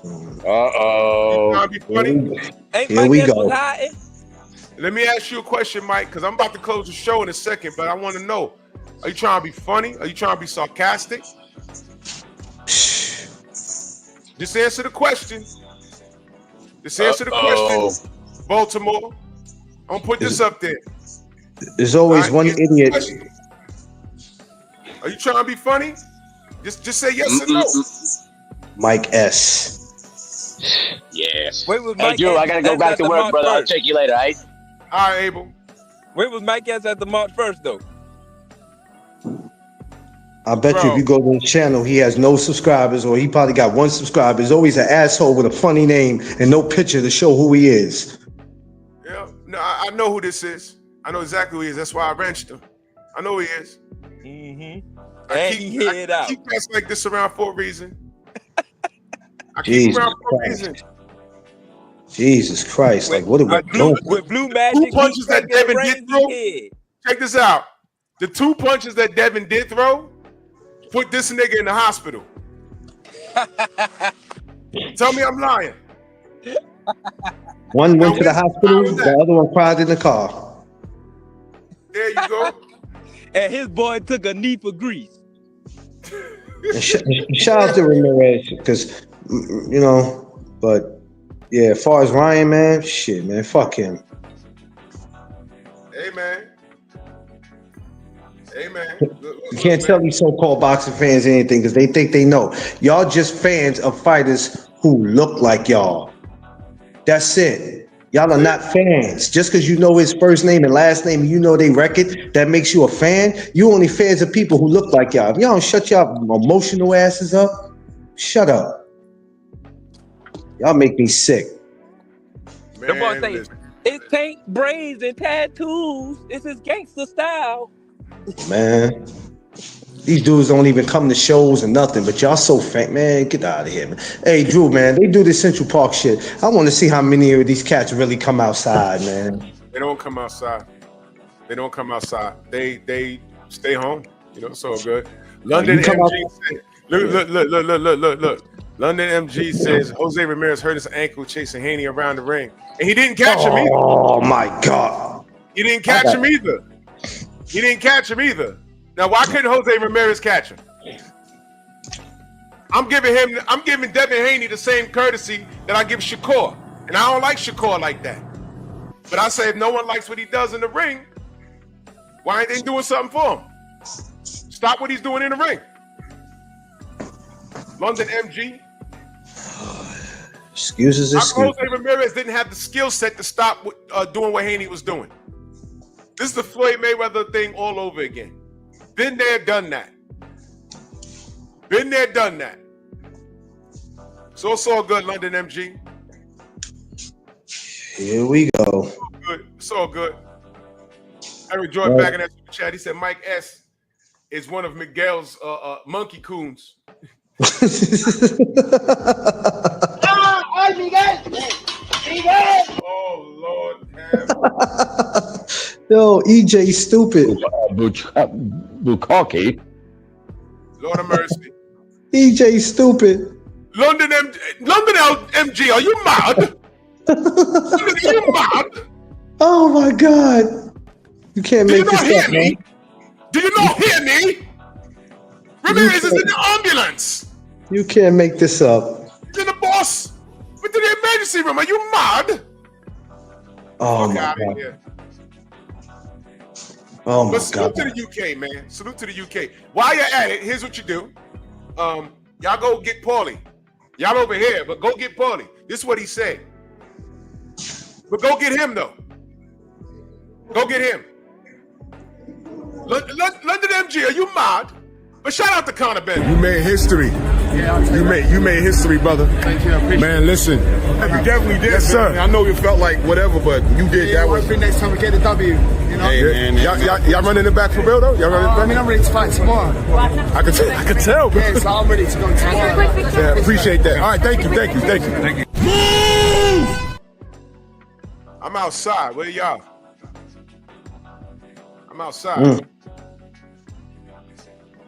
[SPEAKER 17] Uh-oh.
[SPEAKER 6] You trying to be funny?
[SPEAKER 16] Here we go.
[SPEAKER 6] Let me ask you a question, Mike, because I'm about to close the show in a second, but I want to know. Are you trying to be funny? Are you trying to be sarcastic? Just answer the question. Baltimore. I'm going to put this up there.
[SPEAKER 16] There's always one idiot.
[SPEAKER 6] Are you trying to be funny? Just say yes or no.
[SPEAKER 16] Mike S.
[SPEAKER 17] Yeah.
[SPEAKER 18] Hey,
[SPEAKER 17] Drew, I got to go back to work, brother. I'll check you later, all right?
[SPEAKER 6] All right, Abel.
[SPEAKER 18] Where was Mike S at the March 1st, though?
[SPEAKER 16] I bet you if you go to his channel, he has no subscribers, or he probably got one subscriber. There's always an asshole with a funny name and no picture to show who he is.
[SPEAKER 6] Yeah, no, I know who this is. I know exactly who he is. That's why I wrenched him. I know who he is. I keep guys like this around for a reason. I keep around for a reason.
[SPEAKER 16] Jesus Christ! Like, what are we doing?
[SPEAKER 18] With Blue Magic,
[SPEAKER 6] 2 punches that Devin did throw. Check this out. The 2 punches that Devin did throw put this nigga in the hospital. Tell me I'm lying.
[SPEAKER 16] One went to the hospital, the other one cried in the car.
[SPEAKER 6] There you go.
[SPEAKER 18] And his boy took a knee for grease.
[SPEAKER 16] And shout out to Ramirez, because, but yeah, as far as Ryan, man, shit, man, fuck him.
[SPEAKER 6] Amen.
[SPEAKER 16] You can't tell these so-called boxing fans anything because they think they know. Y'all just fans of fighters who look like y'all. That's it. Y'all are not fans. Just because you know his first name and last name and you know they record, that makes you a fan. You only fans of people who look like y'all. If y'all don't shut y'all emotional asses up, shut up. Y'all make me sick.
[SPEAKER 18] The boy say, it's tank braids and tattoos. It's his gangster style.
[SPEAKER 16] Man, these dudes don't even come to shows or nothing, but y'all so fake, man. Get out of here, man. Hey, Drew, man, they do this Central Park shit. I want to see how many of these cats really come outside, man.
[SPEAKER 6] They don't come outside. They stay home. It's all good. London MG said, Look. London MG says Jose Ramirez hurt his ankle chasing Haney around the ring. And he didn't catch him either.
[SPEAKER 16] Oh my God.
[SPEAKER 6] He didn't catch him either. He didn't catch him either. Now, why couldn't Jose Ramirez catch him? I'm giving Devin Haney the same courtesy that I give Shakur. And I don't like Shakur like that. But I say if no one likes what he does in the ring, why ain't they doing something for him? Stop what he's doing in the ring. London MG.
[SPEAKER 16] Excuses.
[SPEAKER 6] Jose Ramirez didn't have the skill set to stop doing what Haney was doing. This is the Floyd Mayweather thing all over again. Been there, done that. Been there, done that. So it's all good, London MG.
[SPEAKER 16] Here we go.
[SPEAKER 6] It's all good. Eric Jordan back in that super chat. He said Mike S is one of Miguel's monkey coons. Oh Lord,
[SPEAKER 16] yo, EJ stupid.
[SPEAKER 17] Bukaki.
[SPEAKER 6] Lord of mercy.
[SPEAKER 16] EJ stupid.
[SPEAKER 6] London MG, are you mad? Are you mad?
[SPEAKER 16] Oh my God. You can't make this up, man.
[SPEAKER 6] Do you not hear me? Ramirez is in the ambulance.
[SPEAKER 16] You can't make this up.
[SPEAKER 6] He's in the boss. Went to the emergency room. Are you mad?
[SPEAKER 16] Oh my God. Oh my God.
[SPEAKER 6] Salute to the UK, man. Salute to the UK. While you're at it, here's what you do. Y'all go get Paulie. Y'all over here, but go get Paulie. This is what he said. But go get him, though. Go get him. London MG, are you mad? But shout out to Conor Ben.
[SPEAKER 13] You made history. Yeah, you made history, brother.
[SPEAKER 15] Thank you. I appreciate
[SPEAKER 13] Man, listen. You definitely did,
[SPEAKER 15] yes, sir.
[SPEAKER 13] I know it felt like whatever, but you did that.
[SPEAKER 15] I think next time we get the W. You know.
[SPEAKER 13] Hey, man, y'all running it back for real though? Y'all running it back?
[SPEAKER 15] I mean, I'm ready to fight tomorrow.
[SPEAKER 13] I can tell. Bro.
[SPEAKER 15] Yeah, so I'm ready to go tomorrow.
[SPEAKER 13] Yeah, appreciate that. All right, thank you.
[SPEAKER 6] I'm outside. Where y'all? I'm outside.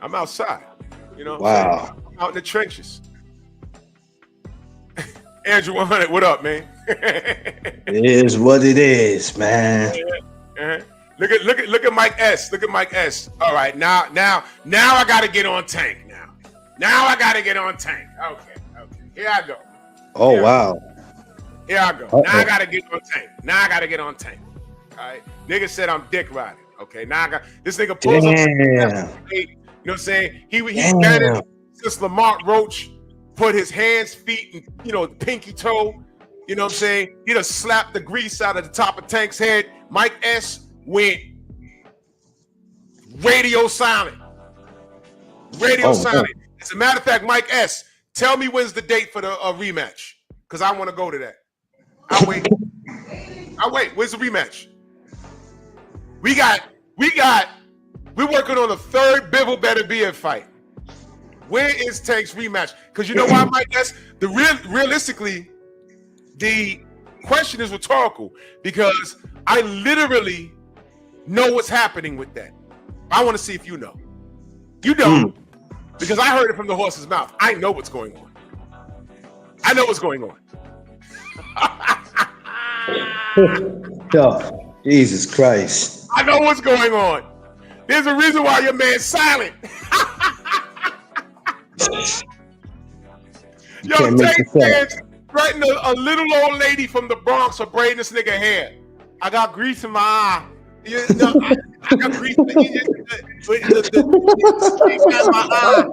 [SPEAKER 6] I'm outside. You know?
[SPEAKER 16] Wow.
[SPEAKER 6] I'm out in the trenches. Andrew 100, what up, man?
[SPEAKER 16] It is what it is, man.
[SPEAKER 6] Look at Mike S. Look at Mike S. All right, now I gotta get on Tank now. Now I gotta get on Tank. Okay. Here I go.
[SPEAKER 16] Oh wow.
[SPEAKER 6] Here I go. Now I gotta get on Tank. All right. Nigga said I'm dick riding. Okay. Now I got this nigga pulls up. You know what I'm saying? He batted since Lamont Roach put his hands, feet, and pinky toe. You know what I'm saying? He just slapped the grease out of the top of Tank's head. Mike S went radio silent. Silent. As a matter of fact, Mike S, tell me when's the date for the rematch. Because I want to go to that. I'll wait. Where's the rematch? We're working on the third Bivol Better Be a fight. Where is Tank's rematch? Because you know why, Mike S? Realistically, the question is rhetorical because I literally know what's happening with that. I want to see if you know. You don't, because I heard it from the horse's mouth. I know what's going on. I know what's going on.
[SPEAKER 16] Yo, Jesus Christ.
[SPEAKER 6] I know what's going on. There's a reason why your man's silent. Yo, Tank fans threatened a little old lady from the Bronx for braiding this nigga hair. I got grease in my eye. I got grease in my eye.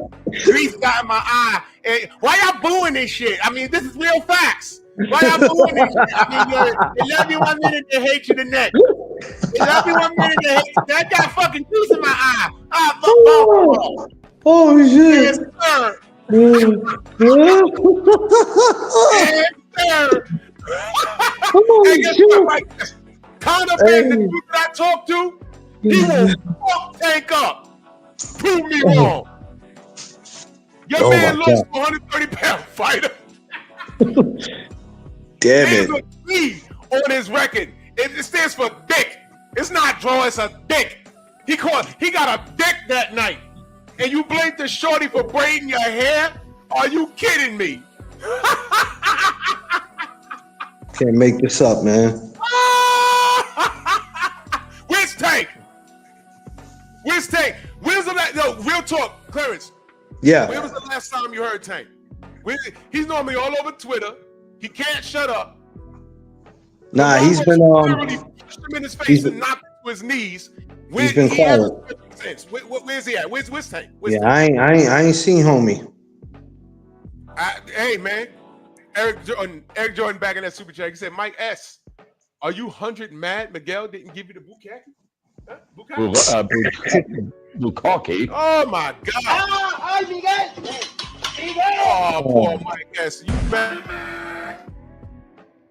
[SPEAKER 6] Grease got in my eye. And why y'all booing this shit? I mean, this is real facts. Why y'all booing this shit? I mean, they love you 1 minute, they hate you the next. They love you 1 minute, they hate you. That got fucking grease in my eye.
[SPEAKER 16] Oh shit.
[SPEAKER 6] Yes, sir. Yes, sir. Hey, guess what, Mike? Conor Ben, the dude that I talked to, he will fuck Tank up. Prove me wrong. Your man lost 130-pound fighter.
[SPEAKER 16] Damn
[SPEAKER 6] There's
[SPEAKER 16] it.
[SPEAKER 6] a D on his record. It stands for dick. It's not draw, it's a dick. He got a dick that night. and you blamed the shorty for braiding your hair? Are you kidding me?
[SPEAKER 16] Can't make this up, man.
[SPEAKER 6] Where's Tank? Where's Tank? Where's the last? No, real talk, Clarence.
[SPEAKER 16] Yeah.
[SPEAKER 6] When was the last time you heard Tank? He's normally all over Twitter. He can't shut up.
[SPEAKER 16] Nah, he's been
[SPEAKER 6] pushed him in his face and knocked him to his knees.
[SPEAKER 16] He's been quiet.
[SPEAKER 6] Where's he at? Where's Tank?
[SPEAKER 16] Yeah, I ain't seen homie.
[SPEAKER 6] Hey man, Eric Jordan back in that super chat. He said, Mike S, are you 100 mad Miguel didn't give you the bukkake? Huh?
[SPEAKER 17] Bukkake.
[SPEAKER 6] Oh my God.
[SPEAKER 8] Hi, Miguel.
[SPEAKER 6] Oh, poor Mike S. You mad?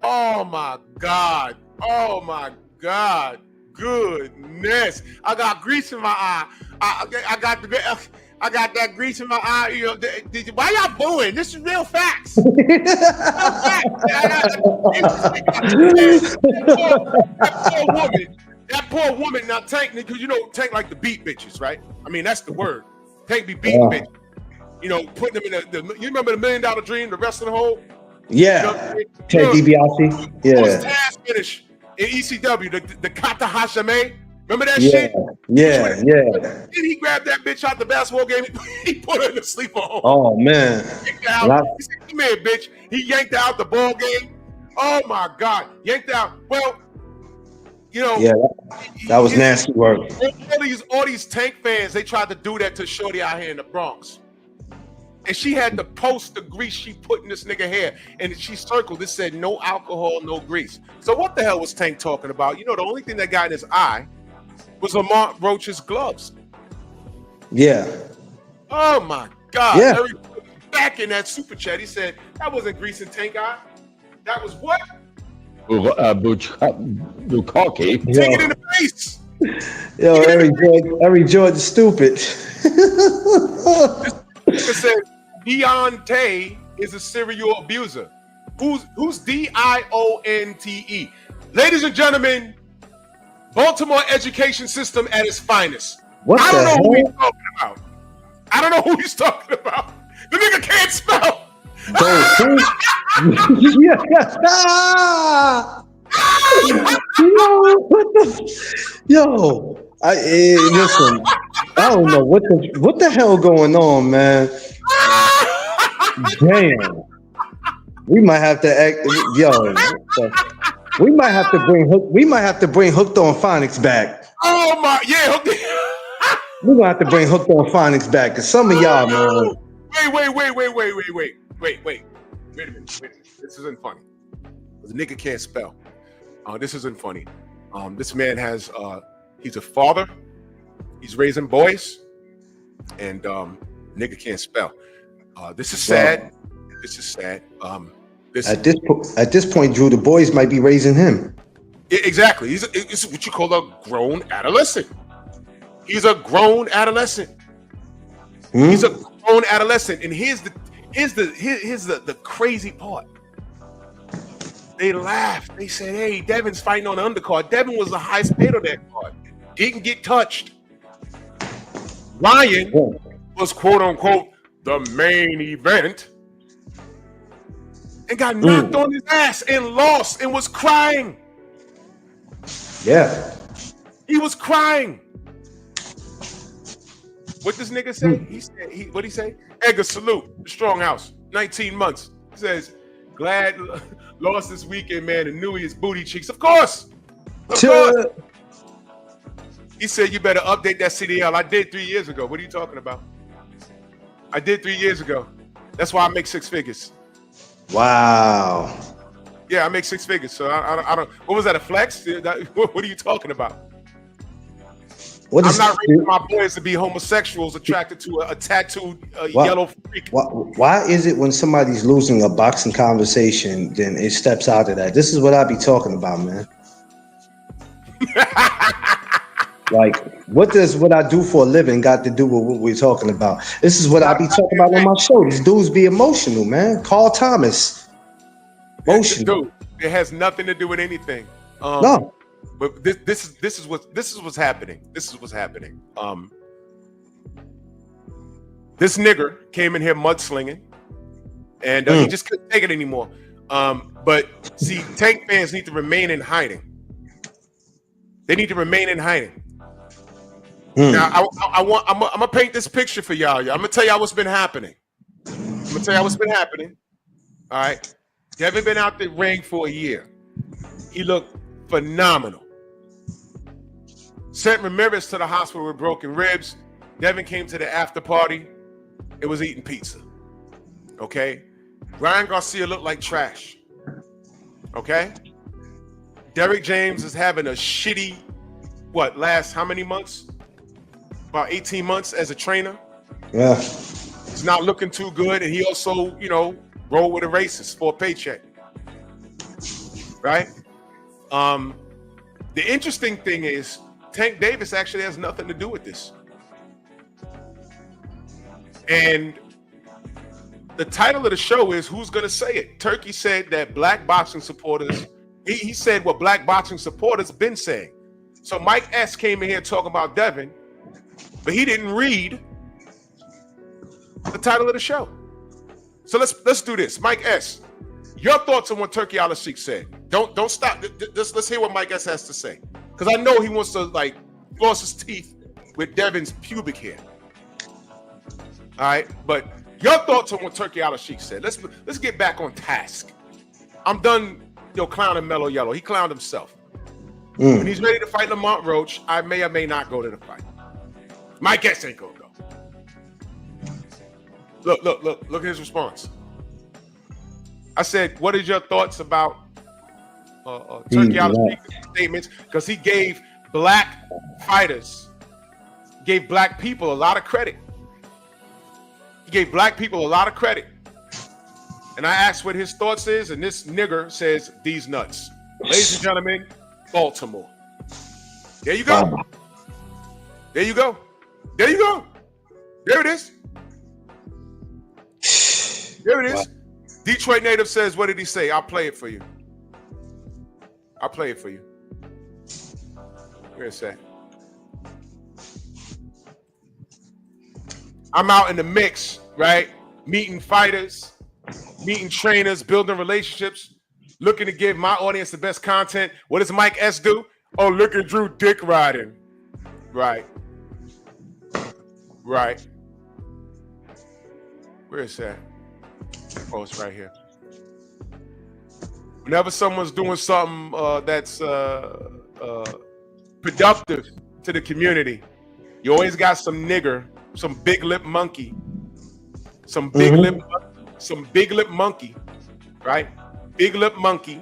[SPEAKER 6] Oh my God. Oh my God. Goodness. I got grease in my eye. I got that grease in my eye. You know, why y'all booing? This is real facts. That poor woman, now Tank, because you know Tank like to beat bitches, right? I mean, that's the word. Tank be beating bitches. You know, putting them in you remember the $1 Million Dream, the wrestling hole?
[SPEAKER 16] Yeah. Ted DiBiase. Yeah.
[SPEAKER 6] His task finish in ECW, the Kata Hashime. Remember that shit?
[SPEAKER 16] Yeah.
[SPEAKER 6] Then he grabbed that bitch out the basketball game. He put her in the sleeper hole.
[SPEAKER 16] Oh man.
[SPEAKER 6] He said, come here, bitch. He yanked her out the ball game. Oh my God. Yanked out. Well, you know.
[SPEAKER 16] Yeah, that was nasty work.
[SPEAKER 6] All these Tank fans, they tried to do that to Shorty out here in the Bronx. And she had to post the grease she put in this nigga hair. And she circled, it said no alcohol, no grease. So what the hell was Tank talking about? You know, the only thing that got in his eye was Lamont Roach's gloves.
[SPEAKER 16] Yeah.
[SPEAKER 6] Oh my God.
[SPEAKER 16] Yeah.
[SPEAKER 6] Back in that super chat, he said, that wasn't grease in Tank eye. That was what?
[SPEAKER 17] Bukkake.
[SPEAKER 6] Take it in the face.
[SPEAKER 16] Yo, Eric Jordan stupid.
[SPEAKER 6] He said, Deontay is a serial abuser. Who's Dionte? Ladies and gentlemen, Baltimore education system at its finest. I don't know who he's talking about. I don't know who he's talking about. The nigga can't spell.
[SPEAKER 16] Listen, I don't know what the hell going on, man. Damn. We might have to act, we might have to bring Hooked on Phonics back.
[SPEAKER 6] Oh my, yeah.
[SPEAKER 16] We're gonna have to bring Hooked on Phonics back, because some of y'all, man.
[SPEAKER 6] Wait a minute. This isn't funny. The nigga can't spell. This isn't funny. This man has he's a father, he's raising boys, and nigga can't spell. This is sad. This is sad.
[SPEAKER 16] At this point, Drew, the boys might be raising him.
[SPEAKER 6] Exactly. It's what you call a grown adolescent. He's a grown adolescent. He's a grown adolescent, and here's the crazy part. They laughed. They said, "Hey, Devin's fighting on the undercard." Devin was the highest paid on that card. Didn't get touched. Ryan was quote unquote the main event and got knocked on his ass and lost and was crying.
[SPEAKER 16] Yeah.
[SPEAKER 6] He was crying. What this nigga say? He said, what'd he say? Edgar, salute, the strong house, 19 months. He says, glad lost this weekend, man, and knew his booty cheeks. Of course. Of course. He said, you better update that CDL. I did 3 years ago. What are you talking about? I did 3 years ago. That's why I make 6 figures.
[SPEAKER 16] Wow.
[SPEAKER 6] Yeah, I make 6 figures. So I don't. What was that, a flex? What are you talking about? I'm not raising my boys to be homosexuals attracted to a tattooed yellow freak.
[SPEAKER 16] Why is it when somebody's losing a boxing conversation, then it steps out of that? This is what I be talking about, man. Like, what does what I do for a living got to do with what we're talking about? This is what I be talking about on my show. These dudes be emotional, man. Carl Thomas. Emotional.
[SPEAKER 6] Dude, it has nothing to do with anything.
[SPEAKER 16] No.
[SPEAKER 6] But this is what's happening. This is what's happening. This nigger came in here mudslinging, and he just couldn't take it anymore. But see, Tank fans need to remain in hiding. They need to remain in hiding. Now, I'm gonna paint this picture for y'all. I'm gonna tell y'all what's been happening. All right, Devin been out the ring for a year. He looked phenomenal. Sent Ramirez to the hospital with broken ribs. Devin came to the after party. It was eating pizza. Okay, Ryan Garcia looked like trash. Okay, Derrick James is having a shitty, last how many months? About 18 months as a trainer.
[SPEAKER 16] Yeah.
[SPEAKER 6] He's not looking too good, and he also, rolled with a racist for a paycheck. Right? The interesting thing is Tank Davis actually has nothing to do with this. And the title of the show is Who's Gonna Say It? Turki said that black boxing supporters, he said what black boxing supporters been saying. So Mike S came in here talking about Devin, but he didn't read the title of the show. So let's do this. Mike S, your thoughts on what Turki Al-Sheikh said. Don't stop. Let's hear what Mike S has to say. Because I know he wants to floss his teeth with Devin's pubic hair. All right, but your thoughts on what Turki Al-Sheikh said. Let's get back on task. I'm done clowning Mellow Yellow. He clowned himself. When he's ready to fight Lamont Roach, I may or may not go to the fight. Mike S ain't gonna go. Look at his response. I said, what is your thoughts about Turki Al-Sheikh's statements? Because he gave black fighters, gave black people a lot of credit. He gave black people a lot of credit. And I asked what his thoughts is, and this nigger says, these nuts. Ladies and gentlemen, Baltimore. There you go. There you go. There you go. There it is. There it is. Detroit native says, what did he say? I'll play it for you. I'll play it for you. Where's that? I'm out in the mix, right? Meeting fighters, meeting trainers, building relationships, looking to give my audience the best content. What does Mike S do? Oh, look at Drew dick riding. Right. Right. Where is that? Oh, it's right here. Whenever someone's doing something that's productive to the community, you always got some nigger, some big lip monkey, some big lip monkey, right? Big lip monkey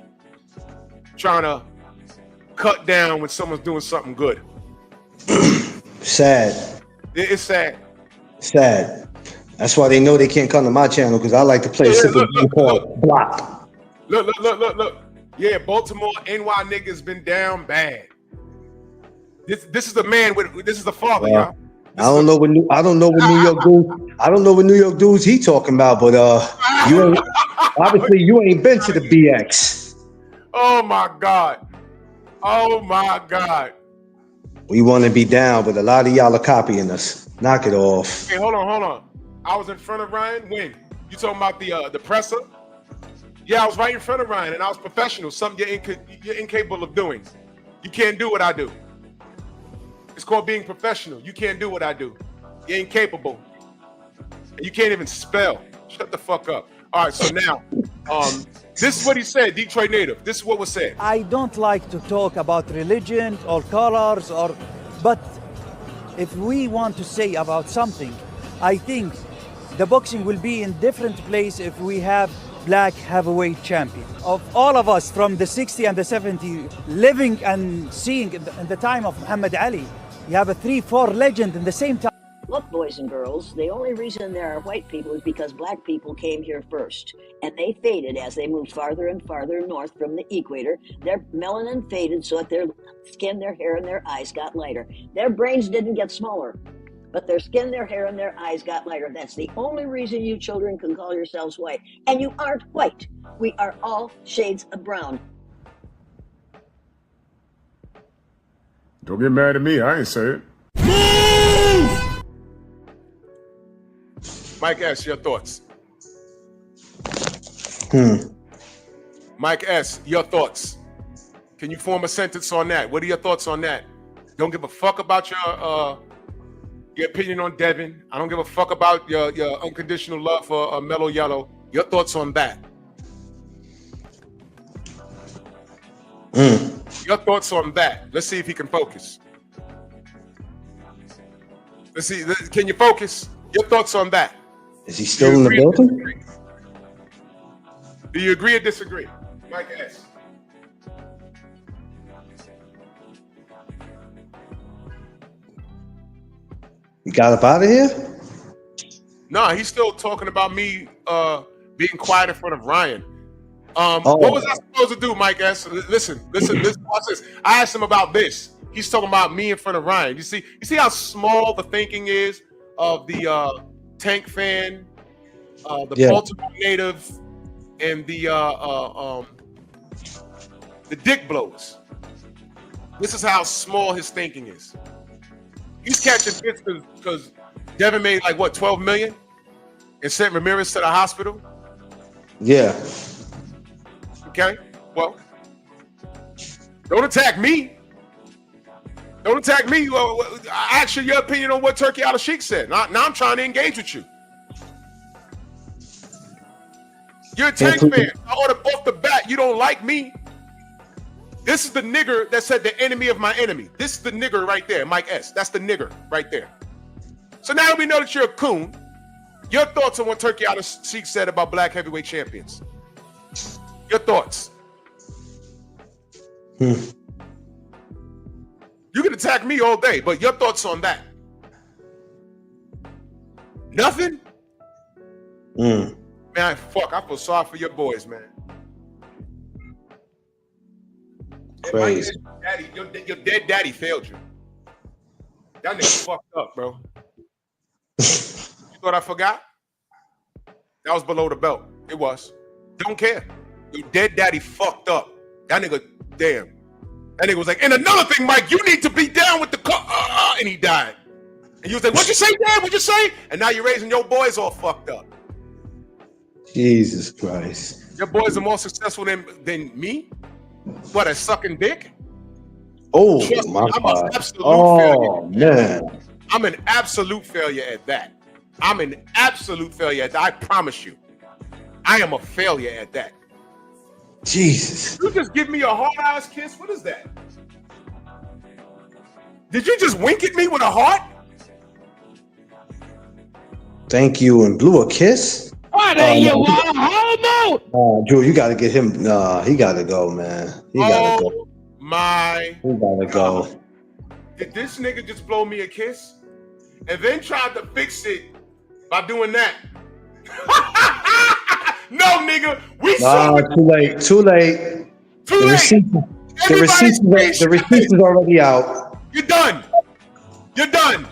[SPEAKER 6] trying to cut down when someone's doing something good.
[SPEAKER 16] Sad.
[SPEAKER 6] It's sad.
[SPEAKER 16] Sad. That's why they know they can't come to my channel, because I like to play a simple game called Block.
[SPEAKER 6] Look. Yeah, Baltimore NY niggas been down bad. This is the man with this is the father, y'all.
[SPEAKER 16] I don't know what New York dudes he talking about, but obviously you ain't been to the BX.
[SPEAKER 6] Oh my God. Oh my God.
[SPEAKER 16] We want to be down, but a lot of y'all are copying us. Knock it off.
[SPEAKER 6] Hey, hold on. I was in front of Ryan. When? You talking about the presser? Yeah, I was right in front of Ryan, and I was professional. Something you're incapable of doing. You can't do what I do. It's called being professional. You can't do what I do. You're incapable. And you can't even spell. Shut the fuck up. All right, so now, this is what he said, Detroit native. This is what was said.
[SPEAKER 4] I don't like to talk about religion or colors but if we want to say about something, I think the boxing will be in different place if we have black heavyweight champion. Of all of us from the 60 and the 70, living and seeing in the time of Muhammad Ali, you have a 3-4 legend in the same time.
[SPEAKER 5] Look, boys and girls, the only reason there are white people is because black people came here first. And they faded as they moved farther and farther north from the equator. Their melanin faded so that their skin, their hair, and their eyes got lighter. Their brains didn't get smaller, but their skin, their hair, and their eyes got lighter. That's the only reason you children can call yourselves white. And you aren't white. We are all shades of brown.
[SPEAKER 13] Don't get mad at me. I ain't say it.
[SPEAKER 6] Mike S., your thoughts. Mike S., your thoughts. Can you form a sentence on that? What are your thoughts on that? Don't give a fuck about your opinion on Devin. I don't give a fuck about your unconditional love for Mellow Yellow. Your thoughts on that? Your thoughts on that? Let's see if he can focus. Let's see. Can you focus? Your thoughts on that?
[SPEAKER 16] Is he still in the building?
[SPEAKER 6] Do you agree or disagree? Mike S.
[SPEAKER 16] You got up out of here?
[SPEAKER 6] No, he's still talking about me being quiet in front of Ryan. What was I supposed to do, Mike S? Listen, watch this. I asked him about this. He's talking about me in front of Ryan. You see how small the thinking is of the Tank fan, the Baltimore native, and the dick blowers. This is how small his thinking is. He's catching fits because Devin made like what, 12 million and sent Ramirez to the hospital.
[SPEAKER 16] Yeah.
[SPEAKER 6] Okay. Well, don't attack me. Don't attack me. I asked you your opinion on what Turki Al-Sheikh said. Now I'm trying to engage with you. You're a Tank fan. Off the bat, you don't like me. This is the nigger that said the enemy of my enemy. This is the nigger right there, Mike S. That's the nigger right there. So now that we know that you're a coon, your thoughts on what Turki Al-Sheikh said about black heavyweight champions. Your thoughts. You can attack me all day, but your thoughts on that. Nothing? Man, fuck, I feel sorry for your boys, man.
[SPEAKER 16] Crazy.
[SPEAKER 6] Daddy, your dead daddy failed you. That nigga fucked up, bro. You thought I forgot? That was below the belt. It was. Don't care. Your dead daddy fucked up. That nigga, damn. That nigga was like, and another thing, Mike, you need to be down with the car. And he died. And you was like, what'd you say, Dad? What'd you say? And now you're raising your boys all fucked up.
[SPEAKER 16] Jesus Christ.
[SPEAKER 6] Your boys are more successful than me? What, at sucking dick?
[SPEAKER 16] Oh,
[SPEAKER 6] Trust
[SPEAKER 16] my
[SPEAKER 6] me, I'm
[SPEAKER 16] God.
[SPEAKER 6] an absolute failure.
[SPEAKER 16] Man.
[SPEAKER 6] I'm an absolute failure at that. I'm an absolute failure at that. I promise you. I am a failure at that.
[SPEAKER 16] Jesus.
[SPEAKER 6] You just give me a hard-ass kiss? What is that? Did you just wink at me with a heart?
[SPEAKER 16] Thank you, and blew a kiss?
[SPEAKER 8] What are you, a homo?
[SPEAKER 16] Drew, you got to get him. He got to go, man. He got to go.
[SPEAKER 6] My
[SPEAKER 16] He got to go.
[SPEAKER 6] Did this nigga just blow me a kiss? And then tried to fix it by doing that? No, nigga. We saw it.
[SPEAKER 16] Too late. Too late. The receipt is already out.
[SPEAKER 6] You're done. You're done.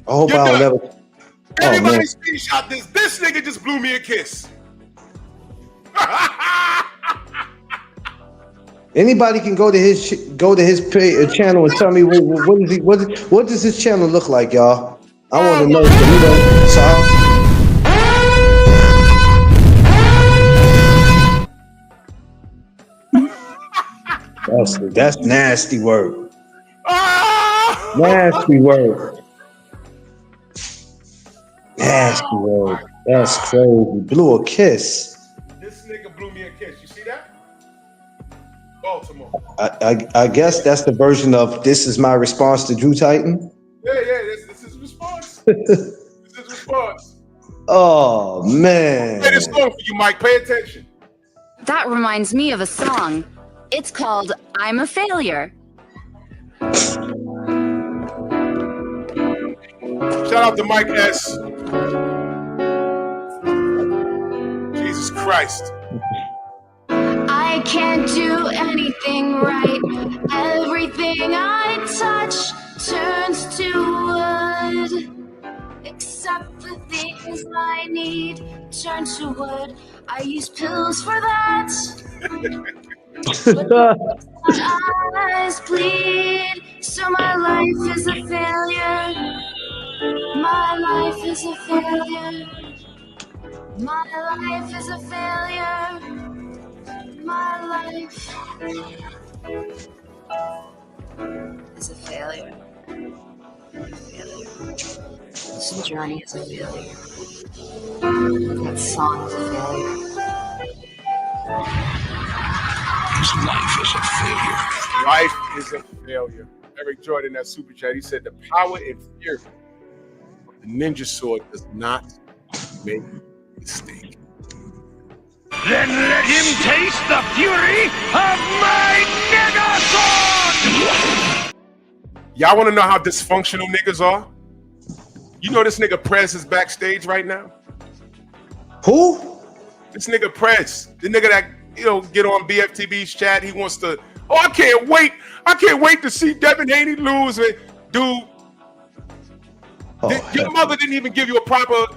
[SPEAKER 16] I hope I don't never.
[SPEAKER 6] Everybody screenshot this. This nigga just blew me a kiss.
[SPEAKER 16] Anybody can go to his channel and tell me what does his channel look like, y'all? I want to know. That's nasty word. Nasty word. Nasty word. That's crazy. Blew a kiss.
[SPEAKER 6] This nigga blew me a kiss. You see that? Baltimore.
[SPEAKER 16] I guess that's the version of this is my response to Drew Titan.
[SPEAKER 6] Yeah. This is response. This is response.
[SPEAKER 16] Oh man.
[SPEAKER 6] Play this song for you, Mike. Pay attention.
[SPEAKER 19] That reminds me of a song. It's called I'm a Failure.
[SPEAKER 6] Shout out to Mike S. Jesus Christ.
[SPEAKER 19] I can't do anything right. Everything I touch turns to wood. Except the things I need turn to wood. I use pills for that. My eyes bleed, so my life is a failure. My life is a failure. My life is a failure. My life is a failure. This journey is a failure. That song is a failure.
[SPEAKER 2] This life is a failure.
[SPEAKER 6] Life is a failure. Eric Jordan, that super chat, he said the power and fear of the ninja sword does not make a mistake.
[SPEAKER 8] Then let him taste the fury of my nigga sword!
[SPEAKER 6] Y'all want to know how dysfunctional niggas are? You know this nigga Prez is backstage right now?
[SPEAKER 16] Who?
[SPEAKER 6] This nigga Prez. The nigga that, get on BFTB's chat. He wants to, I can't wait to see Devin Haney lose. Dude, your mother didn't even give you a proper,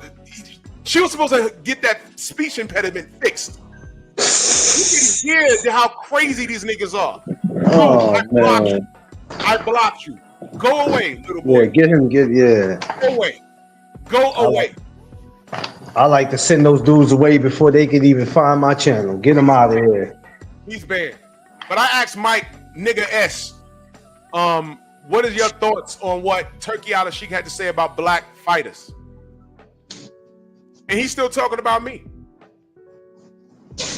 [SPEAKER 6] she was supposed to get that speech impediment fixed. You can hear how crazy these niggas are.
[SPEAKER 16] Oh, man.
[SPEAKER 6] I blocked you. Go away, little boy.
[SPEAKER 16] Yeah,
[SPEAKER 6] Go away. Go away.
[SPEAKER 16] I like to send those dudes away before they could even find my channel. Get them out of here.
[SPEAKER 6] He's banned. But I asked Mike, nigga S, what is your thoughts on what Turki Al-Sheikh had to say about black fighters? And he's still talking about me.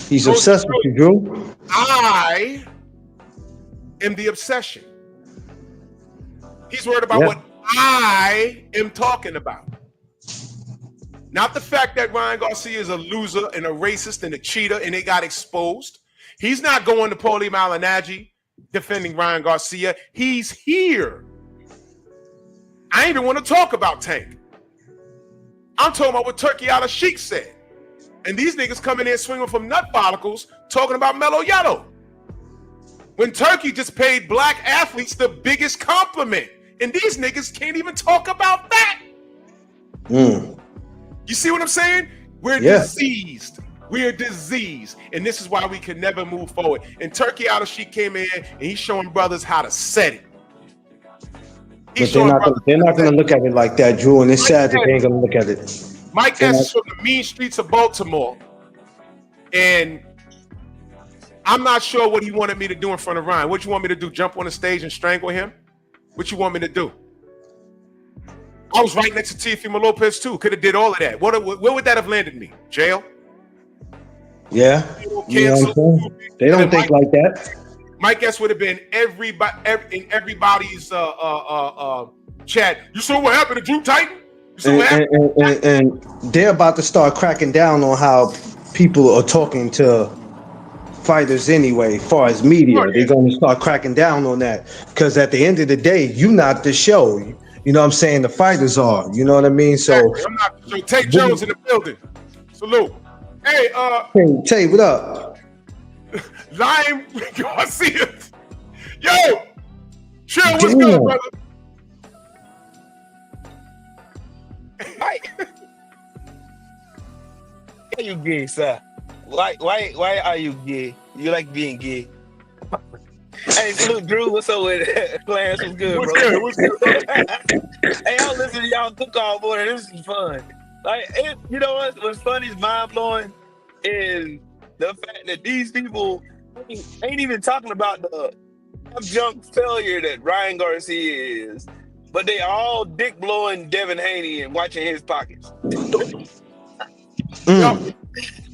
[SPEAKER 16] He's obsessed with you, Drew.
[SPEAKER 6] I am the obsession. He's worried about what I am talking about. Not the fact that Ryan Garcia is a loser and a racist and a cheater and they got exposed. He's not going to Paulie Malignaggi defending Ryan Garcia. He's here. I ain't even want to talk about Tank. I'm talking about what Turki Al-Sheikh said. And these niggas coming in swinging from nut follicles talking about Mellow Yellow. When Turki just paid black athletes the biggest compliment. And these niggas can't even talk about that. You see what I'm saying? We're diseased. We're diseased. And this is why we can never move forward. And Turki Al-Sheikh came in and he's showing brothers how to set it.
[SPEAKER 16] But they're not going to look at it like that, Drew. And it's sad that they ain't going to look at it.
[SPEAKER 6] Mike S is from the mean streets of Baltimore. And I'm not sure what he wanted me to do in front of Ryan. What you want me to do? Jump on the stage and strangle him? What you want me to do? I was right next to Teofimo Lopez too. Could have did all of that. Where would that have landed me? Jail?
[SPEAKER 16] Yeah. You know what I'm saying? They don't think like that.
[SPEAKER 6] Mike S would have been in everybody's chat. You saw what happened to Drew Titan?
[SPEAKER 16] And they're about to start cracking down on how people are talking to fighters anyway, as far as media. They're going to start cracking down on that. Because at the end of the day, you're not the show. You know what I'm saying? The fighters are. You know what I mean? So
[SPEAKER 6] I'm not. So Tate Jones in the building. Salute. Hey,
[SPEAKER 16] Tate, what up?
[SPEAKER 6] Lime Garcia. Yo, chill. What's good, brother?
[SPEAKER 20] Why are you gay, sir? Why are you gay? You like being gay? Hey, salute, Drew. What's up with Clarence? What's good, bro?
[SPEAKER 6] What's good?
[SPEAKER 20] Hey, I'll listen to y'all cook all morning. This is fun. You know what's funny is mind blowing is the fact that these people ain't even talking about the junk failure that Ryan Garcia is, but they all dick blowing Devin Haney and watching his pockets.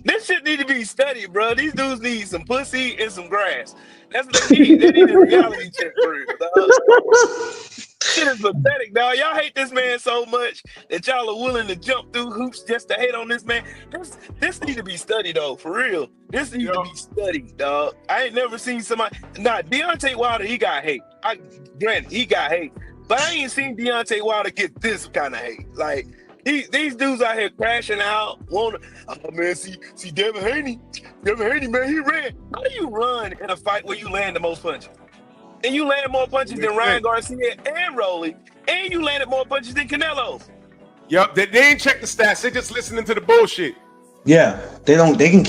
[SPEAKER 20] This shit need to be studied, bro. These dudes need some pussy and some grass. That's what they need. They need a reality check for real, dog. Shit is pathetic, dog. Y'all hate this man so much that y'all are willing to jump through hoops just to hate on this man. This need to be studied, though, for real. This needs to be studied, dog. I ain't never seen somebody. Nah, Deontay Wilder, he got hate. Granted, he got hate. But I ain't seen Deontay Wilder get this kind of hate. Like, these dudes out here crashing out. Oh man, see Devin Haney, man, he ran. How do you run in a fight where you land the most punches? And you landed more punches than Ryan Garcia and Rolly, and you landed more punches than Canelo.
[SPEAKER 6] Yep, they ain't check the stats. They just listening to the bullshit.
[SPEAKER 16] Yeah, they can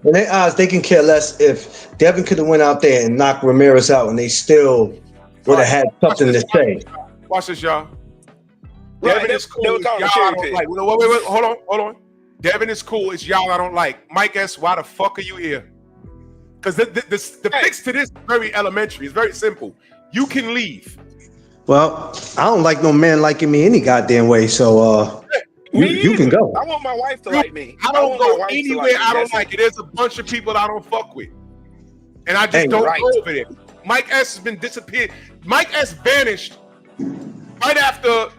[SPEAKER 16] in their eyes they can care less if Devin could have went out there and knocked Ramirez out, and they still would have had something to say.
[SPEAKER 6] Watch this, y'all. Devin is cool.
[SPEAKER 20] They were
[SPEAKER 6] It's
[SPEAKER 20] calling
[SPEAKER 6] y'all
[SPEAKER 20] cherry
[SPEAKER 6] I don't
[SPEAKER 20] pick.
[SPEAKER 6] like. Wait. Hold on. Devin is cool. It's y'all I don't like. Mike S., why the fuck are you here? Because the fix to this is very elementary. It's very simple. You can leave.
[SPEAKER 16] Well, I don't like no man liking me any goddamn way. So you can go.
[SPEAKER 20] I want my wife to like me.
[SPEAKER 6] I don't
[SPEAKER 20] want
[SPEAKER 6] go
[SPEAKER 20] my wife to
[SPEAKER 6] anywhere
[SPEAKER 20] like me.
[SPEAKER 6] I don't
[SPEAKER 20] That's
[SPEAKER 6] like it. There's a bunch of people I don't fuck with. And I just don't go over there. Mike S. has been disappeared. Mike S. vanished right after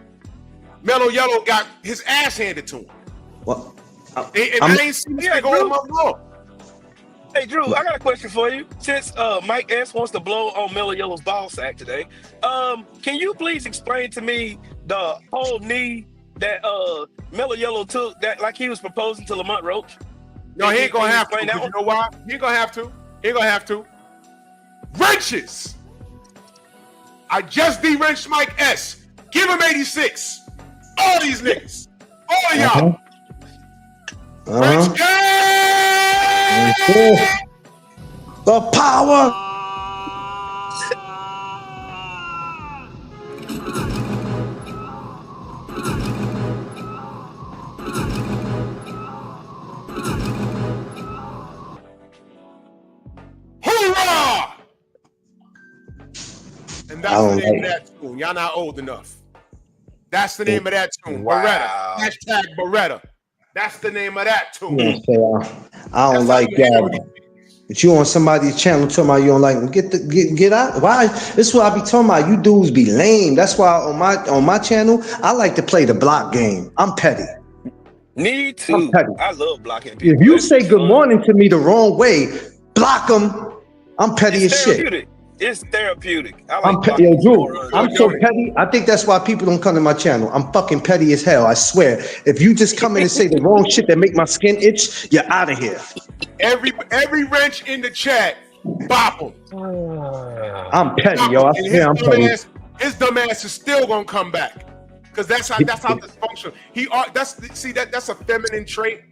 [SPEAKER 6] Mellow Yellow got his ass handed to him.
[SPEAKER 16] Well,
[SPEAKER 6] I ain't seen this nigga all month long.
[SPEAKER 20] Hey, Drew, I got a question for you. Since Mike S. wants to blow on Mellow Yellow's ball sack today, can you please explain to me the whole knee that Mellow Yellow took, that like he was proposing to Lamont Roach?
[SPEAKER 6] No, he ain't gonna have to. You know why? He ain't gonna have to. Wrenches. I just de-wrenched Mike S. Give him 86. All these niggas. All of y'all. Wrench gang!
[SPEAKER 16] The power.
[SPEAKER 6] Hoorah! And that's the name of that tune. Y'all not old enough. That's the name of that tune.
[SPEAKER 20] Wow.
[SPEAKER 6] Beretta. Hashtag Beretta. That's the name of that tune.
[SPEAKER 16] I don't like that. But you on somebody's channel talking about you don't like them. Get out. Why? This is what I be talking about. You dudes be lame. That's why on my channel, I like to play the block game. I'm petty.
[SPEAKER 20] Me too. I love blocking people.
[SPEAKER 16] If you say good morning to me the wrong way, block them. I'm petty as shit.
[SPEAKER 20] It's therapeutic.
[SPEAKER 16] I'm petty. Yo, Drew, I'm so petty. I think that's why people don't come to my channel. I'm fucking petty as hell. I swear. If you just come in and say the wrong shit that make my skin itch, you're out of here.
[SPEAKER 6] Every wrench in the chat, bop him.
[SPEAKER 16] I'm petty, yo. I swear I'm petty.
[SPEAKER 6] His dumb ass is still gonna come back, because that's how dysfunctional. That's a feminine trait.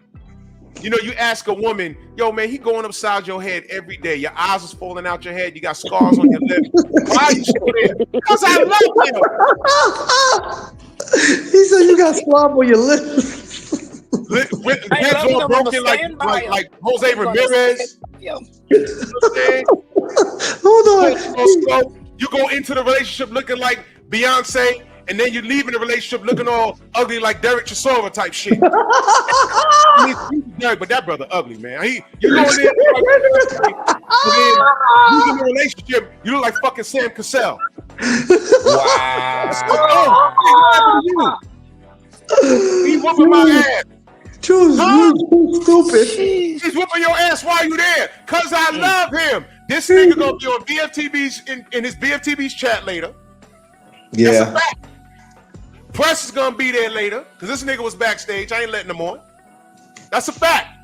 [SPEAKER 6] You know, you ask a woman, yo, man, he going upside your head every day. Your eyes is falling out your head. You got scars on your lips. Why are you still there? Because I love him.
[SPEAKER 16] He said you got slob on your lips.
[SPEAKER 6] Heads all broken like Jose Ramirez.
[SPEAKER 16] Hold on.
[SPEAKER 6] You go into the relationship looking like Beyonce, and then you leave in the relationship looking all ugly like Derek Chisora type shit. He's Derek, but that brother ugly, man. You go in there, you in a relationship, you look like fucking Sam Cassell.
[SPEAKER 20] Wow.
[SPEAKER 6] He whooping my ass.
[SPEAKER 16] You stupid.
[SPEAKER 6] He's whooping your ass while you there, cause I love him. This nigga gonna be on BFTB's in his BFTB's chat later.
[SPEAKER 16] Yeah.
[SPEAKER 6] That's a fact. Press is gonna be there later, cause this nigga was backstage. I ain't letting him on. That's a fact.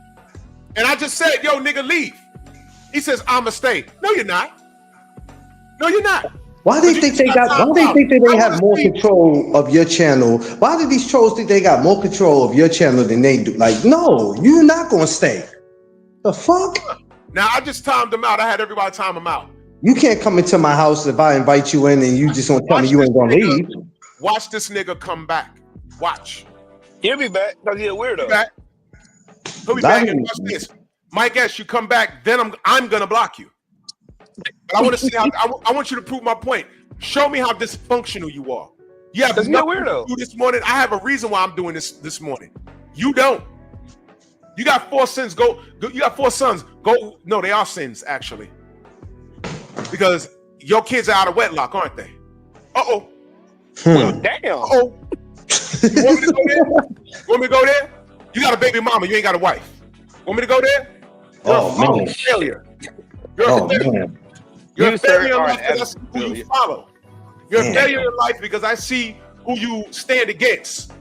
[SPEAKER 6] And I just said, yo, nigga, leave. He says, I'ma stay. No, you're not. No, you're not.
[SPEAKER 16] Why do they think they have more control of your channel? Why do these trolls think they got more control of your channel than they do? Like, no, you're not gonna stay. The fuck?
[SPEAKER 6] Now I just timed them out. I had everybody time them out.
[SPEAKER 16] You can't come into my house if I invite you in and you just gonna tell me you ain't gonna leave.
[SPEAKER 6] Watch this nigga come back. Watch.
[SPEAKER 20] He'll be back because he's a weirdo.
[SPEAKER 6] He'll be back and watch this. Mike S., you come back, then I'm gonna block you. But I want to see how I want you to prove my point. Show me how dysfunctional you are. You have nothing to do this morning. I have a reason why I'm doing this morning. You don't. You got 4 sins. Go. You got 4 sons. Go. No, they are sins actually, because your kids are out of wedlock, aren't they? Uh-oh.
[SPEAKER 20] Well, damn.
[SPEAKER 6] Uh-oh. You want me to go there? Want me to go there? You got a baby mama. You ain't got a wife. Want me to go there? You're a failure. You're a failure. You're a failure in life because I see who you follow. You're a failure in life because I see who you stand against.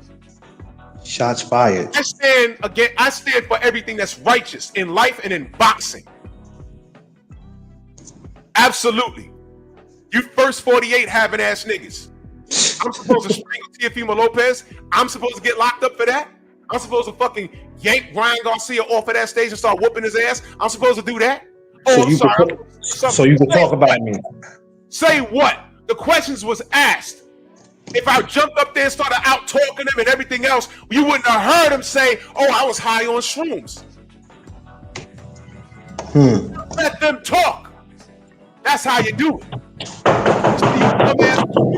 [SPEAKER 16] Shots fired.
[SPEAKER 6] I stand for everything that's righteous in life and in boxing. Absolutely. You first 48 having ass niggas. I'm supposed to strangle Teofimo Lopez. I'm supposed to get locked up for that. I'm supposed to fucking yank Ryan Garcia off of that stage and start whooping his ass. I'm supposed to do that.
[SPEAKER 16] So you can talk about me.
[SPEAKER 6] Say what? The questions was asked. If I jumped up there and started out talking him and everything else, you wouldn't have heard him say, "Oh, I was high on shrooms." Let them talk. That's how you do it. You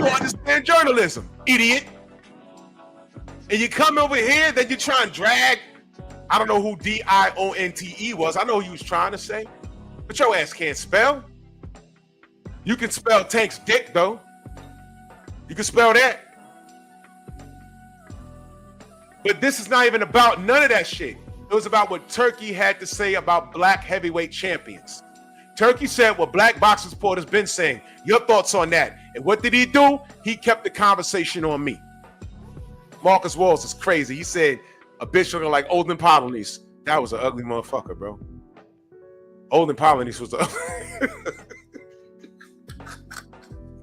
[SPEAKER 6] don't understand journalism, idiot. And you come over here, then you try and drag. I don't know who Dionte was. I know who he was trying to say. But your ass can't spell. You can spell Tank's dick, though. You can spell that. But this is not even about none of that shit. It was about what Turki had to say about black heavyweight champions. Turki said what black boxing support has been saying. Your thoughts on that? And what did he do? He kept the conversation on me. Marcus Walls is crazy. He said a bitch looking like Olden Polynice. That was an ugly motherfucker, bro. Olden Polynice was that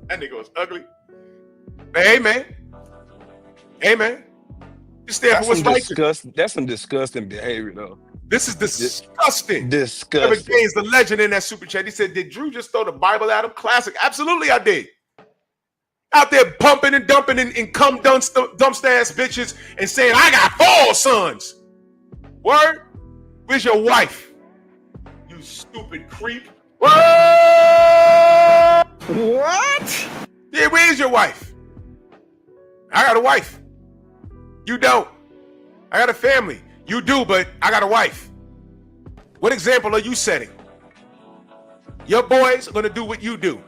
[SPEAKER 6] nigga was ugly. But hey, man. You stand for what's right.
[SPEAKER 21] That's some disgusting behavior, though.
[SPEAKER 6] This is disgusting.
[SPEAKER 21] Disgusting.
[SPEAKER 6] Kevin Gaines, the legend in that super chat. He said, "Did Drew just throw the Bible at him?" Classic. Absolutely, I did. Out there pumping and dumping and cum dumpster ass bitches and saying, "I got 4 sons." Word? Where's your wife? You stupid creep. What? Yeah, where's your wife? I got a wife. You don't. I got a family. You do, but I got a wife. What example are you setting? Your boys are going to do what you do.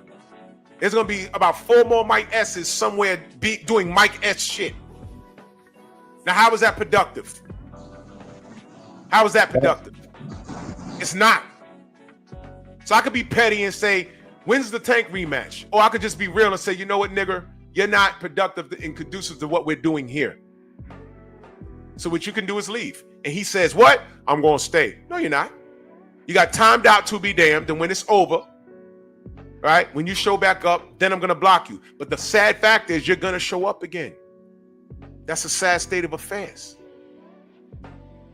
[SPEAKER 6] There's going to be about 4 more Mike S's somewhere doing Mike S shit. Now, how is that productive? How is that productive? It's not. So I could be petty and say, when's the Tank rematch? Or I could just be real and say, you know what, nigger? You're not productive and conducive to what we're doing here. So what you can do is leave. And he says, what? I'm going to stay. No, you're not. You got timed out to be damned. And when it's over, right, when you show back up, then I'm going to block you. But the sad fact is you're going to show up again. That's a sad state of affairs.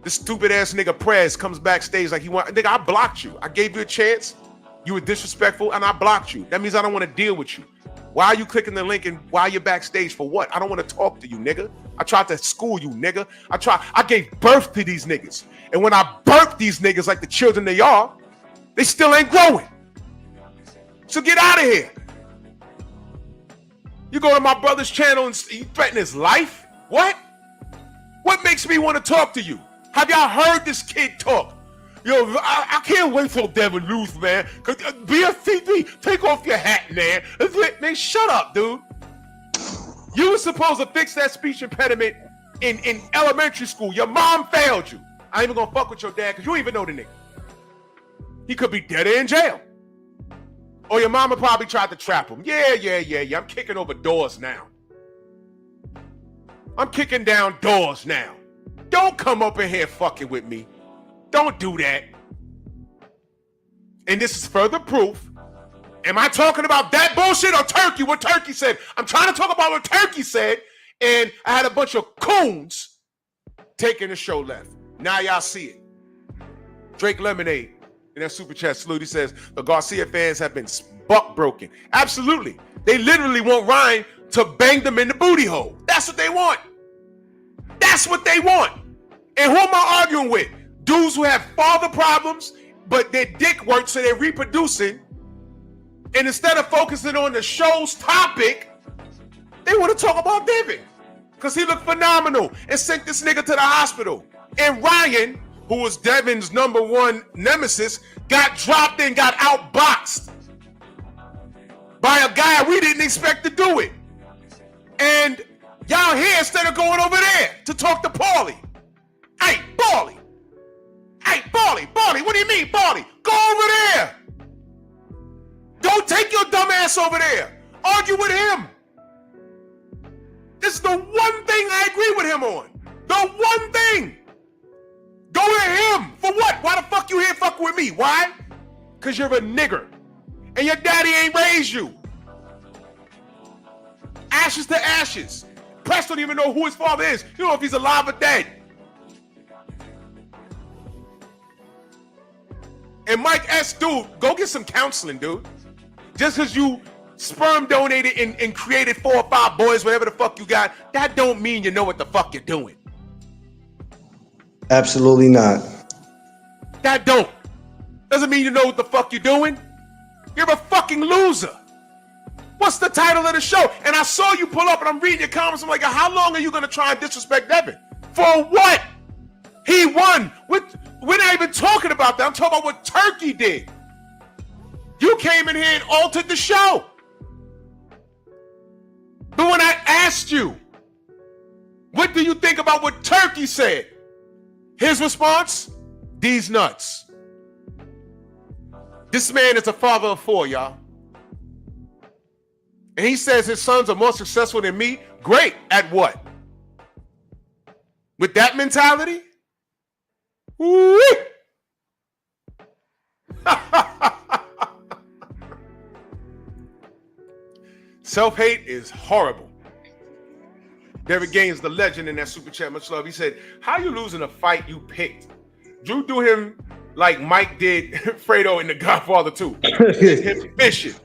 [SPEAKER 6] This stupid ass nigga Prez comes backstage like he want. Nigga, I blocked you. I gave you a chance. You were disrespectful and I blocked you. That means I don't want to deal with you. Why are you clicking the link and why you're backstage for what? I don't want to talk to you, nigga. I tried to school you, nigga. I gave birth to these niggas. And when I birthed these niggas like the children they are, they still ain't growing. So get out of here. You go to my brother's channel and you threaten his life? What? What makes me want to talk to you? Have y'all heard this kid talk? Yo, I can't wait till Devin lose, man. BFTV, take off your hat, man. Man, shut up, dude. You were supposed to fix that speech impediment in elementary school. Your mom failed you. I ain't even gonna fuck with your dad because you don't even know the nigga. He could be dead or in jail. Or your mama probably tried to trap him. Yeah. I'm kicking over doors now. I'm kicking down doors now. Don't come up in here fucking with me. Don't do that. And this is further proof. Am I talking about that bullshit or Turki? What Turki said? I'm trying to talk about what Turki said. And I had a bunch of coons taking the show left. Now y'all see it. Drake Lemonade in that super chat salute. He says, the Garcia fans have been buck broken. Absolutely. They literally want Ryan to bang them in the booty hole. That's what they want. That's what they want. And who am I arguing with? Dudes who have father problems, but their dick works, so they're reproducing. And instead of focusing on the show's topic, they want to talk about Devin. Because he looked phenomenal and sent this nigga to the hospital. And Ryan, who was Devin's #1 nemesis, got dropped and got outboxed by a guy we didn't expect to do it. And y'all here instead of going over there to talk to Paulie. Hey, Paulie. Hey, Paulie, what do you mean, Paulie? Go over there. Don't take your dumb ass over there. Argue with him. This is the one thing I agree with him on. The one thing. Go to him. For what? Why the fuck you here fucking with me? Why? Because you're a nigger. And your daddy ain't raised you. Ashes to ashes. Press don't even know who his father is. You don't know if he's alive or dead. And Mike S., dude, go get some counseling, dude. Just because you sperm donated and created 4 or 5 boys, whatever the fuck you got, that don't mean you know what the fuck you're doing.
[SPEAKER 16] Absolutely not.
[SPEAKER 6] That don't. Doesn't mean you know what the fuck you're doing. You're a fucking loser. What's the title of the show? And I saw you pull up and I'm reading your comments. I'm like, how long are you going to try and disrespect Devin? For what? He won. We're not even talking about that. I'm talking about what Turki did. You came in here and altered the show. But when I asked you, what do you think about what Turki said? His response, these nuts. This man is a father of 4, y'all. And he says his sons are more successful than me. Great. At what? With that mentality? Woo! Self-hate is horrible. Derek Gaines, the legend in that super chat, much love. He said, how you losing a fight you picked? Drew do him like Mike did Fredo in The Godfather 2. Him mission.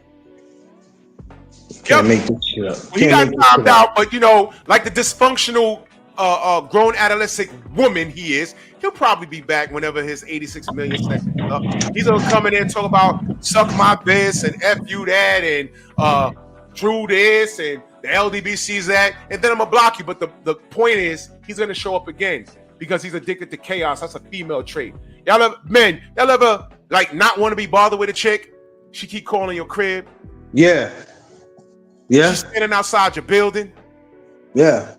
[SPEAKER 16] Can't make this shit up.
[SPEAKER 6] He got timed out, but you know, like the dysfunctional grown adolescent woman he is, he'll probably be back whenever his 86 million seconds is up. He's gonna come in there and talk about suck my this and F you that and Drew this and the LDBC's that, and then I'm gonna block you. But the point is, he's gonna show up again because he's addicted to chaos. That's a female trait. Y'all ever like not want to be bothered with a chick? She keep calling your crib.
[SPEAKER 16] Yeah.
[SPEAKER 6] She's standing outside your building.
[SPEAKER 16] Yeah.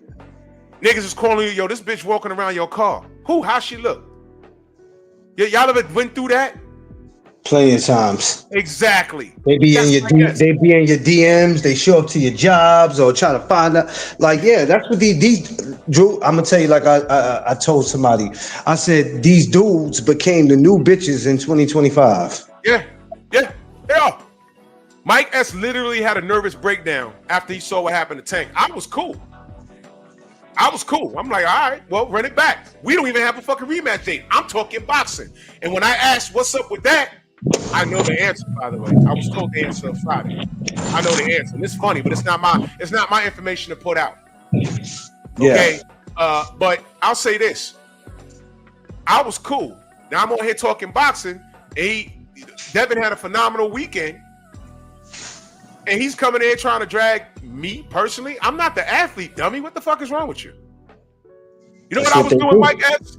[SPEAKER 6] Niggas is calling you, yo, this bitch walking around your car. Who? How she look? Y'all ever went through that?
[SPEAKER 16] Plenty of times.
[SPEAKER 6] Exactly.
[SPEAKER 16] They be in your DMs. They show up to your jobs or try to find out. Like, yeah, that's what these Drew. I'm gonna tell you, like I told somebody. I said these dudes became the new bitches in 2025.
[SPEAKER 6] Yeah. Mike S literally had a nervous breakdown after he saw what happened to Tank. I was cool. I'm like, all right, well, run it back. We don't even have a fucking rematch date. I'm talking boxing. And when I asked what's up with that, I know the answer, by the way. I was told the answer on Friday. I know the answer. And it's funny, but it's not my information to put out. Okay. But I'll say this. I was cool. Now I'm on here talking boxing. Devin had a phenomenal weekend. And he's coming in trying to drag me personally. I'm not the athlete, dummy. What the fuck is wrong with you? You know what I was doing, Mike S?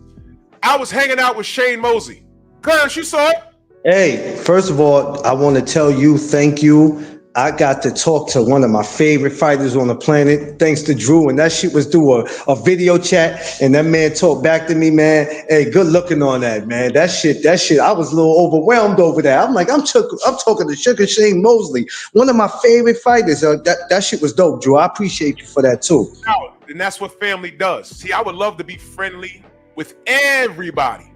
[SPEAKER 6] I was hanging out with Shane Mosley. Curtis, you saw it?
[SPEAKER 16] Hey, first of all, I want to tell you thank you. I got to talk to one of my favorite fighters on the planet, thanks to Drew, and that shit was through a video chat, and that man talked back to me, man. Hey, good looking on that, man. That shit, I was a little overwhelmed over that. I'm like, I'm talking to Sugar Shane Mosley, one of my favorite fighters. That shit was dope, Drew. I appreciate you for that too.
[SPEAKER 6] And that's what family does. See, I would love to be friendly with everybody.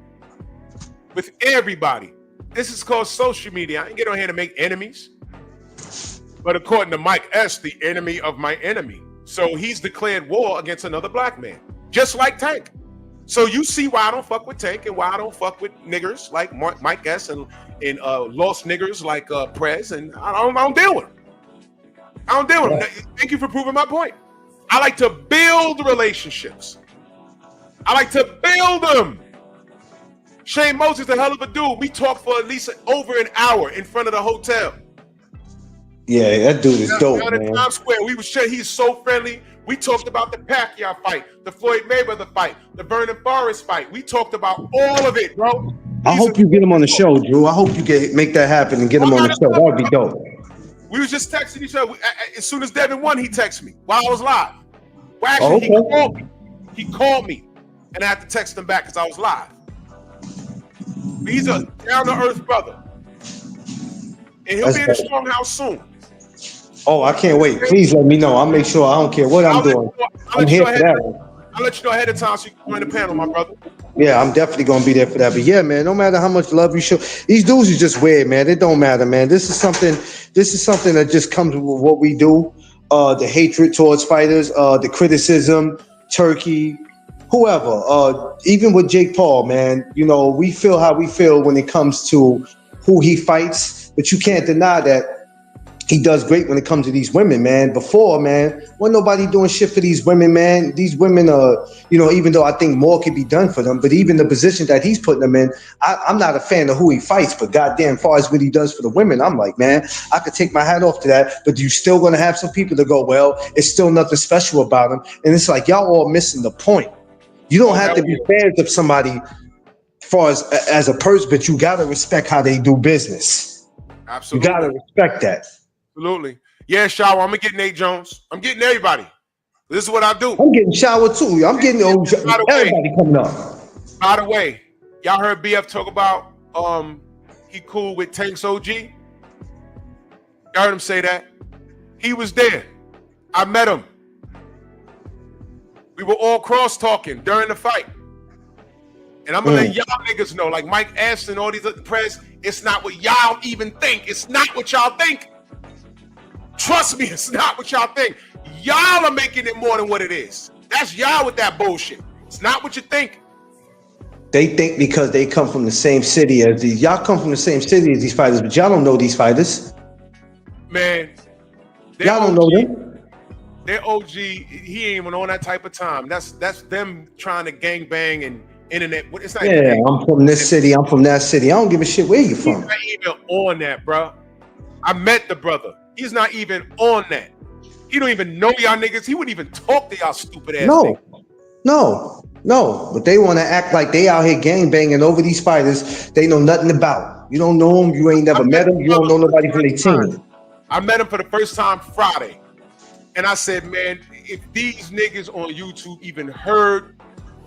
[SPEAKER 6] This is called social media. I ain't get on here to make enemies. But according to Mike S., the enemy of my enemy. So he's declared war against another black man, just like Tank. So you see why I don't fuck with Tank and why I don't fuck with niggers like Mike S. and lost niggers like Prez, and I don't deal with them. I don't deal with them. Thank you for proving my point. I like to build relationships. I like to build them. Shane Moses, a hell of a dude. We talked for at least over an hour in front of the hotel.
[SPEAKER 16] Yeah, that dude is dope,
[SPEAKER 6] down
[SPEAKER 16] man.
[SPEAKER 6] In Times Square, he's so friendly. We talked about the Pacquiao fight, the Floyd Mayweather fight, the Vernon Forrest fight. We talked about all of it, bro.
[SPEAKER 16] I hope you get him on the show, Drew. I hope you make that happen and get him on the show. That would be dope.
[SPEAKER 6] We was just texting each other. As soon as Devin won, he texted me while I was live. Well, actually, he called me, and I had to text him back because I was live. He's a down-to-earth brother. And he'll be in a strong house soon.
[SPEAKER 16] Oh, I can't wait. Please let me know. I'll make sure. I don't care what I'm doing. I'm here for that.
[SPEAKER 6] I'll let you know ahead of time so you can join the panel, my brother.
[SPEAKER 16] Yeah, I'm definitely going to be there for that. But yeah, man, no matter how much love you show, these dudes are just weird, man. It don't matter, man. This is something that just comes with what we do. The hatred towards fighters, the criticism, Turkey, whoever. Even with Jake Paul, man, you know, we feel how we feel when it comes to who he fights, but you can't deny that he does great when it comes to these women, man. Before, man, wasn't nobody doing shit for these women, man. These women are, even though I think more could be done for them, but even the position that he's putting them in, I'm not a fan of who he fights, but goddamn, far as what he does for the women, I'm like, man, I could take my hat off to that. But you still gonna have some people that go, well, it's still nothing special about him, and it's like y'all all missing the point. You don't have to be fans of somebody far as a person, but you gotta respect how they do business.
[SPEAKER 6] Absolutely.
[SPEAKER 16] You gotta respect that.
[SPEAKER 6] Absolutely. Yeah, Shower, I'm gonna get Nate Jones. I'm getting everybody. This is what I do.
[SPEAKER 16] I'm getting Shower too. I'm getting everybody coming up.
[SPEAKER 6] By the way, y'all heard BF talk about he cool with Tank's OG? Y'all heard him say that? He was there. I met him. We were all cross-talking during the fight. And I'm gonna let y'all niggas know, like Mike Ashton, all these other press, it's not what y'all even think. It's not what y'all think. Trust me, it's not what y'all think. Y'all are making it more than what it is. That's y'all with that bullshit. It's not what you think.
[SPEAKER 16] They think because they come from the same city as these. Y'all come from the same city as these fighters, but y'all don't know these fighters.
[SPEAKER 6] Man,
[SPEAKER 16] y'all don't know them.
[SPEAKER 6] Their OG, he ain't even on that type of time. That's them trying to gang bang and internet. It's not
[SPEAKER 16] I'm from this city. I'm from that city. I don't give a shit where you from.
[SPEAKER 6] He's not even on that, bro. I met the brother. He's not even on that. He don't even know y'all niggas. He wouldn't even talk to y'all stupid ass niggas.
[SPEAKER 16] No. But they want to act like they out here gang banging over these fighters they know nothing about. You don't know them. You ain't never met them. You don't know nobody from their team.
[SPEAKER 6] I met him for the first time Friday. And I said, man, if these niggas on YouTube even heard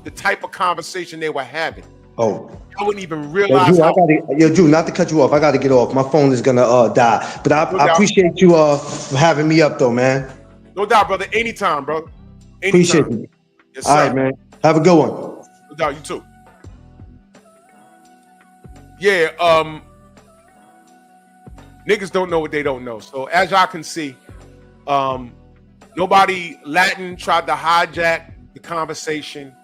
[SPEAKER 6] the type of conversation they were having, I wouldn't even realize.
[SPEAKER 16] Drew, not to cut you off. I got to get off. My phone is going to die. But I appreciate you having me up, though, man.
[SPEAKER 6] No doubt, brother. Anytime, bro. Anytime.
[SPEAKER 16] Appreciate you.
[SPEAKER 6] Yes, sir.
[SPEAKER 16] All right, man. Have a good one.
[SPEAKER 6] No doubt. You too. Yeah, niggas don't know what they don't know. So as y'all can see, nobody Latin tried to hijack the conversation.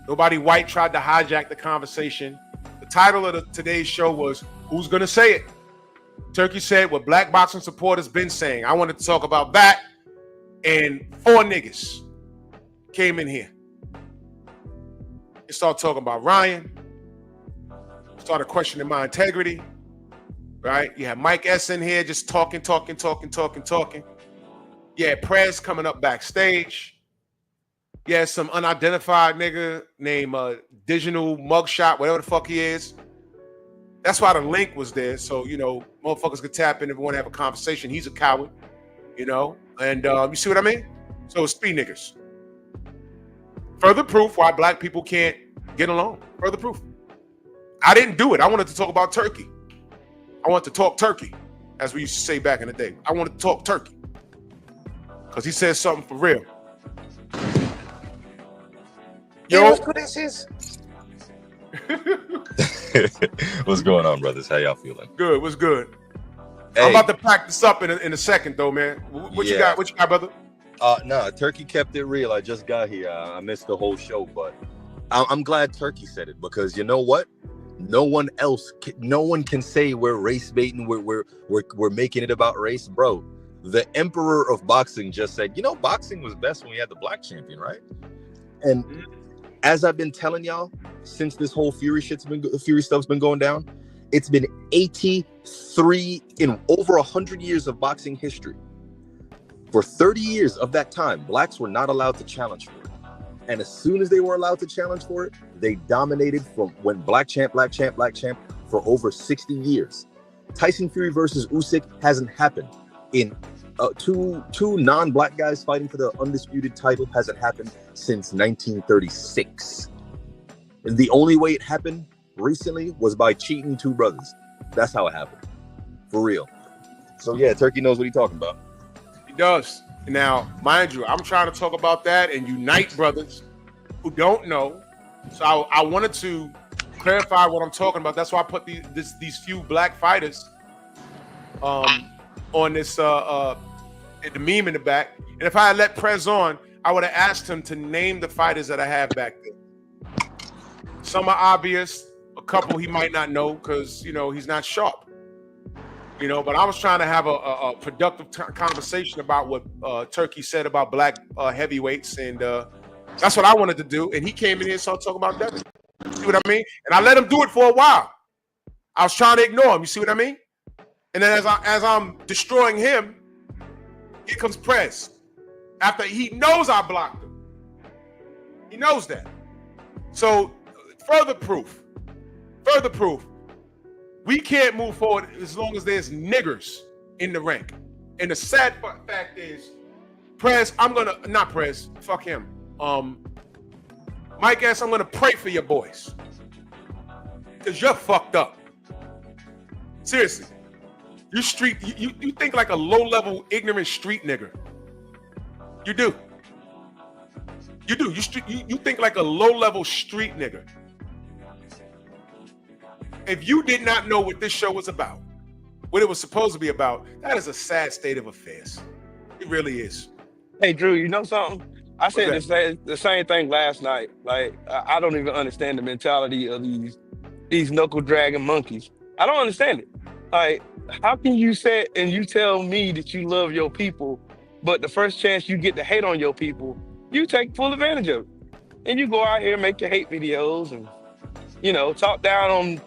[SPEAKER 6] Nobody white tried to hijack the conversation. The title of today's show was Who's Gonna Say It? Turkey said what black boxing supporters been saying. I wanted to talk about that. And 4 niggas came in here. They started talking about Ryan. Started questioning my integrity. Right? You have Mike S in here just talking. Yeah, Prez coming up backstage. Yeah, some unidentified nigga named Digital Mugshot, whatever the fuck he is. That's why the link was there. So, motherfuckers could tap in if we want to have a conversation. He's a coward, And you see what I mean? So it's 3 niggas. Further proof why black people can't get along. Further proof. I didn't do it. I wanted to talk about Turkey. I want to talk Turkey, as we used to say back in the day. I wanted to talk Turkey. Because he said something for real. Yo,
[SPEAKER 7] what's going on, brothers? How y'all feeling?
[SPEAKER 6] Good. What's good? Hey. I'm about to pack this up in a second, though, man. What you got? What you got, brother?
[SPEAKER 7] Nah, Turkey kept it real. I just got here. I missed the whole show, but I'm glad Turkey said it because you know what? No one can say we're race baiting. We're making it about race, bro. The emperor of boxing just said, boxing was best when we had the black champion, right? And as I've been telling y'all since this whole Fury stuff's been going down, it's been 83 in over 100 years of boxing history. For 30 years of that time, blacks were not allowed to challenge for it. And as soon as they were allowed to challenge for it, they dominated from when black champ for over 60 years. Tyson Fury versus Usyk hasn't happened. In two non-black guys fighting for the undisputed title hasn't happened since 1936. And the only way it happened recently was by cheating 2 brothers. That's how it happened. For real. So yeah, Turkey knows what he's talking about.
[SPEAKER 6] He does. Now, mind you, I'm trying to talk about that and unite brothers who don't know. So I wanted to clarify what I'm talking about. That's why I put these few black fighters on this the meme in the back. And if I had let Prez on, I would have asked him to name the fighters that I have back there. Some are obvious, a couple he might not know because he's not sharp. You know, but I was trying to have a productive conversation about what Turki said about black heavyweights, and that's what I wanted to do. And he came in here and started talking about Devin. See what I mean? And I let him do it for a while. I was trying to ignore him. You see what I mean? And then as I'm destroying him, here comes Prez. After he knows I blocked him. He knows that. So further proof. We can't move forward as long as there's niggers in the rank. And the sad fact is, Prez, not Prez, fuck him. Mike S, I'm gonna pray for your boys. Because you're fucked up. Seriously. You think like a low-level, ignorant street nigger. You do. You think like a low-level street nigger. If you did not know what this show was about, what it was supposed to be about, that is a sad state of affairs. It really is.
[SPEAKER 21] Hey, Drew, you know something? I said the same thing last night. Like, I don't even understand the mentality of these knuckle-dragging monkeys. I don't understand it. Like, how can you sit and you tell me that you love your people, but the first chance you get to hate on your people, you take full advantage of it. And you go out here and make your hate videos and, you know, talk down on,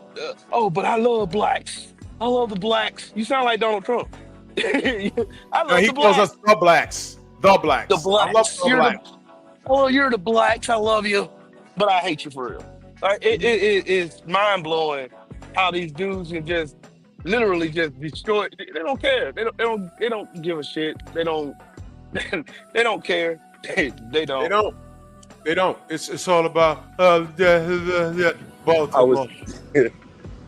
[SPEAKER 21] but I love blacks. I love the blacks. You sound like Donald Trump. I love
[SPEAKER 6] he
[SPEAKER 21] the
[SPEAKER 6] calls
[SPEAKER 21] blacks.
[SPEAKER 6] us the blacks. The blacks.
[SPEAKER 21] The blacks.
[SPEAKER 6] I love the blacks.
[SPEAKER 21] You're the blacks. I love you, but I hate you for real. Like, it's mind-blowing how these dudes can just literally just destroy. They don't care. They don't give a shit. They don't care. They don't.
[SPEAKER 6] They don't. It's all about Baltimore.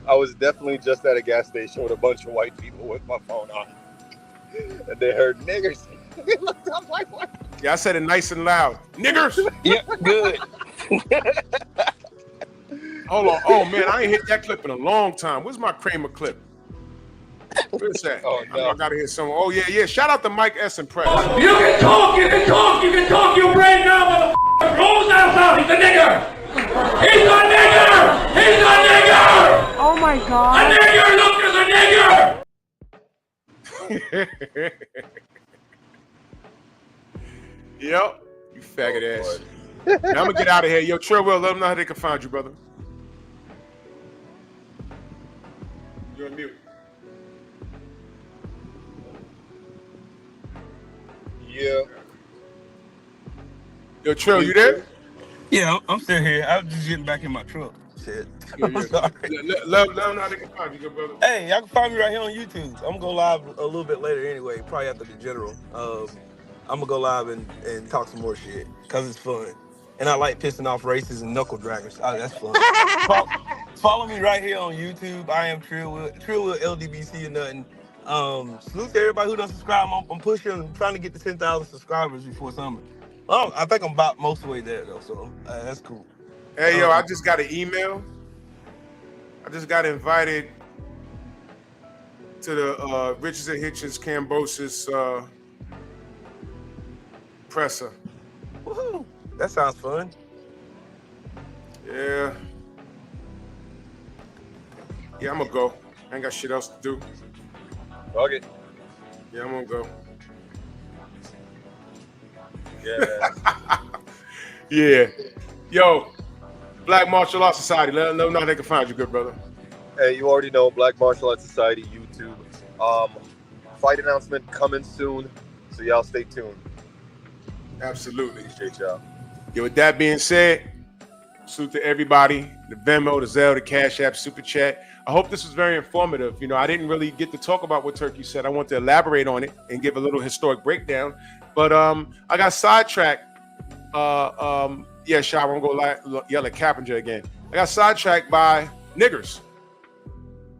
[SPEAKER 7] I was definitely just at a gas station with a bunch of white people with my phone on, and they heard niggers. They looked up like what?
[SPEAKER 6] Yeah, I said it nice and loud. Niggers.
[SPEAKER 21] Yep, good.
[SPEAKER 6] Hold on. Oh man, I ain't hit that clip in a long time. Where's my Kramer clip? Where's that?
[SPEAKER 7] Oh, no.
[SPEAKER 6] I gotta hear someone. Oh yeah. Shout out to Mike S and Press.
[SPEAKER 8] You can talk, you brain now, motherfucker. Rolls outside, he's a nigger. He's a nigger. He's a nigger.
[SPEAKER 3] Oh my God.
[SPEAKER 8] A nigger, look, there's a nigger.
[SPEAKER 6] Yep. You faggot ass. Now I'm gonna get out of here. Yo, Trillwell, let them know how they can find you, brother. You're on mute.
[SPEAKER 7] Yeah.
[SPEAKER 6] Yo, Trill, you there?
[SPEAKER 21] Yeah, I'm still here. I was just getting back in my truck. Shit. I'm sorry.
[SPEAKER 6] Let them know how they can find you, good brother.
[SPEAKER 21] Hey, y'all can find me right here on YouTube. I'm gonna go live a little bit later anyway, probably after the general. I'm gonna go live and talk some more shit because it's fun. And I like pissing off racists and knuckle draggers. Oh, that's fun. Follow me right here on YouTube. I am Trillwell LDBC and nothing. Salute to everybody who doesn't subscribe. I'm pushing, I'm trying to get to 10,000 subscribers before summer. Well, I think I'm about most of the way there though, so that's cool.
[SPEAKER 6] Hey, yo, I just got an email. I just got invited to the Richards and Hitchens Cambosis presser.
[SPEAKER 21] Woohoo! That sounds fun.
[SPEAKER 6] Yeah. Yeah, I'm gonna go. I ain't got shit else to do.
[SPEAKER 7] Okay.
[SPEAKER 6] Yeah, I'm gonna go.
[SPEAKER 7] Yeah.
[SPEAKER 6] Yeah. Yo, Black Martial Arts Society. Let them know how they can find you, good brother.
[SPEAKER 7] Hey, you already know Black Martial Arts Society, YouTube. Fight announcement coming soon, so y'all stay tuned.
[SPEAKER 6] Absolutely.
[SPEAKER 7] Appreciate y'all.
[SPEAKER 6] Yeah, with that being said, salute to everybody, the Venmo, the Zelle, the Cash App, Super Chat. I hope this was very informative. You know, I didn't really get to talk about what Turki said. I want to elaborate on it and give a little historic breakdown. But I got sidetracked. Yeah, Shy, I won't go yell at Cappinger again. I got sidetracked by niggers.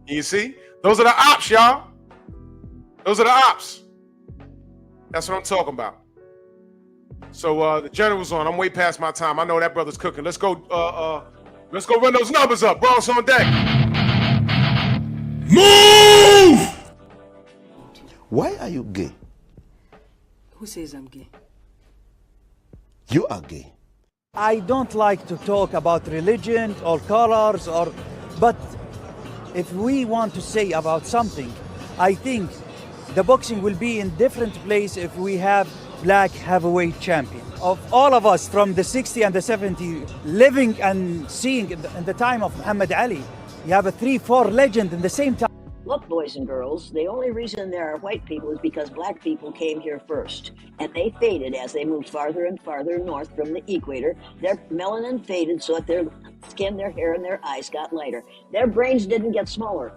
[SPEAKER 6] You see? Those are the ops, y'all. Those are the ops. That's what I'm talking about. So the general's on. I'm way past my time. I know that brother's cooking. Let's go run those numbers up. Bronx on deck.
[SPEAKER 2] Move!
[SPEAKER 22] Why are you gay?
[SPEAKER 3] Who says I'm gay?
[SPEAKER 22] You are gay.
[SPEAKER 4] I don't like to talk about religion or colors but if we want to say about something, I think the boxing will be in different place if we have black heavyweight champion. Of all of us from the 60 and the 70, living and seeing in the time of Muhammad Ali, you have a 3-4 legend in the same time.
[SPEAKER 5] Look, boys and girls, the only reason there are white people is because black people came here first. And they faded as they moved farther and farther north from the equator. Their melanin faded so that their skin, their hair, and their eyes got lighter. Their brains didn't get smaller,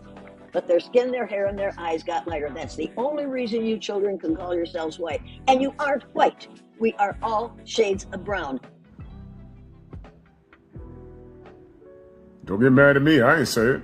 [SPEAKER 5] but their skin, their hair, and their eyes got lighter. That's the only reason you children can call yourselves white. And you aren't white. We are all shades of brown.
[SPEAKER 1] Don't get mad at me. I ain't say it.